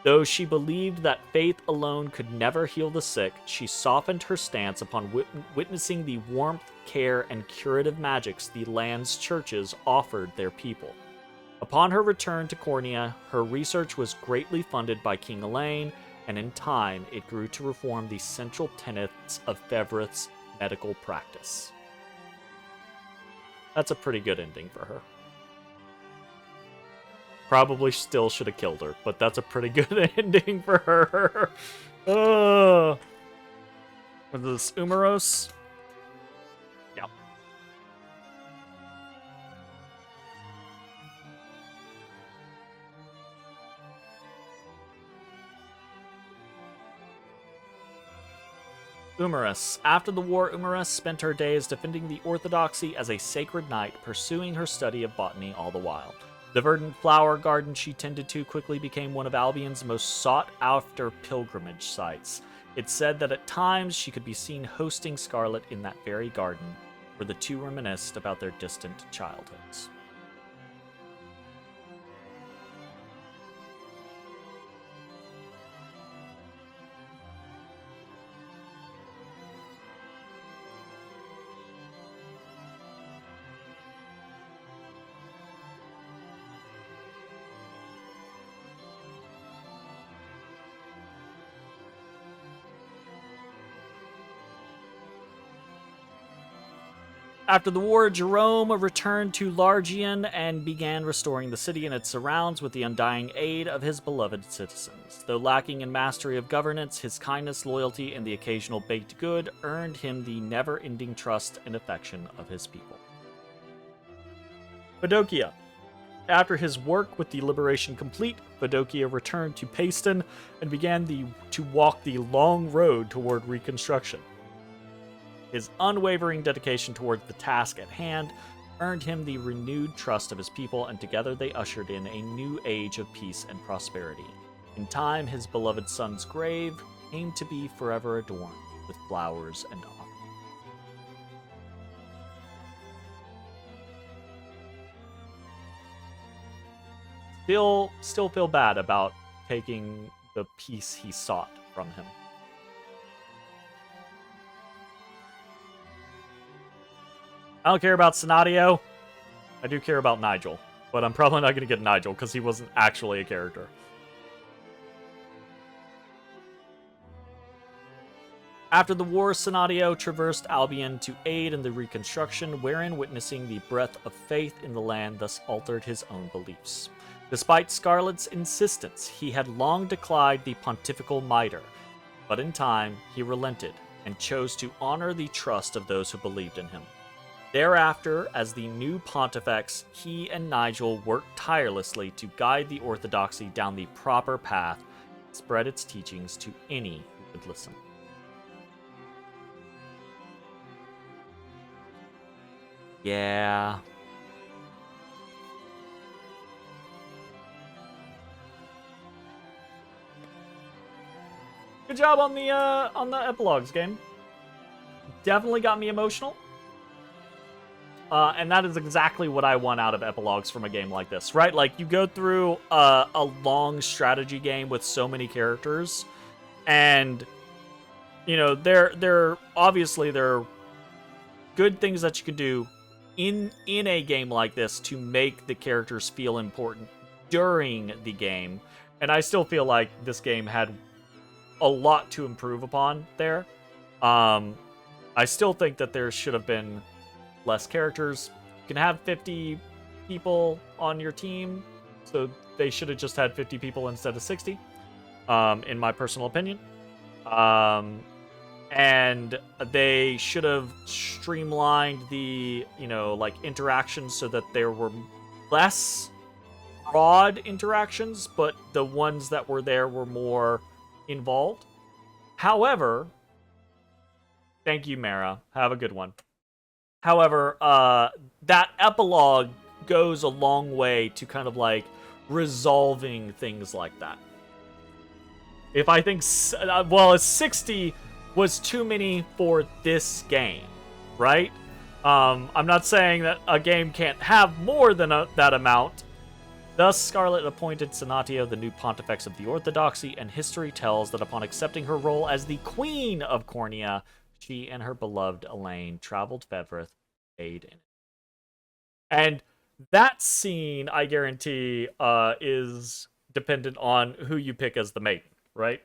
Though she believed that faith alone could never heal the sick, she softened her stance upon witnessing the warmth, care, and curative magics the land's churches offered their people. Upon her return to Cornea, her research was greatly funded by King Elaine, and in time, it grew to reform the central tenets of Fevre's medical practice. That's a pretty good ending for her. Probably still should have killed her, but that's a pretty good ending for her. Was this Umaros? Yeah. Umarus. After the war, Umarus spent her days defending the orthodoxy as a sacred knight, pursuing her study of botany all the while. The verdant flower garden she tended to quickly became one of Albion's most sought-after pilgrimage sites. It's said that at times she could be seen hosting Scarlet in that very garden, where the two reminisced about their distant childhoods. After the war, Jerome returned to Largian and began restoring the city and its surrounds with the undying aid of his beloved citizens. Though lacking in mastery of governance, his kindness, loyalty, and the occasional baked good earned him the never-ending trust and affection of his people. Phodokia. After his work with the liberation complete, Phodokia returned to Paeston and began to walk the long road toward reconstruction. His unwavering dedication towards the task at hand earned him the renewed trust of his people, and together they ushered in a new age of peace and prosperity. In time, his beloved son's grave came to be forever adorned with flowers and offerings. Still feel bad about taking the peace he sought from him. I don't care about Sonadio. I do care about Nigel, but I'm probably not going to get Nigel because he wasn't actually a character. After the war, Sonadio traversed Albion to aid in the reconstruction, wherein witnessing the breath of faith in the land thus altered his own beliefs. Despite Scarlet's insistence, he had long declined the pontifical mitre, but in time he relented and chose to honor the trust of those who believed in him. Thereafter, as the new pontifex, he and Nigel worked tirelessly to guide the orthodoxy down the proper path and spread its teachings to any who would listen. Yeah. Good job on the epilogues game. Definitely got me emotional. And that is exactly what I want out of epilogues from a game like this, right? Like, you go through a long strategy game with so many characters, and, you know, there obviously there are good things that you can do in a game like this to make the characters feel important during the game, and I still feel like this game had a lot to improve upon there. I still think that there should have been less characters. You can have 50 people on your team, so they should have just had 50 people instead of 60, in my personal opinion. And they should have streamlined the, you know, like, interactions so that there were less broad interactions, but the ones that were there were more involved. However, thank you, Mara. Have a good one. However, that epilogue goes a long way to kind of, like, resolving things like that. If I think, well, 60 was too many for this game, right? I'm not saying that a game can't have more than that amount. Thus, Scarlet appointed Sonatio the new pontifex of the Orthodoxy, and history tells that upon accepting her role as the Queen of Cornea, she and her beloved Elaine traveled Fedrith to aid in it. And that scene, I guarantee, is dependent on who you pick as the maiden, right?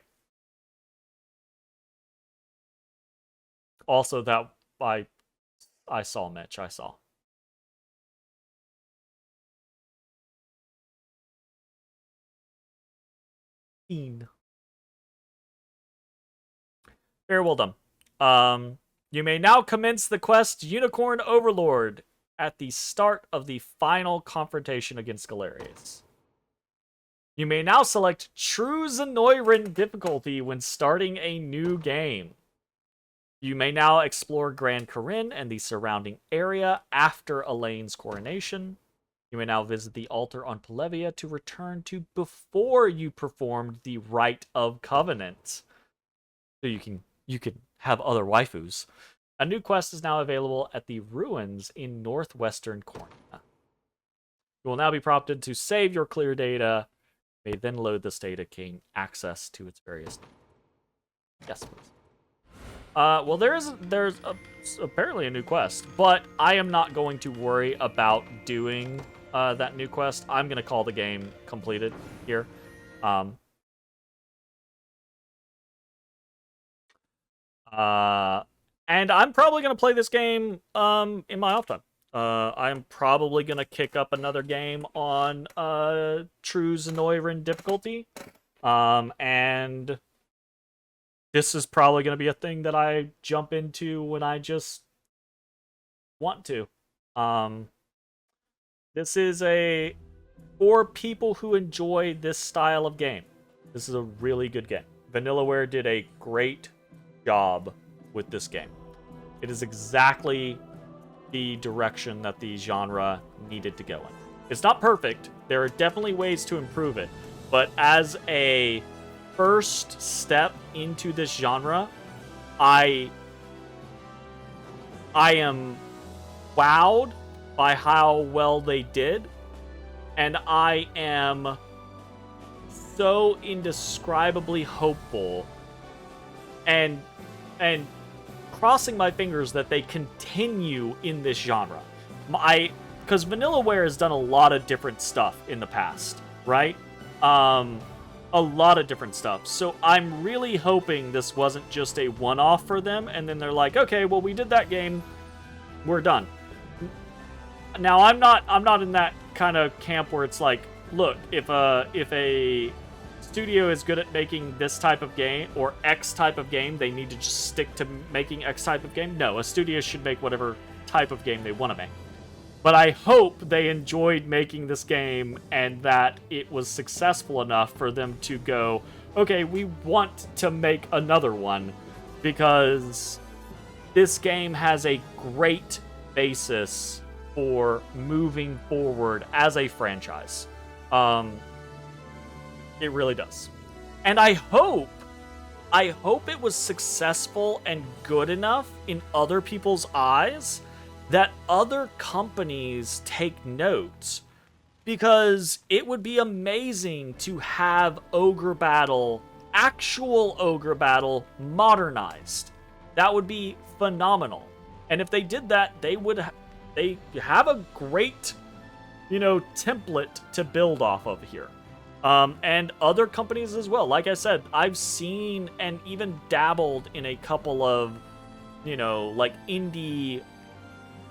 Also, that I saw, Mitch. I saw. Very well done. You may now commence the quest Unicorn Overlord at the start of the final confrontation against Galerius. You may now select True Zenoiran difficulty when starting a new game. You may now explore Grand Corinne and the surrounding area after Elaine's coronation. You may now visit the altar on Polevia to return to before you performed the Rite of Covenant. So you can have other waifus. A new quest is now available at the ruins in northwestern Cornia. You will now be prompted to save your clear data. You may then load this data gain access to its various. Yes, please. Well, there's apparently a new quest, but I am not going to worry about doing that new quest. I'm gonna call the game completed here. And I'm probably gonna play this game in my off time. I'm probably gonna kick up another game on True Zenoiran difficulty, and this is probably gonna be a thing that I jump into when I just want to. This is for people who enjoy this style of game. This is a really good game. Vanillaware did a great job with this game. It is exactly the direction that the genre needed to go in. It's not perfect. There are definitely ways to improve it, but as a first step into this genre, I am wowed by how well they did, and I am so indescribably hopeful and crossing my fingers that they continue in this genre. Because Vanillaware has done a lot of different stuff in the past, right? A lot of different stuff. So I'm really hoping this wasn't just a one-off for them, and then they're like, okay, well, we did that game, we're done. Now, I'm not in that kind of camp where it's like, look, if a studio is good at making this type of game or X type of game, they need to just stick to making X type of game. No, a studio should make whatever type of game they want to make. But I hope they enjoyed making this game and that it was successful enough for them to go, okay, we want to make another one, because this game has a great basis for moving forward as a franchise. It really does. And I hope it was successful and good enough in other people's eyes that other companies take notes, because it would be amazing to have actual Ogre Battle modernized. That would be phenomenal. And if they did that, they have a great, template to build off of here. And other companies as well. Like I said, I've seen and even dabbled in a couple of, like indie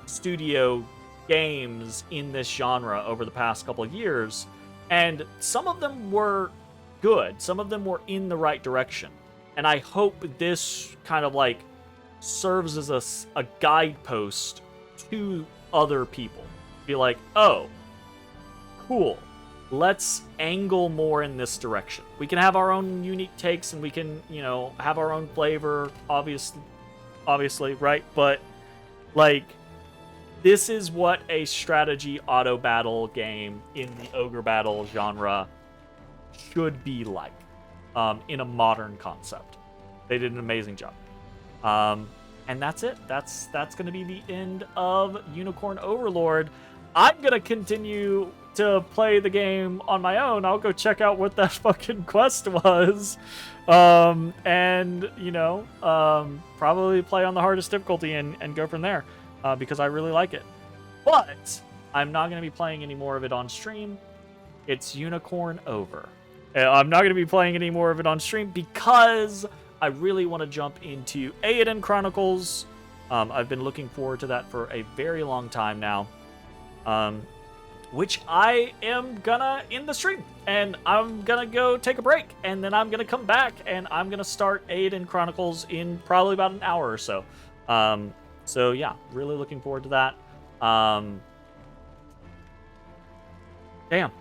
studio games in this genre over the past couple of years, and some of them were good. Some of them were in the right direction. And I hope this kind of like serves as a guidepost to other people. Be like, oh, cool. Let's angle more in this direction. We can have our own unique takes, and we can, have our own flavor, obviously, right? But, like, this is what a strategy auto battle game in the Ogre Battle genre should be like, in a modern concept. They did an amazing job. And that's it. That's going to be the end of Unicorn Overlord. I'm going to continue to play the game on my own. I'll go check out what that fucking quest was. And, probably play on the hardest difficulty and go from there, because I really like it. But I'm not going to be playing any more of it on stream. It's Unicorn over. I'm not going to be playing any more of it on stream because I really want to jump into Aiden Chronicles. I've been looking forward to that for a very long time now. Which I am gonna end the stream, and I'm gonna go take a break, and then I'm gonna come back, and I'm gonna start Aiden Chronicles in probably about an hour or so. So yeah, really looking forward to that. Damn,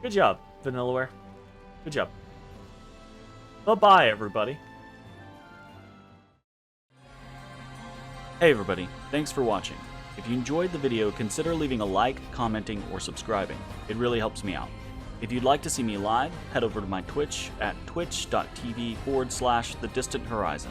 good job, Vanillaware. Good job. Bye-bye, everybody. Hey everybody, thanks for watching. If you enjoyed the video, consider leaving a like, commenting, or subscribing. It really helps me out. If you'd like to see me live, head over to my Twitch at twitch.tv/thedistanthorizon.